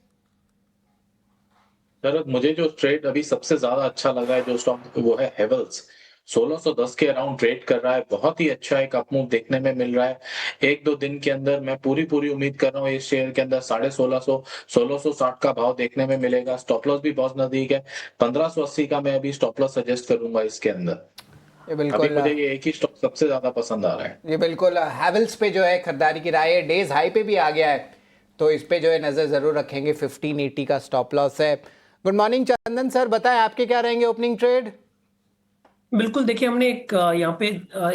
S4: सर, मुझे जो ट्रेड अभी सबसे ज्यादा अच्छा लग रहा है जो स्टॉक, वो है हेवल्स। 1610 के अराउंड ट्रेड कर रहा है, बहुत ही अच्छा एक अपमूव देखने में मिल रहा है। 1-2 दिन के अंदर मैं पूरी उम्मीद कर रहा हूँ इस शेयर के अंदर 1650 1660 का भाव देखने में मिलेगा। स्टॉप लॉस भी बहुत नजदीक है, 1580 का मैं अभी स्टॉप लॉस सजेस्ट करूंगा इसके अंदर।
S2: ये बिल्कुल,
S4: अभी मुझे ये एक ही स्टॉक सबसे ज्यादा पसंद आ रहा है।
S2: ये बिल्कुल हैवेल्स पे जो है खरीदारी की राय है। डेज हाई पे भी आ गया है, तो इस पे जो है नजर जरूर रखेंगे। 1580 का स्टॉप लॉस है। गुड मॉर्निंग चंदन सर, बताएं आपके क्या रहेंगे ओपनिंग ट्रेड?
S8: बिल्कुल, देखिए हमने एक यहाँ पे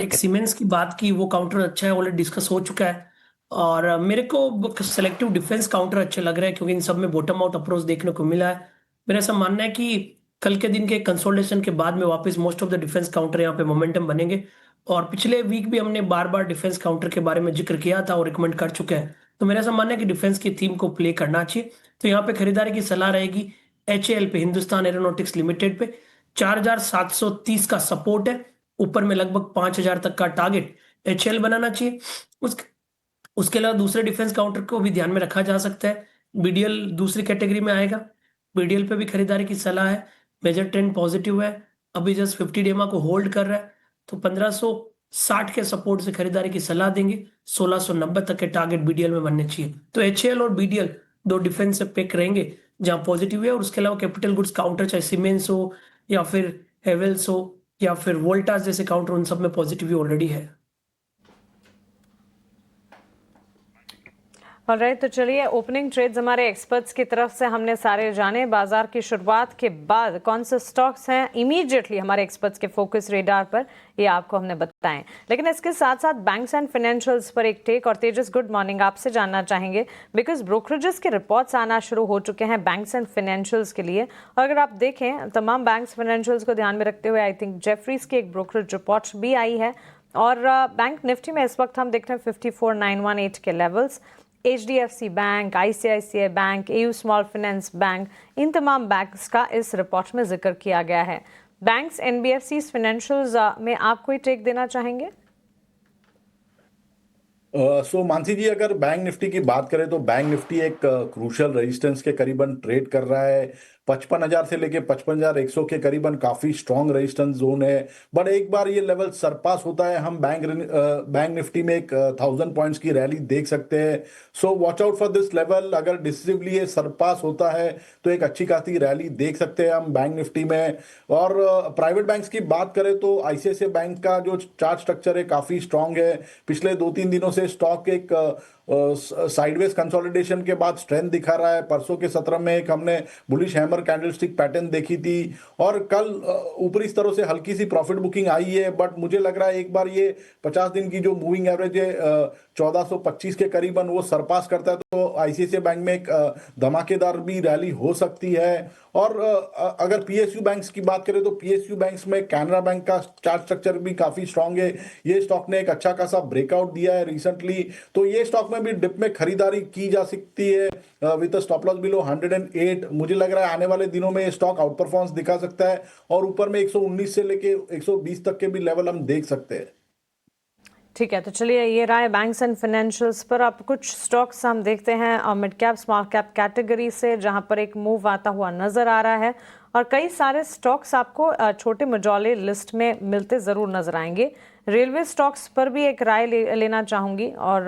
S8: एक सीमेंस की बात की, वो काउंटर अच्छा है, ऑलरेडी डिस्कस हो चुका है। और मेरे को सेलेक्टिव डिफेंस काउंटर अच्छे लग रहे हैं क्योंकि इन सब में बॉटम आउट अप्रोच देखने को मिला है। मेरा ऐसा मानना है कि कल के दिन के कंसोलिडेशन के बाद में वापस most of the defence counter यहाँ पे मोमेंटम बनेंगे। और पिछले वीक भी हमने बार बार डिफेंस काउंटर के बारे में जिक्र किया था और रिकमेंड कर चुके हैं, तो मेरा ऐसा मानना है कि डिफेंस की थीम को प्ले करना चाहिए। तो यहाँ पे खरीदारी की सलाह रहेगी HAL पे, हिंदुस्तान एरोनॉटिक्स लिमिटेड पे। 4730 का सपोर्ट है, ऊपर में लगभग 5000 तक का टारगेट HAL बनाना चाहिए। उसके अलावा दूसरे डिफेंस काउंटर को भी ध्यान में रखा जा सकता है। BDL दूसरी कैटेगरी में आएगा, BDL पे भी खरीदारी की सलाह है। मेजर ट्रेंड पॉजिटिव है, अभी जस्ट 50 डेमा को होल्ड कर रहा है, तो 1560 के सपोर्ट से खरीदारी की सलाह देंगे। 1690 तक के टारगेट BDL में बनने चाहिए। तो HAL और BDL 2 डिफेंस से पिक रहेंगे जहां पॉजिटिव है। और उसके अलावा कैपिटल गुड्स काउंटर, चाहे सीमेंस हो या फिर हेवेल्स हो या फिर वोल्टास जैसे काउंटर, उन सब में पॉजिटिव ऑलरेडी है।
S1: ऑलराइट, तो चलिए ओपनिंग ट्रेड्स हमारे एक्सपर्ट्स की तरफ से हमने सारे जाने। बाजार की शुरुआत के बाद कौन से स्टॉक्स हैं इमीडिएटली हमारे एक्सपर्ट्स के फोकस रेडार पर, ये आपको हमने बताएं। लेकिन इसके साथ साथ बैंक्स एंड फाइनेंशियल्स पर एक टेक। और तेजस, गुड मॉर्निंग, आपसे जानना चाहेंगे बिकॉज ब्रोकरेजेस के रिपोर्ट्स आना शुरू हो चुके हैं बैंक्स एंड फाइनेंशियल्स के लिए। और अगर आप देखें तमाम बैंक्स फाइनेंशियल्स को ध्यान में रखते हुए आई थिंक जेफरीज की एक ब्रोकरेज रिपोर्ट भी आई है। और बैंक निफ्टी में इस वक्त हम देख रहे हैं 54,918 के levels. HDFC bank, ICICI bank, AU small finance bank, इन तमाम बैंक्स का इस रिपोर्ट में जिक्र किया गया है। बैंक्स, NBFCs, फाइनेंशियल्स में आप कोई टेक देना चाहेंगे?
S9: सो मानसी जी, अगर बैंक निफ्टी की बात करें तो बैंक निफ्टी एक क्रूशियल रेजिस्टेंस के करीबन ट्रेड कर रहा है। 55,000 से लेके 55,100 के करीबन काफी स्ट्रॉन्ग रेजिस्टेंस जोन है। बट एक बार ये लेवल सरपास होता है, हम बैंक निफ्टी में एक 1,000 पॉइंट्स की रैली देख सकते हैं। So watch out for this level. अगर डिसिसिवली ये सरपास होता है तो एक अच्छी खासी रैली देख सकते हैं हम बैंक निफ्टी में। और प्राइवेट बैंक्स की बात करें तो आईसीआईसीआई बैंक का जो चार्ट स्ट्रक्चर है काफी स्ट्रांग है। पिछले 2-3 दिनों से स्टॉक एक साइडवेज कंसोलिडेशन के बाद स्ट्रेंथ दिखा रहा है। परसों के सत्र में एक हमने बुलिश हैमर कैंडलस्टिक पैटर्न देखी थी और कल ऊपरी स्तरों से हल्की सी प्रॉफिट बुकिंग आई है। बट मुझे लग रहा है एक बार ये 50 दिन की जो मूविंग एवरेज है 1425 के करीबन वो सरपास करता है तो आईसीआईसीआई बैंक में एक धमाकेदार भी रैली हो सकती है। और अगर पीएसयू बैंक्स की बात करें तो पीएसयू बैंक्स में कैनरा बैंक का चार्ट स्ट्रक्चर भी काफी स्ट्रांग है। ये स्टॉक ने एक अच्छा खासा ब्रेकआउट दिया है रिसेंटली, तो ये स्टॉक में भी डिप में खरीदारी की जा सकती है विद स्टॉप लॉस बिलो 108। मुझे लग रहा है आने वाले दिनों में ये स्टॉक आउट परफॉर्मेंस दिखा सकता है और ऊपर में 119 से लेके 120 तक के भी लेवल हम देख सकते हैं।
S1: ठीक है, तो चलिए ये रहा है बैंक्स एंड फाइनेंशियल्स पर। अब कुछ स्टॉक्स हम देखते हैं और mid cap small cap category से, जहां पर एक मूव आता हुआ नजर आ रहा है और कई सारे स्टॉक्स आपको छोटे मझौले लिस्ट में मिलते ज़रूर नजर आएंगे। रेलवे स्टॉक्स पर भी एक राय लेना चाहूँगी और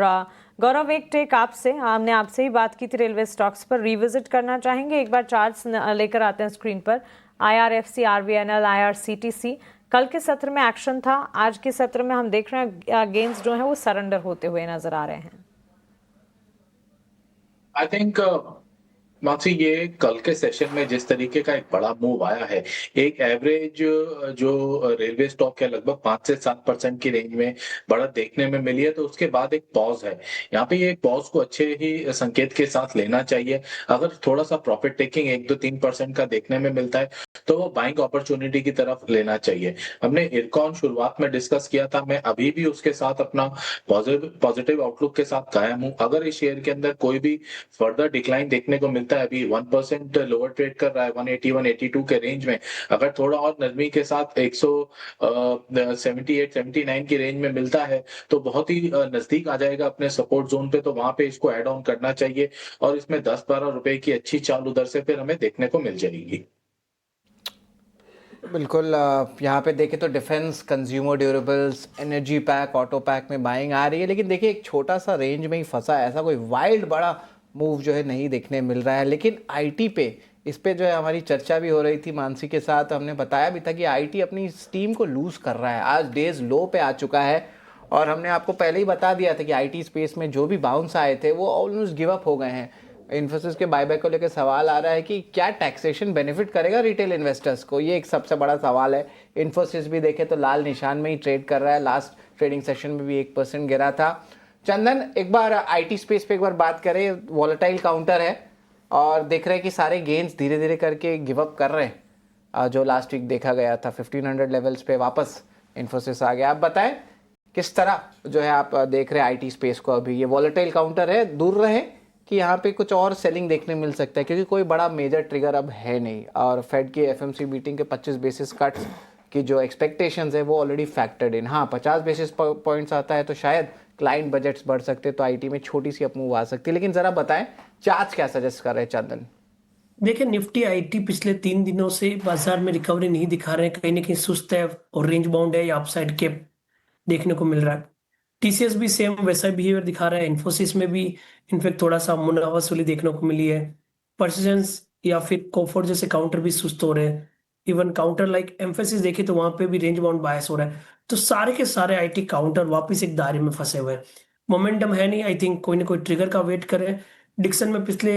S1: गौरव, एक टेक आपसे, हमने आपसे ही बात की थी रेलवे स्टॉक्स पर, रिविजिट करना चाहेंगे? एक बार चार्ट्स लेकर आते हैं स्क्रीन पर। IRFC, RVNL, IRCTC, कल के सत्र में एक्शन था, आज के सत्र में हम देख रहे हैं गेंस जो है वो सरेंडर होते हुए नजर आ रहे हैं।
S4: आई थिंक मानसी, ये कल के सेशन में जिस तरीके का एक बड़ा मूव आया है, एक एवरेज जो रेलवे स्टॉक है लगभग 5 से 7% की रेंज में बढ़त देखने में मिली है, तो उसके बाद एक पॉज है। यहाँ पे ये पॉज को अच्छे ही संकेत के साथ लेना चाहिए। अगर थोड़ा सा प्रॉफिट टेकिंग 1-2-3% का देखने में मिलता है तो वो बाइंग अपॉर्चुनिटी की तरफ लेना चाहिए। हमने इरकॉन शुरुआत में डिस्कस किया था, मैं अभी भी उसके साथ अपना पॉजिटिव आउटलुक के साथ कायम हूं। अगर इस शेयर के अंदर कोई भी फर्दर डिक्लाइन देखने को मिलता है, अभी 1% लोअर ट्रेड कर रहा है 180-182 के रेंज में, अगर थोड़ा और नरमी के साथ 178-79 की रेंज में मिलता है तो बहुत ही नजदीक आ जाएगा अपने सपोर्ट जोन पे, तो वहां पे इसको ऐड ऑन करना चाहिए और इसमें 10-12 रुपए की अच्छी चालू दर से फिर हमें देखने को मिल जाएगी।
S2: बिल्कुल, यहाँ पे देखें तो defence, consumer durables, energy pack, auto pack में बाइंग आ रही है, लेकिन देखिए एक छोटा सा रेंज में ही फंसा है, ऐसा कोई वाइल्ड बड़ा मूव जो है नहीं देखने मिल रहा है। लेकिन आईटी पे, इस पे जो है हमारी चर्चा भी हो रही थी मानसी के साथ, हमने बताया भी था कि आईटी अपनी स्टीम को लूज कर रहा है, आज डेज लो पे आ चुका है और हमने आपको पहले ही बता दिया था कि आईटी स्पेस में जो भी बाउंस आए थे वो ऑलमोस्ट गिव अप हो गए हैं। इन्फोसिस के बायबैक को लेकर सवाल आ रहा है कि क्या टैक्सेशन बेनिफिट करेगा रिटेल इन्वेस्टर्स को, ये एक सबसे बड़ा सवाल है। इन्फोसिस भी देखे तो लाल निशान में ही ट्रेड कर रहा है, लास्ट ट्रेडिंग सेशन में भी 1% गिरा था। चंदन, एक बार आईटी स्पेस पे एक बार बात करें, वॉलेटाइल काउंटर है और देख रहे हैं कि सारे गेंस धीरे धीरे करके गिव अप कर रहे हैं। जो लास्ट वीक देखा गया था 1500 लेवल्स पे वापस इन्फोसिस आ गया। आप बताएं किस तरह जो है आप देख रहे हैं आईटी स्पेस को? अभी ये वॉलेटाइल काउंटर है, दूर रहे कि यहाँ पे कुछ और सेलिंग देखने मिल सकता है, क्योंकि कोई बड़ा मेजर ट्रिगर अब है नहीं और फेड की एफएमसी मीटिंग के 25 बेसिस कट्स की जो एक्सपेक्टेशंस है वो ऑलरेडी फैक्टर्ड इन। हाँ, 50 बेसिस पॉइंट्स आता है तो शायद क्लाइंट बजट्स बढ़ सकते, तो आईटी में छोटी सी अपमूव आ सकती है। लेकिन जरा बताएं चार्ट क्या सजेस्ट कर रहे हैं चंदन?
S8: देखिए, निफ्टी आईटी पिछले 3 दिनों से बाजार में रिकवरी नहीं दिखा रहे हैं, कहीं ना कहीं सुस्त है और रेंज बाउंड है या अपसाइड के देखने को मिल रहा है। टीसीएस भी सेम वैसा बिहेवियर दिखा रहा है। इन्फोसिस में भी इनफेक्ट थोड़ा सा मुनाफा वसूली देखने को मिली है। परसिस्टेंस या फिर कोफोर्ट जैसे काउंटर भी सुस्त हो रहे हैं। इवन काउंटर लाइक एम्फेसिस देखे तो वहां पे भी रेंज बाउंड बायस हो रहा है। तो सारे के सारे आईटी काउंटर वापस एक दायरे में फंसे हुए हैं, मोमेंटम है नहीं। आई थिंक कोई ना कोई ट्रिगर का वेट करें। डिक्सन में पिछले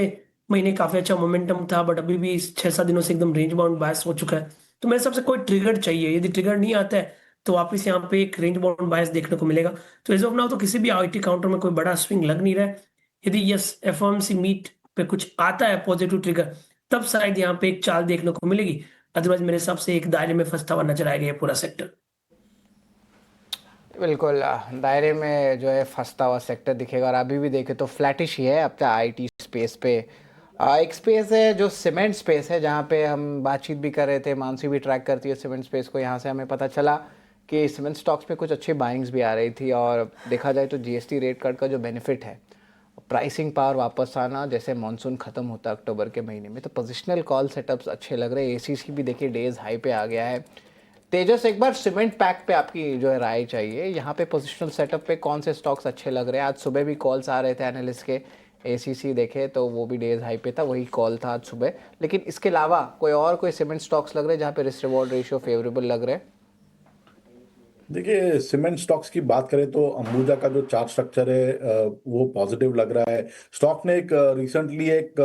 S8: महीने काफी अच्छा मोमेंटम था, बट अभी भी 6-7 दिनों से एकदम रेंज बाउंड बायस हो चुका है। तो मेरे हिसाब से कोई ट्रिगर चाहिए, यदि ट्रिगर नहीं आता है तो वापस यहाँ पे एक रेंज बाउंड बायस देखने को मिलेगा। तो एज ऑफ नाउ तो किसी भी आईटी काउंटर में कोई बड़ा स्विंग लग नहीं रहा है। यदि यस एफओएमसी मीट पे कुछ आता है पॉजिटिव ट्रिगर, तब शायद यहाँ पे एक चाल देखने को मिलेगी। अदरवाइज मेरे हिसाब से एक दायरे में फंसता हुआ नजर आएगा ये पूरा सेक्टर।
S2: बिल्कुल, दायरे में जो है फंसता हुआ सेक्टर दिखेगा और अभी भी देखे तो फ्लैटिश ही है अब तक आईटी स्पेस पे। एक स्पेस है जो सीमेंट स्पेस है, जहाँ पे हम बातचीत भी कर रहे थे, मानसी भी ट्रैक करती है सीमेंट स्पेस को। यहाँ से हमें पता चला कि सीमेंट स्टॉक्स में कुछ अच्छी बाइंग्स भी आ रही थी, और देखा जाए तो जीएसटी रेट कट का जो बेनिफिट है, प्राइसिंग पावर वापस आना, जैसे मानसून खत्म होता है अक्टूबर के महीने में, तो पोजिशनल कॉल सेटअप्स अच्छे लग रहे हैं। एसीसी भी देखिए डेज हाई पे आ गया है। तेजस, एक बार सीमेंट पैक पे आपकी जो है राय चाहिए, यहाँ पे पोजिशनल सेटअप पे कौन से स्टॉक्स अच्छे लग रहे हैं? आज सुबह भी कॉल्स आ रहे थे एनालिस्ट के, एसीसी देखे तो वो भी डेज हाई पे था, वही कॉल था आज सुबह। लेकिन इसके अलावा कोई सीमेंट स्टॉक्स लग रहे हैं जहाँ पे रिस्क रिवॉर्ड रेशियो फेवरेबल लग रहे हैं?
S9: देखिए, सीमेंट स्टॉक्स की बात करें तो अंबुजा का जो चार्ट स्ट्रक्चर है वो पॉजिटिव लग रहा है। स्टॉक ने एक रिसेंटली एक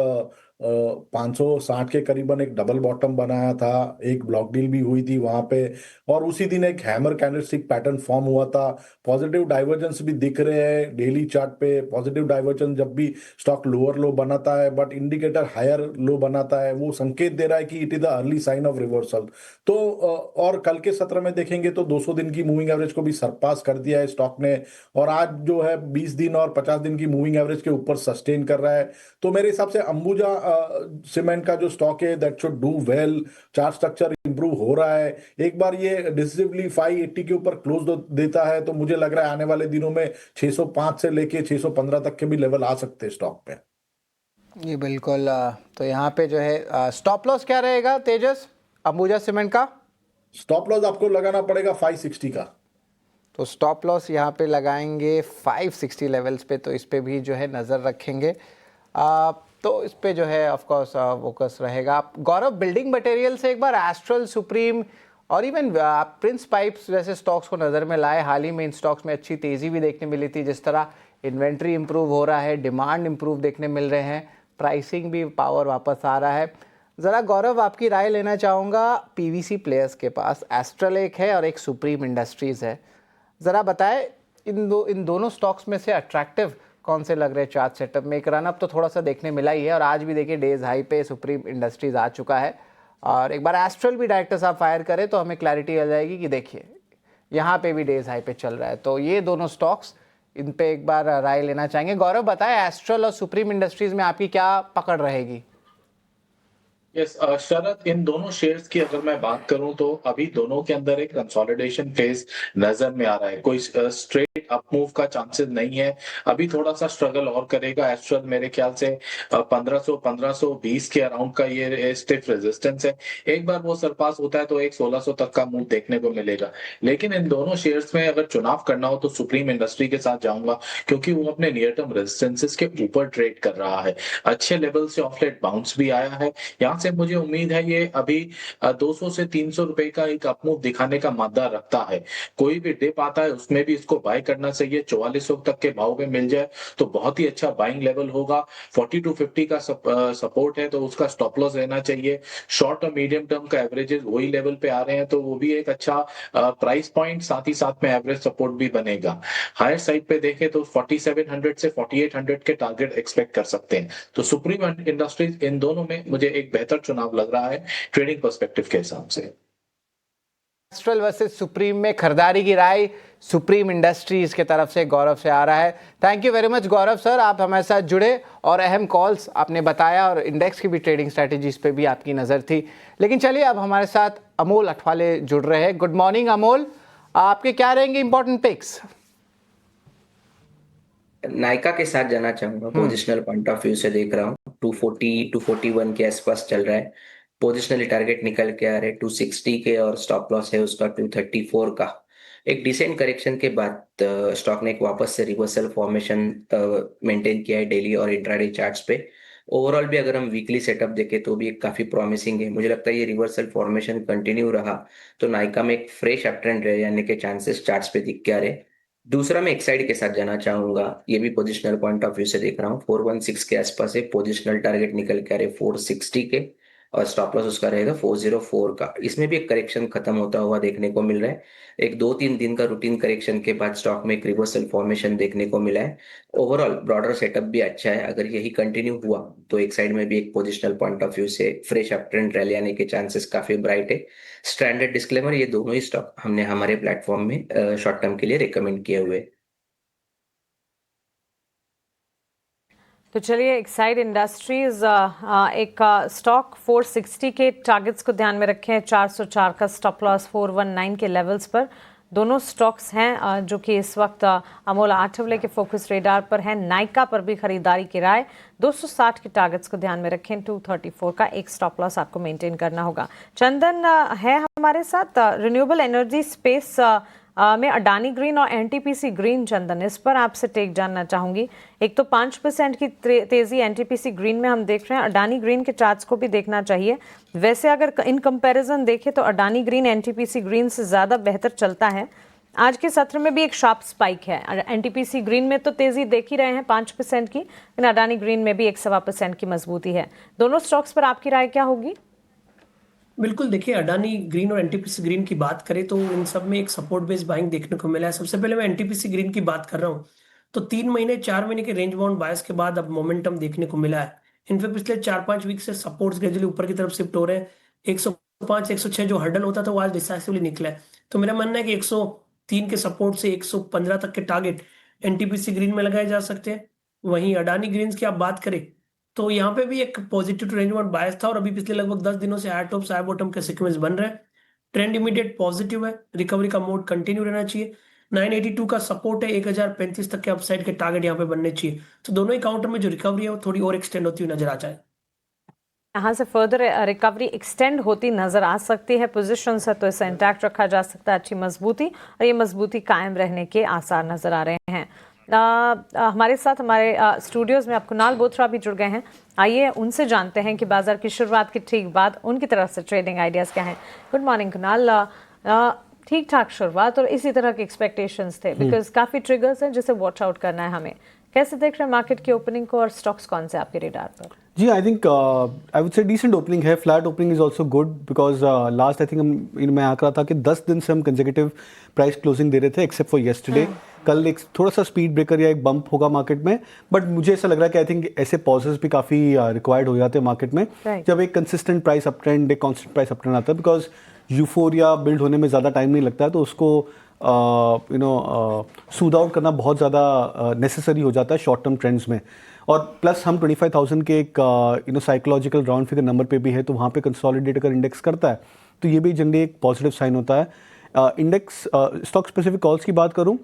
S9: 560 के करीबन एक डबल बॉटम बनाया था, एक ब्लॉक डील भी हुई थी वहां पे, और उसी दिन एक हैमर कैंडलस्टिक पैटर्न फॉर्म हुआ था। पॉजिटिव डाइवर्जेंस भी दिख रहे हैं डेली चार्ट पे। पॉजिटिव डाइवर्जेंस जब भी स्टॉक लोअर लो बनाता है बट इंडिकेटर हायर लो बनाता है, वो संकेत दे रहा है कि it is the early sign of reversal. तो और कल के सत्र में देखेंगे तो 200 दिन की मूविंग एवरेज को भी सरपास कर दिया है स्टॉक ने, और आज जो है 20 दिन और 50 दिन की मूविंग एवरेज के ऊपर सस्टेन कर रहा है। तो मेरे हिसाब से अंबुजा सीमेंट का जो स्टॉक है that should do well. Chart structure improve हो रहा है। एक बार ये डिसिसिवली 580 के ऊपर क्लोज देता है तो मुझे लग रहा है आने वाले दिनों में 605 से लेके 615 तक के भी लेवल आ सकते हैं स्टॉक पे।
S2: जी बिल्कुल। तो यहाँ पे जो है स्टॉप लॉस क्या रहेगा तेजस अंबुजा सीमेंट का?
S9: स्टॉप लॉस आपको लगाना पड़ेगा 560 का।
S2: तो स्टॉप लॉस यहाँ पे लगाएंगे 560 लेवल्स पे, तो इस पे भी जो है नज़र रखेंगे। तो इस पे जो है ऑफ कोर्स फोकस रहेगा। गौरव, बिल्डिंग मटेरियल से एक बार एस्ट्रल, सुप्रीम और इवन प्रिंस पाइप्स जैसे स्टॉक्स को नज़र में लाए। हाल ही में इन स्टॉक्स में अच्छी तेज़ी भी देखने मिली थी। जिस तरह इन्वेंट्री इंप्रूव हो रहा है, डिमांड इंप्रूव देखने मिल रहे हैं, प्राइसिंग भी पावर वापस आ रहा है। ज़रा गौरव आपकी राय लेना चाहूँगा पीवीसी प्लेयर्स के पास। एस्ट्रल एक है और एक सुप्रीम इंडस्ट्रीज़ है। ज़रा बताएं इन दोनों स्टॉक्स में से अट्रैक्टिव कौन से लग रहे हैं चार्ट सेटअप में? एक रनअप तो थोड़ा सा देखने मिला ही है, और आज भी देखिए डेज हाई पे सुप्रीम इंडस्ट्रीज आ चुका है। और एक बार एस्ट्रल भी डायरेक्टर साहब फायर करें तो हमें क्लैरिटी आ जाएगी कि देखिए यहाँ पे भी डेज हाई पे चल रहा है। तो ये दोनों स्टॉक्स, इन पे एक बार राय लेना चाहेंगे। गौरव बताएं एस्ट्रल और सुप्रीम इंडस्ट्रीज में आपकी क्या पकड़ रहेगी?
S4: यस शरद, इन दोनों शेयर्स की अगर मैं बात करूं तो अभी दोनों के अंदर एक कंसोलिडेशन फेज नजर में आ रहा है। कोई स्ट्रेट अप मूव का चांसेस नहीं है। अभी थोड़ा सा स्ट्रगल और करेगा एस्ट्रल। मेरे ख्याल से 1520 के अराउंड का ये स्टिफ रेजिस्टेंस है। एक बार वो सरपास होता है तो एक 1600 तक का मूव देखने को मिलेगा। लेकिन इन दोनों शेयर्स में अगर चुनाव करना हो तो सुप्रीम इंडस्ट्री के साथ जाऊंगा, क्योंकि वो अपने नियर टर्म रेजिस्टेंसेस के ऊपर ट्रेड कर रहा है। अच्छे लेवल से ऑफलेट बाउंस भी आया है। यहाँ से मुझे उम्मीद है ये अभी 200 से 300 रुपए का एक अपमूव दिखाने का मादा रखता है। कोई भी डिप आता है उसमें भी इसको बाय करना चाहिए। 4400 तक के भाव में मिल जाए तो बहुत ही अच्छा बाइंग लेवल होगा। 40 to 50 का सपोर्ट है तो उसका स्टॉप लॉस रहना चाहिए। शॉर्ट और मीडियम टर्म का एवरेजेस वही लेवल पे आ रहे हैं तो वो भी एक अच्छा प्राइस पॉइंट, साथ ही साथ में एवरेज सपोर्ट भी बनेगा। हायर साइड पे देखें तो 4700 से 4800 के टारगेट एक्सपेक्ट कर सकते हैं। तो सुप्रीम इंडस्ट्रीज इन दोनों में मुझे एक बेहतर चुनाव लग रहा है ट्रेडिंग पर्सपेक्टिव के हिसाब से।
S2: एस्ट्रल वर्सेस सुप्रीम में खरीदारी की राय सुप्रीम इंडस्ट्रीज के तरफ से गौरव से आ रहा है। Thank you very much Gaurav sir, आप हमारे साथ जुड़े और अहम कॉल्स आपने बताया, और इंडेक्स की भी ट्रेडिंग स्ट्रेटेजीज पे भी आपकी नज़र थी। लेकिन चलिए अब हमारे साथ अमोल अठवाले जुड़ रहे हैं। गुड मॉर्निंग अमोल, आपके क्या रहेंगे इंपॉर्टेंट पिक्स?
S10: नायका के साथ जाना चाहूंगा। पोजिशनल पॉइंट ऑफ व्यू से देख रहा हूँ 240 241 के आसपास चल रहा है। पोजिशनली टारगेट निकल के आ रहे 260 के, और स्टॉप लॉस है उसका 234 का। एक डिसेंट करेक्शन के बाद स्टॉक ने एक वापस से रिवर्सल फॉर्मेशन मेंटेन किया है डेली और इंट्राडे चार्ट्स पे। ओवरऑल भी अगर हम वीकली सेटअप देखें तो भी एक काफी प्रॉमिसिंग है। मुझे लगता है ये रिवर्सल फॉर्मेशन कंटिन्यू रहा तो नायका में एक फ्रेश अप ट्रेंड रह जाने के चांसेस चार्ट्स पे दिख के आ रहे। दूसरा मैं एक्साइड के साथ जाना चाहूंगा। ये भी पोजिशनल पॉइंट ऑफ व्यू से देख रहा हूँ 416 के आसपास है। पोजिशनल टारगेट निकल के आ रहे 460 के, और स्टॉप लॉस उसका रहेगा 404 का। इसमें भी एक करेक्शन खत्म होता हुआ देखने को मिल रहा है। एक 2-3 दिन का रूटीन करेक्शन के बाद स्टॉक में एक रिवर्सल फॉर्मेशन देखने को मिला है। ओवरऑल ब्रॉडर सेटअप भी अच्छा है। अगर यही कंटिन्यू हुआ तो एक साइड में भी एक पोजिशनल पॉइंट ऑफ व्यू से फ्रेश अप ट्रेंड रैली आने के चांसेस काफी ब्राइट है। स्टैंडर्ड डिस्क्लेमर, ये दोनों ही स्टॉक हमने हमारे प्लेटफॉर्म में शॉर्ट टर्म के लिए रिकमेंड किए हुए।
S1: तो चलिए एक्साइड इंडस्ट्रीज एक स्टॉक 460 के टारगेट्स को ध्यान में रखें। 404 का स्टॉप लॉस 419 के लेवल्स पर। दोनों स्टॉक्स हैं जो कि इस वक्त अमोल आठवले के फोकस रेडार पर हैं। नाइका पर भी खरीदारी की राय, 260 के टारगेट्स को ध्यान में रखें, 234 का एक स्टॉप लॉस आपको मेंटेन करना होगा। चंदन है हमारे साथ, रिन्यूएबल एनर्जी स्पेस में अडानी ग्रीन और एनटीपीसी ग्रीन। चंदन, इस पर आपसे टेक जानना चाहूंगी। एक तो 5% की तेजी एनटीपीसी ग्रीन में हम देख रहे हैं, अडानी ग्रीन के चार्ट्स को भी देखना चाहिए। वैसे अगर इन कंपैरिजन देखें तो अडानी ग्रीन एनटीपीसी ग्रीन से ज़्यादा बेहतर चलता है। आज के सत्र में भी एक शार्प स्पाइक है। एनटीपीसी ग्रीन में तो तेजी देख ही रहे हैं 5% की, लेकिन अडानी ग्रीन में भी 1.25% की मजबूती है। दोनों स्टॉक्स पर आपकी राय क्या होगी?
S8: बिल्कुल, देखिए अडानी ग्रीन और एनटीपीसी ग्रीन की बात करें तो इन सब में एक सपोर्ट बेस्ड बाइंग देखने को मिला है। सबसे पहले मैं एनटीपीसी ग्रीन की बात कर रहा हूँ तो 3 महीने 4 महीने के रेंज बाउंड बायस के बाद अब मोमेंटम देखने को मिला है। इनफैक्ट पिछले 4-5 वीक से सपोर्ट्स ग्रेजुअली ऊपर की तरफ शिफ्ट हो रहे हैं। 105 106 जो हर्डल होता था वो आज डिसाइसिवली निकला है। तो मेरा मानना है कि 103 के सपोर्ट से 115 तक के टारगेट एनटीपीसी ग्रीन में लगाए जा सकते हैं। वहीं अडानी ग्रीन्स की आप बात करें तो यहाँ पे भी एक पॉजिटिव रेंज बाउंड बायस था और अभी पिछले लगभग 10 दिनों से हाई टॉप हाई बॉटम के सीक्वेंस बन रहे हैं। ट्रेंड इमीडिएट पॉजिटिव है, रिकवरी का मोड कंटिन्यू रहना चाहिए। 982 का सपोर्ट है, 1035 तक के अपसाइड के टारगेट यहाँ पे बनने चाहिए। तो दोनों ही काउंटर में जो रिकवरी है वो थोड़ी और एक्सटेंड होती हुई नजर आ जाए।
S1: यहाँ से फर्दर रिकवरी एक्सटेंड होती नजर आ सकती है। पोजीशन से तो इसे इंटैक्ट रखा जा सकता है, अच्छी मजबूती, और ये मजबूती कायम रहने के आसार नजर आ रहे हैं। हमारे साथ हमारे स्टूडियोज में अब कुणाल बोथरा भी जुड़ गए हैं। आइए उनसे जानते हैं कि बाजार की शुरुआत के ठीक बाद उनकी तरफ से ट्रेडिंग आइडियाज़ क्या हैं। Good morning Kunal. ठीक ठाक शुरुआत और इसी तरह के एक्सपेक्टेशंस थे, बिकॉज काफ़ी ट्रिगर्स हैं जिसे वॉच आउट करना है हमें। कैसे देख रहे हैं मार्केट की ओपनिंग को और स्टॉक्स कौन से आपके रेडार पर?
S11: जी, I think I would say decent opening है। Flat opening is also good because last I think मैं आंक रहा था कि 10 दिन से हम कंसेक्यूटिव प्राइस क्लोजिंग दे रहे थे एक्सेप्ट फॉर येस्टरडे। कल एक थोड़ा सा स्पीड ब्रेकर या एक बम्प होगा मार्केट में, बट मुझे ऐसा लग रहा है कि आई थिंक ऐसे पॉजेस भी काफ़ी रिक्वायर्ड हो जाते हैं मार्केट में जब एक कंसिस्टेंट प्राइस अप ट्रेंड, एक कॉन्स्टेंट प्राइस अप ट्रेंड आता है। बिकॉज यूफोरिया बिल्ड होने में ज़्यादा टाइम नहीं लगता है, तो उसको सूद आउट करना बहुत ज़्यादा नेसेसरी हो जाता है शॉर्ट टर्म ट्रेंड्स में। और प्लस हम 25,000 के एक साइकोलॉजिकल राउंड फिगर नंबर पे भी है, तो वहाँ पे कंसोलिडेट अगर इंडेक्स करता है तो ये भी जनरली एक पॉजिटिव साइन होता है। इंडेक्स स्टॉक स्पेसिफिक कॉल्स की बात करूँ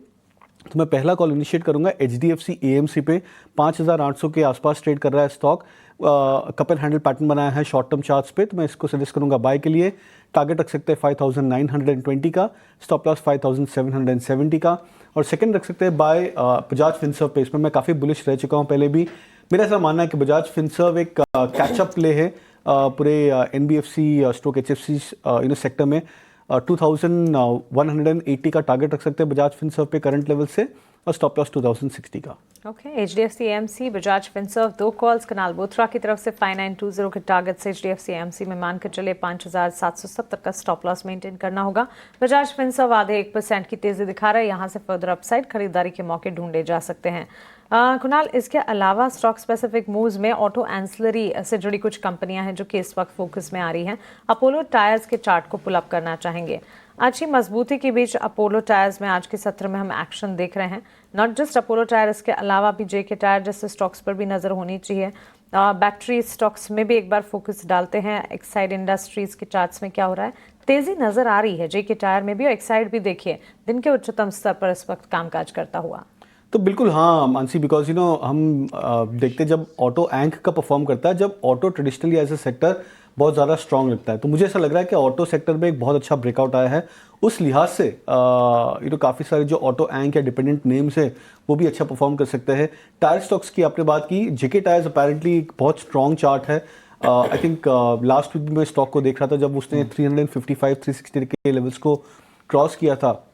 S11: तो मैं पहला कॉल इनिशिएट करूंगा HDFC AMC पे। 5,800 के आसपास ट्रेड कर रहा है stock, cup and handle pattern बनाया है शॉर्ट टर्म चार्ट्स पे, तो मैं इसको सजेस्ट करूंगा बाय के लिए। टारगेट रख सकते हैं 5,920 का, स्टॉप लॉस 5,770 का, और सेकंड रख सकते हैं बाय बजाज फिनसर्व पे। इसमें मैं काफ़ी बुलिश रह चुका हूँ पहले भी। मेरा ऐसा मानना है कि बजाज फिनसर्व एक कैचअप प्ले है पूरे NBFC स्ट्रोक HFC सेक्टर में। 2,180 का टारगेट रख सकते हैं बजाज फिनसर्व पे करंट लेवल से, और स्टॉप लॉस 2,060 का।
S1: Okay, HDFC AMC, Bajaj Finserv, 2 calls. Kunal Bothra की तरफ से 5920 के टारगेट से HDFC AMC में मानकर चले 5,770 का स्टॉप लॉस मेंटेन करना होगा। बजाज फिनसर्व आधे 1% की तेजी दिखा रहा है, यहाँ से फर्दर अपसाइड खरीदारी के मौके ढूंढे जा सकते हैं। कुणाल, इसके अलावा स्टॉक स्पेसिफिक मूव्स में ऑटो एंसिलरी से जुड़ी कुछ कंपनियां हैं जो कि इस वक्त फोकस में आ रही हैं। अपोलो टायर्स के चार्ट को पुल अप करना चाहेंगे। अच्छी मजबूती के बीच अपोलो टायर्स में आज के सत्र में हम एक्शन देख रहे हैं। नॉट जस्ट अपोलो टायर्स के अलावा भी JK टायर जैसे स्टॉक्स पर भी नज़र होनी चाहिए। बैटरी स्टॉक्स में भी एक बार फोकस डालते हैं। एक्साइड इंडस्ट्रीज के चार्ट्स में क्या हो रहा है? तेजी नजर आ रही है JK टायर में भी, और एक्साइड भी देखिए दिन के उच्चतम स्तर पर इस वक्त कामकाज करता हुआ।
S11: तो बिल्कुल हाँ मानसी, बिकॉज हम देखते जब ऑटो एंक का परफॉर्म करता है, जब auto traditionally as a sector बहुत ज़्यादा स्ट्रॉन्ग लगता है, तो मुझे ऐसा लग रहा है कि ऑटो सेक्टर में एक बहुत अच्छा ब्रेकआउट आया है। उस लिहाज से काफ़ी सारे जो ऑटो एंक या डिपेंडेंट नेम्स है वो भी अच्छा परफॉर्म कर सकते हैं। टायर स्टॉक्स की आपने बात की, JK टायर्स अपेरेंटली एक बहुत स्ट्रॉन्ग चार्ट है। आई थिंक लास्ट वीक में स्टॉक को देख रहा था जब उसने 355-360 के लेवल्स को क्रॉस किया था।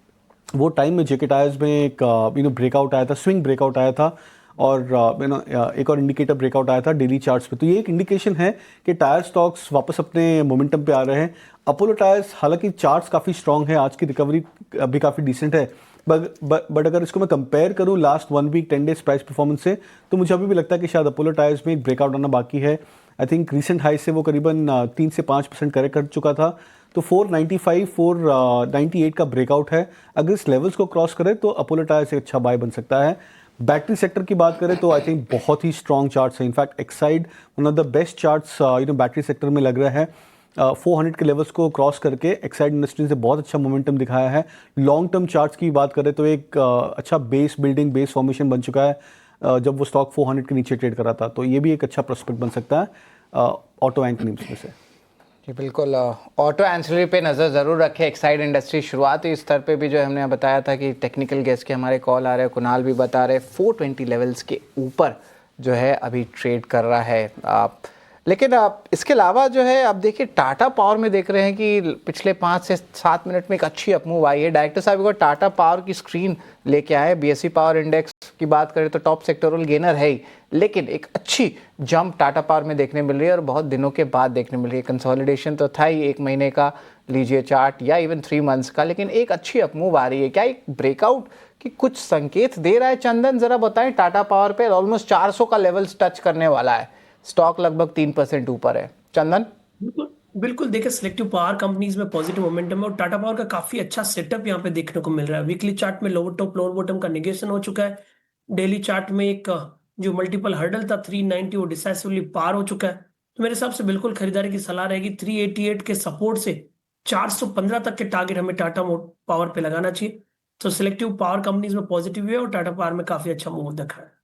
S11: वो टाइम में JK टायर्स में एक ब्रेकआउट आया था, स्विंग ब्रेकआउट आया था, और एक और इंडिकेटर ब्रेकआउट आया था डेली चार्ट्स पे। तो ये एक इंडिकेशन है कि टायर स्टॉक्स वापस अपने मोमेंटम पे आ रहे हैं। अपोलो टायर्स हालांकि चार्ट्स काफ़ी स्ट्रॉन्ग है, आज की रिकवरी भी काफ़ी डिसेंट है, बट अगर इसको मैं कंपेयर करूँ last 1 week 10 days price performance से, तो मुझे अभी भी लगता है कि शायद अपोलो टायर्स में एक ब्रेकआउट आना बाकी है। आई थिंक रिसेंट हाई से वो करीबन 3 से 5% करेक्ट कर चुका था, तो 495 498 का ब्रेकआउट है। अगर इस लेवल्स को क्रॉस करे तो अपोलो टायर्स एक अच्छा बाय बन सकता है। बैटरी सेक्टर की बात करें तो आई थिंक बहुत ही स्ट्रॉन्ग चार्ट्स है। In fact Exide one of the best charts battery sector में लग रहा है। 400 के लेवल्स को क्रॉस करके एक्साइड इंडस्ट्रीज ने बहुत अच्छा मोमेंटम दिखाया है। लॉन्ग टर्म चार्ट्स की बात करें तो एक अच्छा बेस बिल्डिंग, बेस फॉर्मेशन बन चुका है जब वो स्टॉक 400 के नीचे ट्रेड कर रहा था, तो ये भी एक अच्छा प्रोस्पेक्ट बन सकता है ऑटो एंकर नेम्स में से।
S2: जी बिल्कुल, ऑटो एंसिलरी पे नज़र ज़रूर रखें। एक्साइड इंडस्ट्री शुरुआती स्तर पे भी जो हमने बताया था कि टेक्निकल गेस्ट के हमारे कॉल आ रहे हैं, कुणाल भी बता रहे 420 लेवल्स के ऊपर जो है अभी ट्रेड कर रहा है। लेकिन इसके अलावा जो है आप देखिए टाटा पावर में देख रहे हैं कि पिछले 5 से 7 मिनट में एक अच्छी अपमूव आई है। डायरेक्टर साहब को टाटा पावर की स्क्रीन लेके आए। बीएसई पावर इंडेक्स की बात करें तो टॉप सेक्टोरल गेनर है ही, लेकिन एक अच्छी जंप टाटा पावर में देखने मिल रही है और बहुत दिनों के बाद देखने मिल रही है। कंसोलिडेशन तो था ही, 1 महीने का लीजिए चार्ट या इवन 3 मंथ्स का, लेकिन एक अच्छी अपमूव आ रही है। क्या एक ब्रेकआउट की कुछ संकेत दे रहा है? चंदन जरा बताएं। टाटा पावर पे ऑलमोस्ट 400 का लेवल्स टच करने वाला है, स्टॉक लगभग 3% ऊपर है। चंदन?
S8: बिल्कुल बिल्कुल, देखिए सिलेक्टिव पावर कंपनीज में पॉजिटिव मोमेंटम है और टाटा पावर का काफी अच्छा सेटअप यहाँ पे देखने को मिल रहा है। वीकली चार्ट में लोअर टॉप लोअर बॉटम का नेगेशन हो चुका है। डेली चार्ट में एक जो मल्टीपल हर्डल था 390 वो डिसाइसिवली पार हो चुका है। तो मेरे हिसाब से बिल्कुल खरीदारी की सलाह रहेगी। 388 के सपोर्ट से 415 तक के टारगेट हमें टाटा पावर पे लगाना चाहिए। तो सिलेक्टिव पावर कंपनीज में पॉजिटिव है और टाटा पावर में काफी अच्छा मूव दिख रहा है।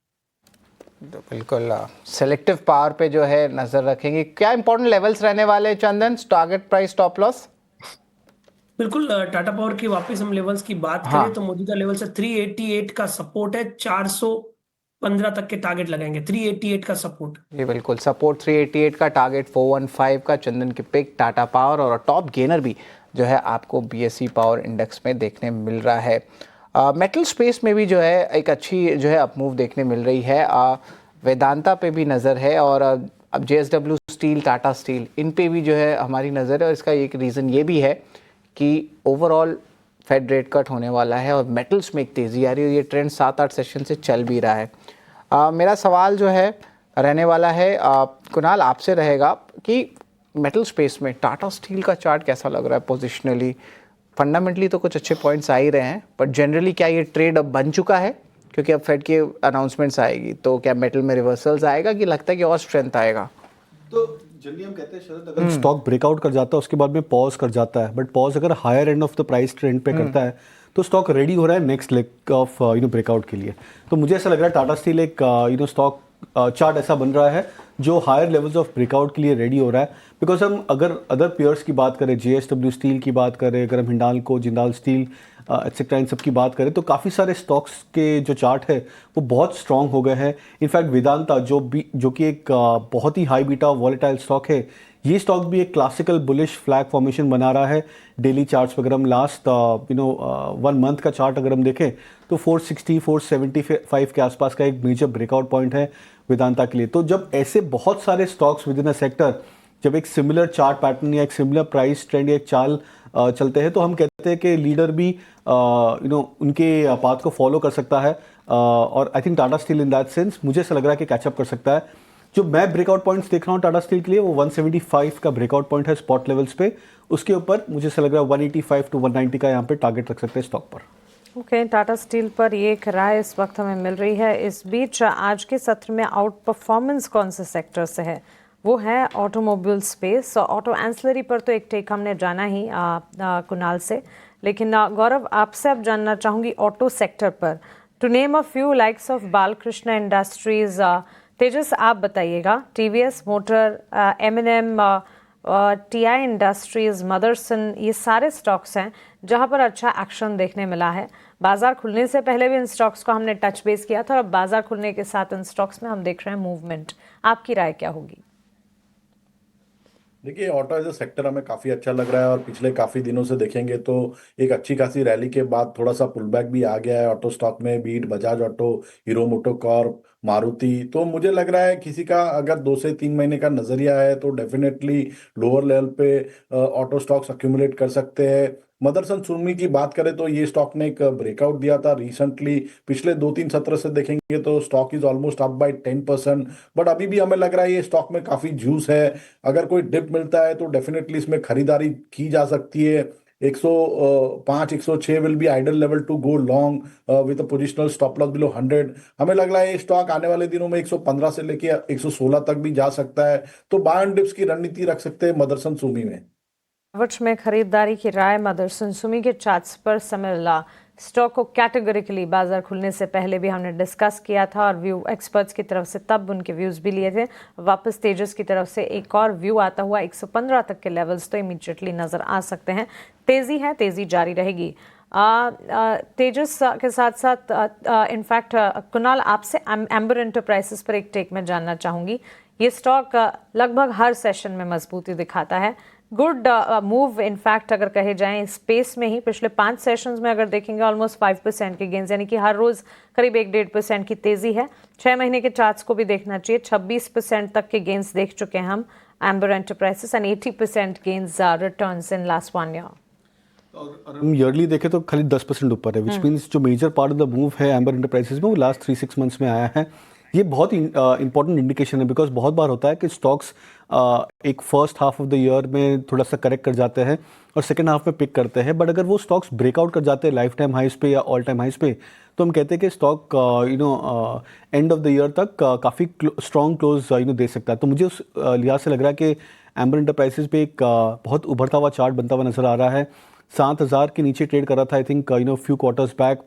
S2: तो बिल्कुल सेलेक्टिव पावर पे जो है नजर रखेंगे। क्या इंपॉर्टेंट लेवल्स रहने वाले हैं Chandan? Target price, stop loss?
S8: बिल्कुल, टाटा पावर की वापस हम लेवल्स की बात करें तो मौजूदा लेवल से 388 का सपोर्ट है, 415 तक के टारगेट लगाएंगे। 388 का सपोर्ट,
S2: ये बिल्कुल सपोर्ट 388 का, टारगेट 415 का। चंदन की पिक टाटा पावर और टॉप गेनर भी जो है आपको बीएसई पावर इंडेक्स में देखने मिल रहा है। मेटल स्पेस में भी जो है एक अच्छी जो है अपमूव देखने मिल रही है। वेदांता पे भी नज़र है और अब जेएसडब्ल्यू स्टील, टाटा स्टील, इन पे भी जो है हमारी नज़र है। और इसका एक रीज़न ये भी है कि ओवरऑल फेड रेट कट होने वाला है और मेटल्स में एक तेज़ी आ रही है। ये ट्रेंड 7-8 सेशन से चल भी रहा है। मेरा सवाल जो है रहने वाला है कुणाल आपसे रहेगा कि मेटल स्पेस में टाटा स्टील का चार्ट कैसा लग रहा है पोजिशनली? फंडामेंटली तो कुछ अच्छे पॉइंट्स आ ही रहे हैं, बट जनरली क्या ये ट्रेड अब बन चुका है? क्योंकि अब फेड के अनाउंसमेंट्स आएगी तो क्या मेटल में रिवर्सल्स आएगा कि लगता है कि और स्ट्रेंथ आएगा?
S11: तो जनरली हम कहते हैं शरद, अगर स्टॉक ब्रेकआउट कर जाता है उसके बाद में पॉज कर जाता है, बट पॉज अगर higher end of the price trend पे करता है तो स्टॉक रेडी हो रहा है नेक्स्ट लेग ऑफ ब्रेकआउट के लिए। तो मुझे ऐसा लग रहा है टाटा स्टील एक स्टॉक चार्ट ऐसा बन रहा है जो हायर लेवल्स ऑफ ब्रेकआउट के लिए रेडी हो रहा है। बिकॉज हम अगर अदर पेयर्स की बात करें, जेएसडब्ल्यू स्टील की बात करें, अगर हम हिंडाल्को, जिंदाल स्टील एक्सेट्रा इन सब की बात करें तो काफ़ी सारे स्टॉक्स के जो चार्ट है वो बहुत स्ट्रांग हो गए हैं। इनफैक्ट वेदांता जो कि एक बहुत ही हाई बीटा वॉलेटाइल स्टॉक है, ये स्टॉक भी एक क्लासिकल बुलिश फ्लैग फॉर्मेशन बना रहा है। डेली चार्ट्स पर अगर हम लास्ट 1 मंथ का चार्ट अगर हम देखें तो 460 475 के आसपास का एक मेजर ब्रेकआउट पॉइंट है वेदांता के लिए। तो जब ऐसे बहुत सारे stocks with in a sector जब एक सिमिलर चार्ट पैटर्न या एक सिमिलर प्राइस ट्रेंड या एक चाल चलते हैं तो हम कहते हैं कि लीडर भी उनके पाथ को फॉलो कर सकता है। और I think Tata steel in that sense मुझे ऐसा लग रहा है कि कैचअप कर सकता है। जो मैं ब्रेकआउट पॉइंट्स देख रहा हूँ टाटा स्टील के लिए वो 175 का ब्रेकआउट पॉइंट है स्पॉट लेवल्स पे। उसके ऊपर मुझे ऐसा लग रहा है 185 to 190 का यहाँ पे टारगेट रख सकते हैं स्टॉक पर।
S1: ओके, टाटा स्टील पर ये एक राय इस वक्त हमें मिल रही है। इस बीच आज के सत्र में आउट परफॉर्मेंस कौन से सेक्टर से है? वो है ऑटोमोबाइल स्पेस। ऑटो एंसिलरी पर तो एक टेक हमने जाना ही कुणाल से, लेकिन गौरव आपसे अब जानना चाहूँगी ऑटो सेक्टर पर। To name a few likes of Balkrishna industries, Tejas आप बताइएगा, TVS motor, M&M, TI industries, Motherson, ये सारे स्टॉक्स हैं जहां पर अच्छा एक्शन देखने मिला है। बाजार खुलने से पहले भी इन स्टॉक्स को हमने टच बेस किया था और अब बाजार खुलने के साथ इन स्टॉक्स में हम देख रहे हैं मूवमेंट। आपकी राय क्या होगी?
S9: देखिए, ऑटो एज ए सेक्टर हमें काफ़ी अच्छा लग रहा है और पिछले काफ़ी दिनों से देखेंगे तो एक अच्छी खासी रैली के बाद थोड़ा सा पुल बैक भी आ गया है ऑटो स्टॉक में। बीट, Bajaj Auto, Hero MotoCorp, Maruti. तो मुझे लग रहा है किसी का अगर 2 से 3 महीने का नज़रिया है तो डेफिनेटली लोअर लेवल पे ऑटो स्टॉक्स अक्यूमुलेट कर सकते हैं। मदरसन सुरमी की बात करें तो ये स्टॉक ने एक ब्रेकआउट दिया था रिसेंटली। पिछले 2-3 सत्र से देखेंगे तो stock is almost up by 10%, but अभी भी हमें लग रहा है ये स्टॉक में काफ़ी जूस है। अगर कोई डिप मिलता है तो डेफिनेटली इसमें खरीदारी की जा सकती है। 105 106 will be ideal level to go long with a positional stop loss below 100। हमें लग रहा है ये स्टॉक आने वाले दिनों में 115 से लेके 116 तक भी जा सकता है, तो बाय ऑन डिप्स की रणनीति रख सकते हैं मदरसन सुमी में।
S1: वर्ष में खरीदारी की राय मदरसन सुमी के चार्ट्स पर समिला स्टॉक को कैटेगरिकली बाजार खुलने से पहले भी हमने डिस्कस किया था और व्यू एक्सपर्ट्स की तरफ से तब उनके व्यूज़ भी लिए थे। वापस तेजस की तरफ से एक और व्यू आता हुआ 115 तक के लेवल्स तो इमीडिएटली नज़र आ सकते हैं। तेज़ी है, तेज़ी जारी रहेगी। तेजस के साथ साथ इनफैक्ट कुणाल आपसे एम्बर एंटरप्राइजेस पर एक टेक में जानना चाहूँगी। ये स्टॉक लगभग हर सेशन में मजबूती दिखाता है, गुड मूव इनफैक्ट अगर कहे जाएं स्पेस में ही पिछले 5 सेशंस में अगर देखेंगे ऑलमोस्ट 5% के गेंस, यानी कि हर रोज करीब 1-1.5% की तेजी है। 6 महीने के चार्ट्स को भी देखना चाहिए, 26% तक के गेंस देख चुके हैं हम Amber Enterprises and 80% gains returns in last 1 year.
S11: और हम ईयरली देखें तो खाली 10% ऊपर है, विच मीन्स जो major part of the move है एम्बर एंटरप्राइजेस में वो लास्ट 3-6 मंथ्स में आया है। ये बहुत इंपॉर्टेंट इंडिकेशन है, बिकॉज बहुत बार होता है कि स्टॉक्स एक first half of the year में थोड़ा सा करेक्ट कर जाते हैं और सेकेंड हाफ में पिक करते हैं, बट अगर वो स्टॉक्स ब्रेकआउट कर जाते हैं लाइफ टाइम हाइस पे या ऑल टाइम हाइस पे, तो हम कहते हैं कि stock and of the year तक काफ़ी स्ट्रॉन्ग क्लोज दे सकता है। तो मुझे उस लिहाज से लग रहा है कि एम्बर एंटरप्राइजेस पे एक बहुत उभरता हुआ चार्ट बनता हुआ नजर आ रहा है। 7,000 के नीचे ट्रेड कर रहा था I think few quarters back,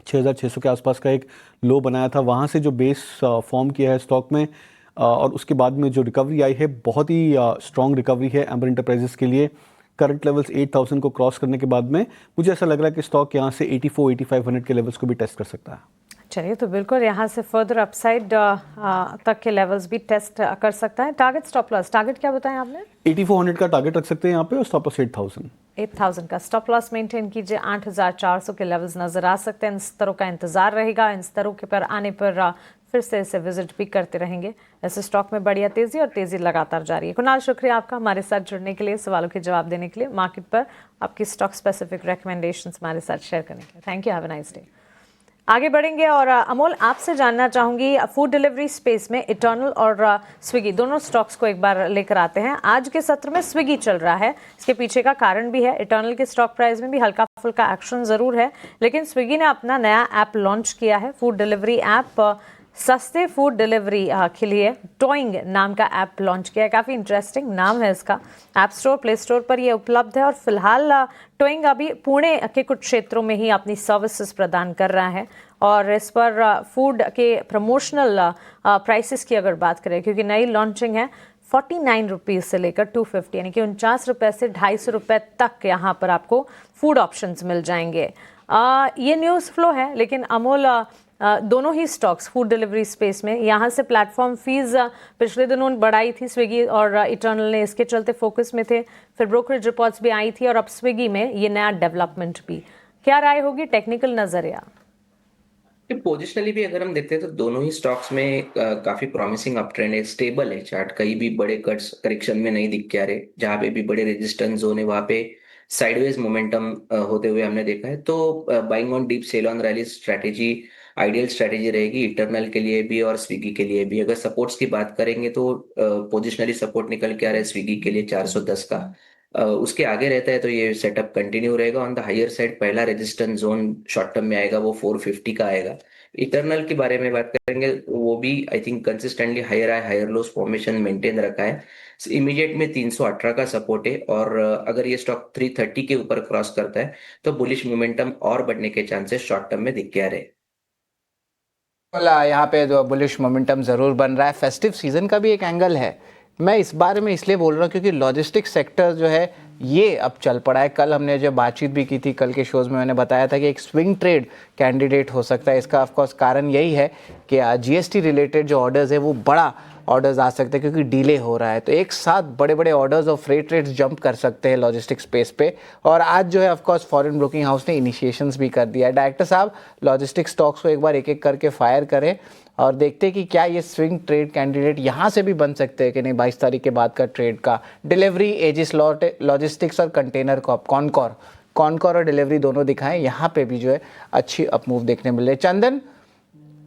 S11: 6,600 के आसपास का एक लो बनाया था, वहाँ से जो बेस फॉर्म किया है स्टॉक में और उसके बाद में जो रिकवरी आई है बहुत ही स्ट्रॉन्ग रिकवरी है एम्बर एंटरप्राइजेस के लिए। करंट लेवल्स 8,000 को क्रॉस करने के बाद में मुझे ऐसा लग रहा है कि स्टॉक यहाँ से 84-8500 के लेवल्स को भी टेस्ट कर सकता है।
S1: चलिए, तो बिल्कुल यहाँ से फर्दर अपसाइड तक के लेवल्स भी टेस्ट कर सकता है। टारगेट स्टॉप लॉस टारगेट क्या बताएं आपने?
S11: 8400 का टारगेट रख सकते हैं यहाँ पे और स्टॉप लॉस
S1: 8,000 का स्टॉप लॉस मेंटेन कीजिए। 8,400 के लेवल्स नजर आ सकते हैं। इन स्तरों का इंतजार रहेगा, इन स्तरों के पर आने पर फिर से इसे विजिट भी करते रहेंगे। ऐसे स्टॉक में बढ़िया तेजी और तेजी लगातार जारी है। कुणाल, शुक्रिया आपका हमारे साथ जुड़ने के लिए, सवालों के जवाब देने के लिए, मार्केट पर आपकी स्टॉक स्पेसिफिक रिकमेंडेशंस हमारे साथ शेयर करने के लिए। Thank you, have a nice day. आगे बढ़ेंगे और अमोल आपसे जानना चाहूंगी फूड डिलीवरी स्पेस में इटर्नल और स्विगी दोनों स्टॉक्स को एक बार लेकर आते हैं। आज के सत्र में स्विगी चल रहा है, इसके पीछे का कारण भी है। इटर्नल के स्टॉक प्राइस में भी हल्का फुल्का एक्शन जरूर है, लेकिन स्विगी ने अपना नया ऐप लॉन्च किया है, फूड डिलीवरी ऐप, सस्ते फूड डिलीवरी के लिए टोइंग नाम का ऐप लॉन्च किया है। काफ़ी इंटरेस्टिंग नाम है इसका। ऐप स्टोर, प्ले स्टोर पर ये उपलब्ध है और फिलहाल टोइंग अभी पुणे के कुछ क्षेत्रों में ही अपनी सर्विसेज प्रदान कर रहा है और इस पर फूड के प्रमोशनल प्राइसेस की अगर बात करें, क्योंकि नई लॉन्चिंग है, 49 रुपीज़ से लेकर 250 यानी कि 49 रुपये से 250 रुपये तक यहाँ पर आपको फूड ऑप्शंस मिल जाएंगे। ये न्यूज़ फ्लो है, लेकिन अमोल दोनों ही स्टॉक्स फूड डिलीवरी स्पेस में यहाँ से प्लेटफॉर्म फीस पिछले दिनों बढ़ाई थी स्विगी और इटर्नल ने, इसके चलते फोकस में थे। फिर ब्रोकरेज रिपोर्ट्स भी आई थी और अब स्विगी में ये नया डेवलपमेंट भी। क्या राय होगी, टेक्निकल नजरिया?
S10: पोजिशनली भी अगर हम देखते हैं तो दोनों ही स्टॉक्स में काफी प्रॉमिसिंग अप ट्रेंड है, स्टेबल है चार्ट, कहीं भी बड़े कट्स करेक्शन में नहीं दिख के आ रहे। जहाँ पे भी बड़े रेजिस्टेंस जोन है वहाँ पे साइडवेज मोमेंटम होते हुए हमने देखा है। तो buying on dip, sell on rally strategy ideal strategy रहेगी इटर्नल के लिए भी और स्विगी के लिए भी। अगर सपोर्ट्स की बात करेंगे तो पोजिशनली सपोर्ट निकल के आ रहा है स्विगी के लिए 410 का, उसके आगे रहता है तो ये सेटअप कंटिन्यू रहेगा। ऑन द हायर साइड पहला रेजिस्टेंस जोन शॉर्ट टर्म में आएगा वो 450 का आएगा। इटर्नल के बारे में बात करेंगे, वो भी I think consistently higher high higher lows formation maintain रखा है। इमीडिएट में 318 का सपोर्ट है और अगर ये स्टॉक 330 के ऊपर क्रॉस करता है तो बुलिश मोमेंटम और बढ़ने के चांसेस शॉर्ट टर्म में दिख के आ रहे हैं।
S2: यहाँ पे जो बुलिश मोमेंटम ज़रूर बन रहा है। फेस्टिव सीज़न का भी एक एंगल है। मैं इस बारे में इसलिए बोल रहा हूँ क्योंकि लॉजिस्टिक्स सेक्टर जो है ये अब चल पड़ा है। कल हमने जो बातचीत भी की थी, कल के शोज़ में मैंने बताया था कि एक स्विंग ट्रेड कैंडिडेट हो सकता है। इसका ऑफकोर्स कारण यही है कि जीएसटी रिलेटेड जो ऑर्डर्स है वो बड़ा ऑर्डर्स आ सकते हैं क्योंकि डिले हो रहा है। तो एक साथ बड़े बड़े ऑर्डर्स और फ्रेट रेट्स जंप कर सकते हैं लॉजिस्टिक्स स्पेस पे। और आज जो है ऑफकोर्स फॉरेन ब्रोकिंग हाउस ने इनिशिएशंस भी कर दिया है। डायरेक्टर साहब लॉजिस्टिक्स स्टॉक्स को एक बार एक एक करके फायर करें और देखते हैं कि क्या ये स्विंग ट्रेड कैंडिडेट यहाँ से भी बन सकते हैं कि नहीं। 22 तारीख के बाद का ट्रेड का डिलीवरी, एजिस लॉजिस्टिक्स और कंटेनर कॉर्प, कॉनकॉर और डिलीवरी दोनों दिखाएं। यहाँ पे भी जो है अच्छी अपमूव देखने मिल रही है। चंदन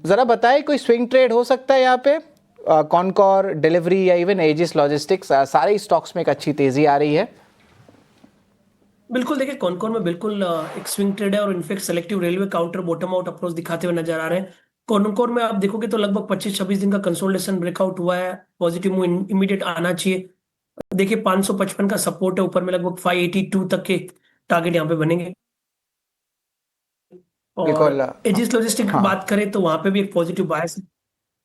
S2: ज़रा बताएं, कोई स्विंग ट्रेड हो सकता है यहाँ पे? कॉनकॉर, डिलीवरी या इवन एजिस लॉजिस्टिक्स, सारे स्टॉक्स में एक अच्छी तेज़ी आ रही है।
S8: बिल्कुल देखिए कॉनकोर में बिल्कुल एक स्विंग ट्रेड है और in fact selective railway counter bottom out approach दिखाते हुए नजर आ रहे हैं। कॉनकोर में आप देखोगे तो लगभग 25-26 दिन का कंसोलिडेशन ब्रेकआउट हुआ है, पॉजिटिव मूव इमीडिएट आना चाहिए। देखिए 555 का सपोर्ट है, ऊपर में लगभग 582 तक के टारगेट यहाँ पे बनेंगे।
S2: बिल्कुल
S8: और एजिस लॉजिस्टिक की
S2: हाँ
S8: बात करें तो वहां पे भी एक पॉजिटिव बायस है।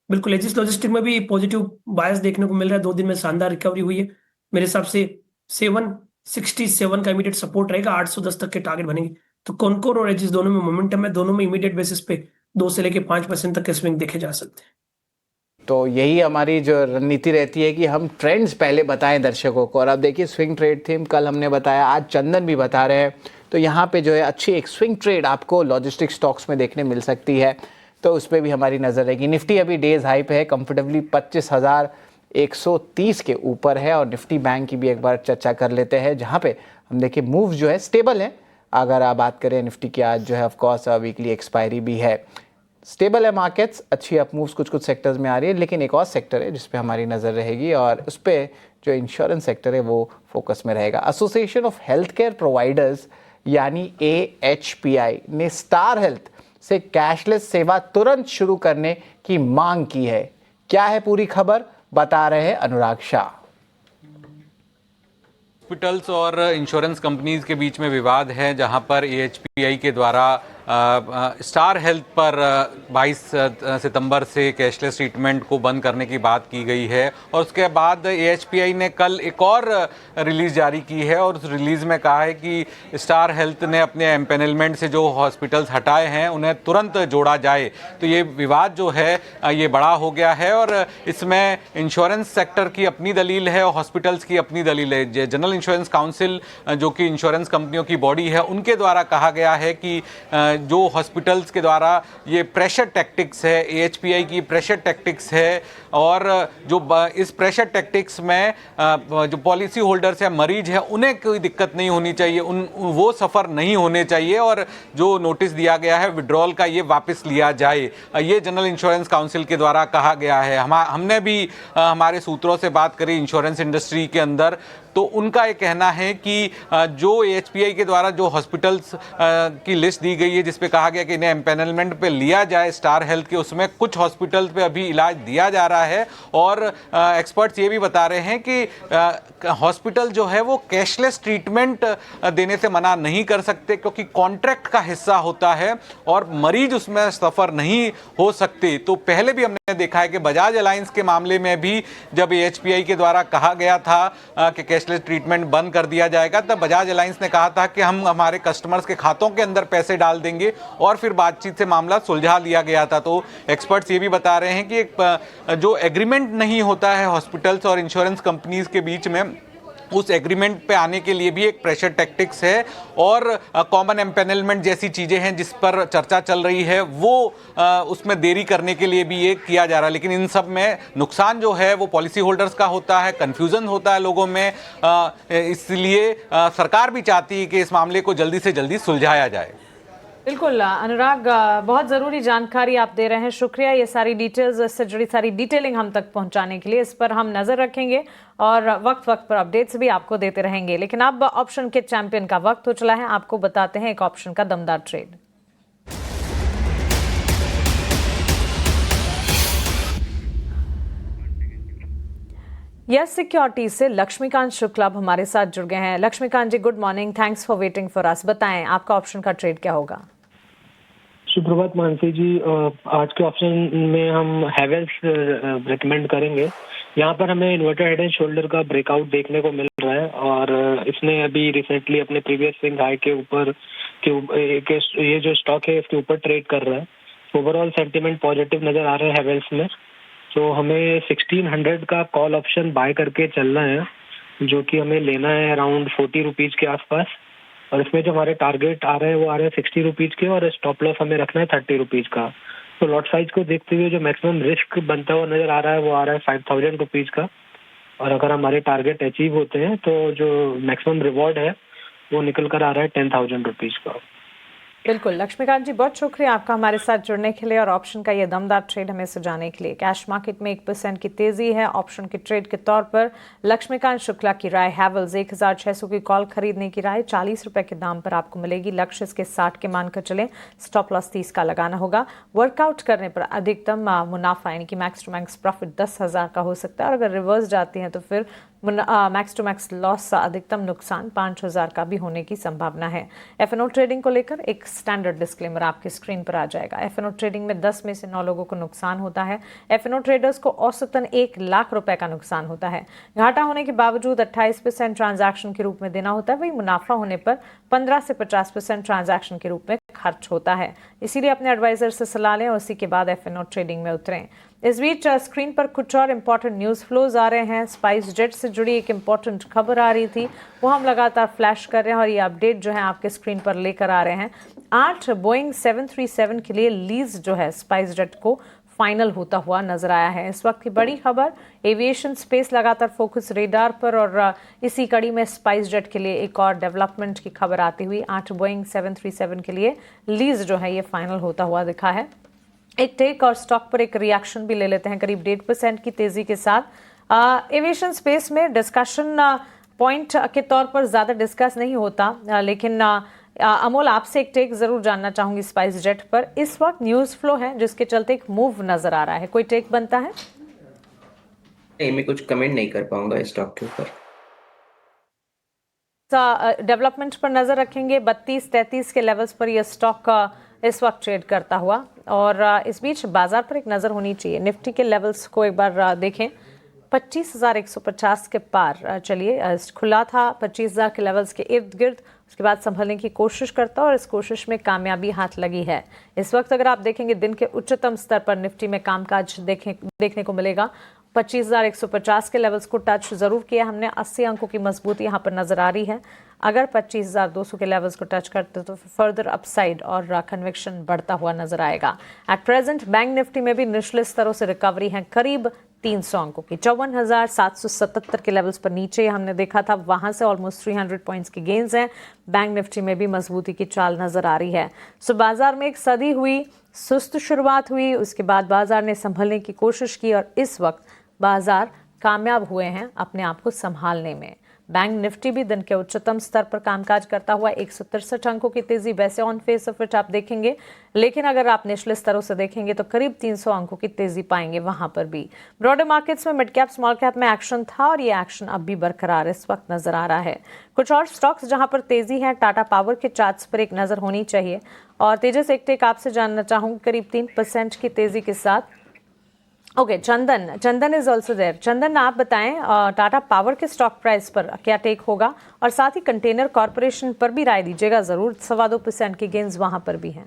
S8: बिल्कुल एजिस लॉजिस्टिक में भी पॉजिटिव बायस देखने को मिल रहा है, 2 दिन में शानदार रिकवरी हुई है। मेरे हिसाब से 767 का इमीडिएट सपोर्ट रहेगा, 810 तक के टारगेट बनेंगे। तो कॉनकोर और एजिस दोनों में मोमेंटम है, दोनों में इमीडिएट बेसिस पे 2 से लेके 5% तक के स्विंग देखे जा सकते हैं।
S2: तो यही हमारी जो रणनीति रहती है कि हम ट्रेंड्स पहले बताएं दर्शकों को। और अब देखिए स्विंग ट्रेड थीम कल हमने बताया, आज चंदन भी बता रहे हैं। तो यहाँ पे जो है अच्छी एक स्विंग ट्रेड आपको लॉजिस्टिक स्टॉक्स में देखने मिल सकती है, तो उस पर भी हमारी नज़र रहेगी। निफ्टी अभी डेज हाई पे है, कंफर्टेबली 25,130 के ऊपर है। और निफ्टी बैंक की भी एक बार चर्चा कर लेते हैं, जहाँ पे हम देखिए मूव जो है स्टेबल है। अगर आप बात करें निफ्टी की, आज जो है ऑफकोर्स वीकली एक्सपायरी भी है, स्टेबल है मार्केट्स, अच्छी अप मूव्स कुछ कुछ सेक्टर्स में आ रही है। लेकिन एक और सेक्टर है जिस पे हमारी नज़र रहेगी, और उस पर जो इंश्योरेंस सेक्टर है वो फोकस में रहेगा। Association of health care providers यानी AHPI ने स्टार हेल्थ से कैशलेस सेवा तुरंत शुरू करने की मांग की है। क्या है पूरी खबर, बता रहे हैं अनुराग शाह।
S3: हॉस्पिटल्स और इंश्योरेंस कंपनीज के बीच में विवाद है, जहां पर AHPI के द्वारा स्टार हेल्थ पर 22 सितंबर से कैशलेस ट्रीटमेंट को बंद करने की बात की गई है। और उसके बाद AHPI ने कल एक और रिलीज़ जारी की है, और उस रिलीज़ में कहा है कि स्टार हेल्थ ने अपने एम्पेनलमेंट से जो हॉस्पिटल्स हटाए हैं उन्हें तुरंत जोड़ा जाए। तो ये विवाद जो है ये बड़ा हो गया है, और इसमें इंश्योरेंस सेक्टर की अपनी दलील है और हॉस्पिटल्स की अपनी दलील है। जनरल इंश्योरेंस काउंसिल जो कि इंश्योरेंस कंपनियों की बॉडी है, उनके द्वारा कहा गया है कि जो हॉस्पिटल्स के द्वारा ये प्रेशर टैक्टिक्स है, AHPI की प्रेशर टैक्टिक्स है, और जो इस प्रेशर टैक्टिक्स में जो पॉलिसी होल्डर्स है, मरीज है, उन्हें कोई दिक्कत नहीं होनी चाहिए, वो सफ़र नहीं होने चाहिए, और जो नोटिस दिया गया है विड्रॉल का ये वापस लिया जाए। ये जनरल इंश्योरेंस काउंसिल के द्वारा कहा गया है। हमने भी हमारे सूत्रों से बात करी इंश्योरेंस इंडस्ट्री के अंदर, तो उनका ये कहना है कि जो AHPI के द्वारा जो हॉस्पिटल्स की लिस्ट दी गई है जिस पे कहा गया कि इन्हें एम्पेनलमेंट पे लिया जाए स्टार हेल्थ के, उसमें कुछ हॉस्पिटल्स पे अभी इलाज दिया जा रहा है। और एक्सपर्ट्स ये भी बता रहे हैं कि हॉस्पिटल जो है वो कैशलेस ट्रीटमेंट देने से मना नहीं कर सकते, क्योंकि कॉन्ट्रैक्ट का हिस्सा होता है और मरीज उसमें सफ़र नहीं हो सकते। तो पहले भी हमने देखा है कि बजाज अलायंस के मामले में भी जब AHPI के द्वारा कहा गया था कि कैशलेस ट्रीटमेंट बंद कर दिया जाएगा, तब बजाज अलायंस ने कहा था कि हम हमारे कस्टमर्स के खातों के अंदर पैसे डाल देंगे, और फिर बातचीत से मामला सुलझा लिया गया था। तो एक्सपर्ट्स ये भी बता रहे हैं कि एक जो एग्रीमेंट नहीं होता है हॉस्पिटल्स और इंश्योरेंस कंपनीज के बीच में, उस एग्रीमेंट पे आने के लिए भी एक प्रेशर टैक्टिक्स है, और कॉमन एम्पेनलमेंट जैसी चीज़ें हैं जिस पर चर्चा चल रही है, वो उसमें देरी करने के लिए भी ये किया जा रहा है। लेकिन इन सब में नुकसान जो है वो पॉलिसी होल्डर्स का होता है, कन्फ्यूज़न होता है लोगों में, इसलिए सरकार भी चाहती है कि इस मामले को जल्दी से जल्दी सुलझाया जाए।
S1: बिल्कुल अनुराग, बहुत ज़रूरी जानकारी आप दे रहे हैं, शुक्रिया। ये सारी डिटेल्स, इससे जुड़ी सारी डिटेलिंग हम तक पहुंचाने के लिए, इस पर हम नज़र रखेंगे और वक्त वक्त पर अपडेट्स भी आपको देते रहेंगे। लेकिन अब ऑप्शन के चैंपियन का वक्त हो चला है, आपको बताते हैं एक ऑप्शन का दमदार ट्रेड। यस सिक्योरिटीज से लक्ष्मीकांत शुक्ला हमारे साथ जुड़ गए हैं। Laxmikant ji, good morning, thanks for waiting for us. बताएं आपका ऑप्शन का ट्रेड क्या होगा?
S12: सुप्रभात मानसी जी, आज के ऑप्शन में हम हैवेल्स रिकमेंड करेंगे। यहाँ पर हमें इन्वर्टेड हेड एंड शोल्डर का ब्रेकआउट देखने को मिल रहा है, और इसने अभी रिसेंटली अपने प्रीवियस स्विंग हाई के ऊपर ये जो स्टॉक है इसके ऊपर ट्रेड कर रहा है। ओवरऑल सेंटीमेंट पॉजिटिव नजर आ रहा है हैवेल्स में, तो हमें 1600 का कॉल ऑप्शन बाय करके चलना है, जो कि हमें लेना है अराउंड 40 रुपीज़ के आसपास। और इसमें जो हमारे टारगेट आ रहे हैं वो आ रहे हैं 60 रुपीज़ के, और स्टॉप लॉस हमें रखना है 30 रुपीज़ का। तो लॉट साइज को देखते हुए जो मैक्सिमम रिस्क बनता हुआ नजर आ रहा है वो आ रहा है 5000 रुपीज़ का, और अगर हमारे टारगेट अचीव होते हैं तो जो मैक्सिमम रिवॉर्ड है वो निकल कर आ रहा है 10,000 रुपीज़ का।
S1: बिल्कुल लक्ष्मीकांत जी, बहुत शुक्रिया आपका हमारे साथ जुड़ने के लिए और ऑप्शन का ये दमदार ट्रेड हमें सुझाने के लिए। कैश मार्केट में 1% की तेजी है। ऑप्शन के ट्रेड के तौर पर लक्ष्मीकांत शुक्ला की राय हैवेल्स 1600 की कॉल खरीदने की राय 40 रुपए के दाम पर आपको मिलेगी। लक्ष्य इसके 60 के मानकर चलें। स्टॉप लॉस 30 का लगाना होगा। वर्कआउट करने पर अधिकतम मुनाफा यानी कि मैक्स टू मैक्स प्रॉफिट 10,000 का हो सकता है और अगर रिवर्स जाती है तो फिर मैक्स टू मैक्स लॉस अधिकतम नुकसान 5,000 का भी होने की संभावना है। एफएनओ ट्रेडिंग को लेकर एक स्टैंडर्ड डिस्क्लेमर आपकी स्क्रीन पर आ जाएगा। एफएनओ ट्रेडिंग में 10 में से 9 लोगों को नुकसान होता है। एफएनओ ट्रेडर्स को औसतन 1 लाख रुपए का नुकसान होता है। घाटा होने के बावजूद 28% ट्रांजैक्शन के रूप में देना होता है। वही मुनाफा होने पर 15 से 50% ट्रांजैक्शन के रूप में खर्च होता है। इसीलिए अपने एडवाइजर से सलाह लें और उसी के बाद एफएनओ ट्रेडिंग में उतरें। इस बीच स्क्रीन पर कुछ और इंपॉर्टेंट न्यूज़ फ्लोज आ रहे हैं। स्पाइस जेट से जुड़ी एक इंपॉर्टेंट खबर आ रही थी, वो हम लगातार फ्लैश कर रहे हैं और ये अपडेट जो है आपके स्क्रीन पर लेकर आ रहे हैं। 8 बोइंग 737 के लिए लीज जो है स्पाइस जेट को फाइनल होता हुआ नजर आया है। इस वक्त की बड़ी खबर, एविएशन स्पेस लगातार फोकस रेडार पर और इसी कड़ी में स्पाइस जेट के लिए एक और डेवलपमेंट की खबर आती हुई 8 बोइंग 737 के लिए लीज जो है ये फाइनल होता हुआ दिखा है। एक टेक और स्टॉक पर एक रिएक्शन भी ले लेते हैं करीब 1.5% की तेजी के साथ। एविएशन स्पेस में डिस्कशन पॉइंट के तौर पर ज़्यादा डिस्कस नहीं होता, लेकिन अमोल आपसे एक टेक जरूर जानना चाहूंगी स्पाइस जेट पर। इस वक्त न्यूज़ फ्लो है जिसके चलते एक मूव नजर आ रहा है, कोई टेक बनता है?
S10: नहीं, मैं कुछ कमेंट नहीं कर पाऊंगा इस स्टॉक के ऊपर।
S1: डेवलपमेंट पर नजर रखेंगे। 32-33 के लेवल्स पर यह स्टॉक इस वक्त ट्रेड करता हुआ और इस बीच बाजार पर एक नज़र होनी चाहिए। निफ्टी के लेवल्स को एक बार देखें, 25,150 के पार चलिए खुला था 25,000 के लेवल्स के इर्द गिर्द, उसके बाद संभलने की कोशिश करता और इस कोशिश में कामयाबी हाथ लगी है। इस वक्त अगर आप देखेंगे दिन के उच्चतम स्तर पर निफ्टी में कामकाज देखने को मिलेगा। 25,150 के लेवल्स को टच जरूर किया हमने। 80 अंकों की मजबूती यहाँ पर नजर आ रही है। अगर 25,200 के लेवल्स को टच करते तो फर्दर अपसाइड और कन्विक्शन बढ़ता हुआ नजर आएगा। एट प्रेजेंट बैंक निफ्टी में भी निचले स्तरों से रिकवरी है करीब 300 अंकों की। 54,777 के लेवल्स पर नीचे हमने देखा था, वहां से ऑलमोस्ट 300 पॉइंट्स की गेंस हैं। बैंक निफ्टी में भी मजबूती की चाल नजर आ रही है। सो बाजार में एक सदी हुई सुस्त शुरुआत हुई, उसके बाद बाजार ने संभलने की कोशिश की और इस वक्त बाजार कामयाब हुए हैं अपने आप को संभालने में। बैंक निफ्टी भी दिन के उच्चतम स्तर पर कामकाज करता हुआ 163 अंकों की तेजी वैसे ऑन फेस ऑफ इट आप देखेंगे, लेकिन अगर आप निचले स्तरों से देखेंगे तो करीब 300 अंकों की तेजी पाएंगे वहां पर भी। ब्रॉडर मार्केट्स में मिड कैप स्मॉल कैप में एक्शन था और ये एक्शन अब भी बरकरार इस वक्त नजर आ रहा है। कुछ और स्टॉक्स जहां पर तेजी है, टाटा पावर के चार्ट्स पर एक नजर होनी चाहिए और तेजस एक टेक आपसे जानना चाहूंगी करीब 3% की तेजी के साथ। Okay, Chandan is also there. Chandan आप बताएं टाटा पावर के स्टॉक प्राइस पर क्या टेक होगा और साथ ही कंटेनर कॉर्पोरेशन पर भी राय दीजिएगा जरूर। 2.25% की गेंस वहां पर भी हैं।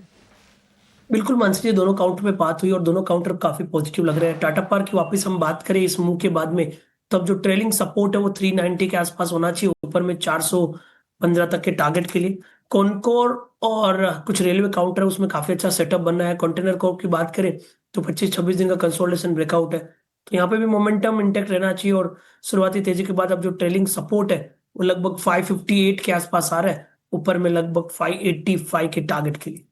S8: बिल्कुल मानसी जी, दोनों काउंटर पे बात हुई और दोनों काउंटर काफी पॉजिटिव लग रहे हैं। टाटा पावर की वापस हम बात करें इस मूव के बाद में, तब जो ट्रेलिंग सपोर्ट है वो 390 के आसपास होना चाहिए, ऊपर में 415 तक के टारगेट के लिए। कॉनकोर और कुछ रेलवे काउंटर है उसमें काफी अच्छा सेटअप बन रहा है। कंटेनर कोर की बात करें तो 25-26 दिन का कंसोलिडेशन ब्रेकआउट है, तो यहाँ पे भी मोमेंटम इंटेक्ट रहना चाहिए और शुरुआती तेजी के बाद अब जो ट्रेलिंग सपोर्ट है वो लगभग 558 के आसपास आ रहा है, ऊपर में लगभग 585 के टारगेट के लिए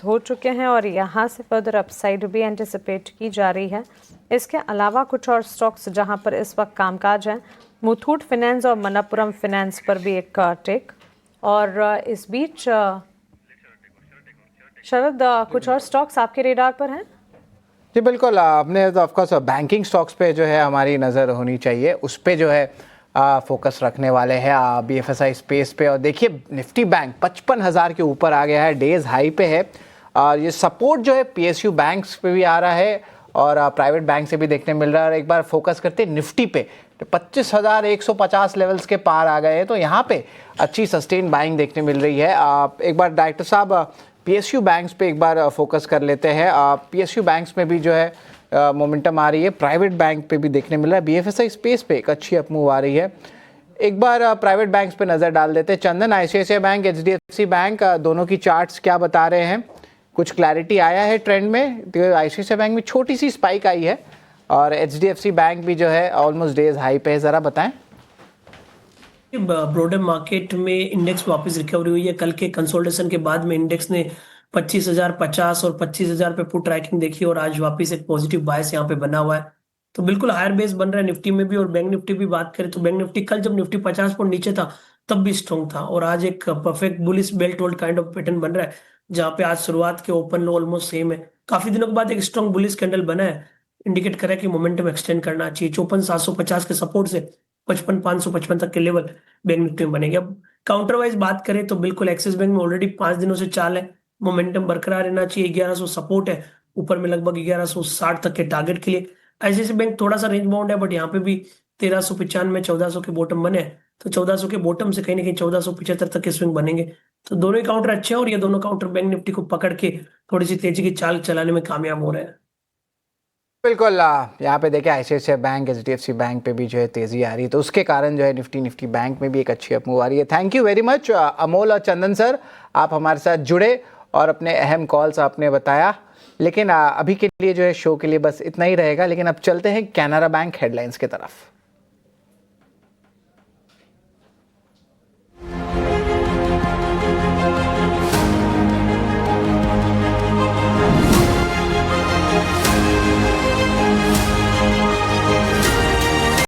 S1: हो चुके हैं और यहाँ से फर्दर अपसाइड भी एंटिसिपेट की जा रही है। इसके अलावा कुछ और स्टॉक्स जहाँ पर इस वक्त कामकाज है, मुथूट फाइनेंस और मनप्पुरम फाइनेंस पर भी एक टेक और इस बीच शरद कुछ और स्टॉक्स आपके रेडार पर हैं?
S2: जी बिल्कुल, आपने तो ऑफकोर्स बैंकिंग स्टॉक्स पे जो है हमारी नज़र होनी चाहिए, उस पे जो है फोकस रखने वाले हैं BFSI स्पेस पे। और देखिए निफ्टी बैंक 55,000 के ऊपर आ गया है, डेज हाई पे है और ये सपोर्ट जो है PSU बैंक्स पे भी आ रहा है और प्राइवेट बैंक से भी देखने मिल रहा है। और एक बार फोकस करते हैं निफ्टी पे, तो 25,150 लेवल्स के पार आ गए हैं, तो यहाँ पे अच्छी सस्टेन बाइंग देखने मिल रही है। एक बार डायरेक्टर साहब PSU बैंक्स पे एक बार फोकस कर लेते हैं। PSU बैंक्स में भी जो है मोमेंटम आ रही है, प्राइवेट बैंक पे भी देखने मिल रहा है, BFSI स्पेस पे एक अच्छी अपमूव आ रही है। एक बार प्राइवेट बैंक्स पे नज़र डाल देते हैं। चंदन, ICICI बैंक, HDFC बैंक दोनों की चार्ट्स क्या बता रहे हैं? कुछ क्लैरिटी आया है ट्रेंड में? तो ICICI बैंक में छोटी सी स्पाइक आई है और HDFC बैंक भी जो है ऑलमोस्ट डेज हाई पे है, ज़रा बताएं।
S8: ब्रॉडर मार्केट में इंडेक्स वापस रिकवरी हुई है। कल के कंसोलिडेशन के बाद में इंडेक्स ने 25,050 और 25,000 पे पुट ट्रैकिंग देखी और आज वापस एक पॉजिटिव बायस यहाँ पे बना हुआ है। तो बिल्कुल हायर बेस बन रहा है निफ्टी में भी। और बैंक निफ्टी भी बात करें तो बैंक निफ्टी कल जब निफ्टी 50 पॉइंट नीचे था तब भी स्ट्रॉन्ग था और आज एक perfect bullish belt hold kind of pattern बन रहा है, जहाँ पे आज शुरुआत के ओपन लो ऑलमोस्ट सेम है। काफी दिनों के बाद एक स्ट्रॉन्ग बुलिश कैंडल बना है, इंडिकेट करे कि मोमेंटम एक्सटेंड करना चाहिए। 54,750 के सपोर्ट से 55,555 तक के लेवल बैंक निफ्टी में बनेंगे। अब काउंटर वाइज बात करें तो बिल्कुल एक्सिस बैंक में ऑलरेडी 5 दिनों से चाल है, मोमेंटम बरकरार रहना चाहिए। 1100 सपोर्ट है, ऊपर में लगभग 1160 तक के टारगेट के लिए। आईसीआईसी बैंक थोड़ा सा रेंज बाउंड है, बट यहाँ पे भी 1395 1400 के बॉटम बने हैं, तो 1400 के बॉटम से कहीं ना कहीं 1475 तक के स्विंग बनेंगे। तो दोनों ही काउंटर अच्छे हैं और ये दोनों काउंटर बैंक निफ्टी को पकड़ के थोड़ी सी तेजी की चाल चलाने में कामयाब हो रहे हैं।
S2: बिल्कुल यहाँ पे देखिए आईसीआईसीआई बैंक, एचडीएफसी बैंक पे भी जो है तेज़ी आ रही है, तो उसके कारण जो है निफ्टी बैंक में भी एक अच्छी अपमूव आ रही है। Thank you very much Amol और चंदन सर, आप हमारे साथ जुड़े और अपने अहम कॉल्स आपने बताया। लेकिन अभी के लिए जो है शो के लिए बस इतना ही रहेगा, लेकिन अब चलते हैं कैनरा बैंक हेडलाइंस की तरफ।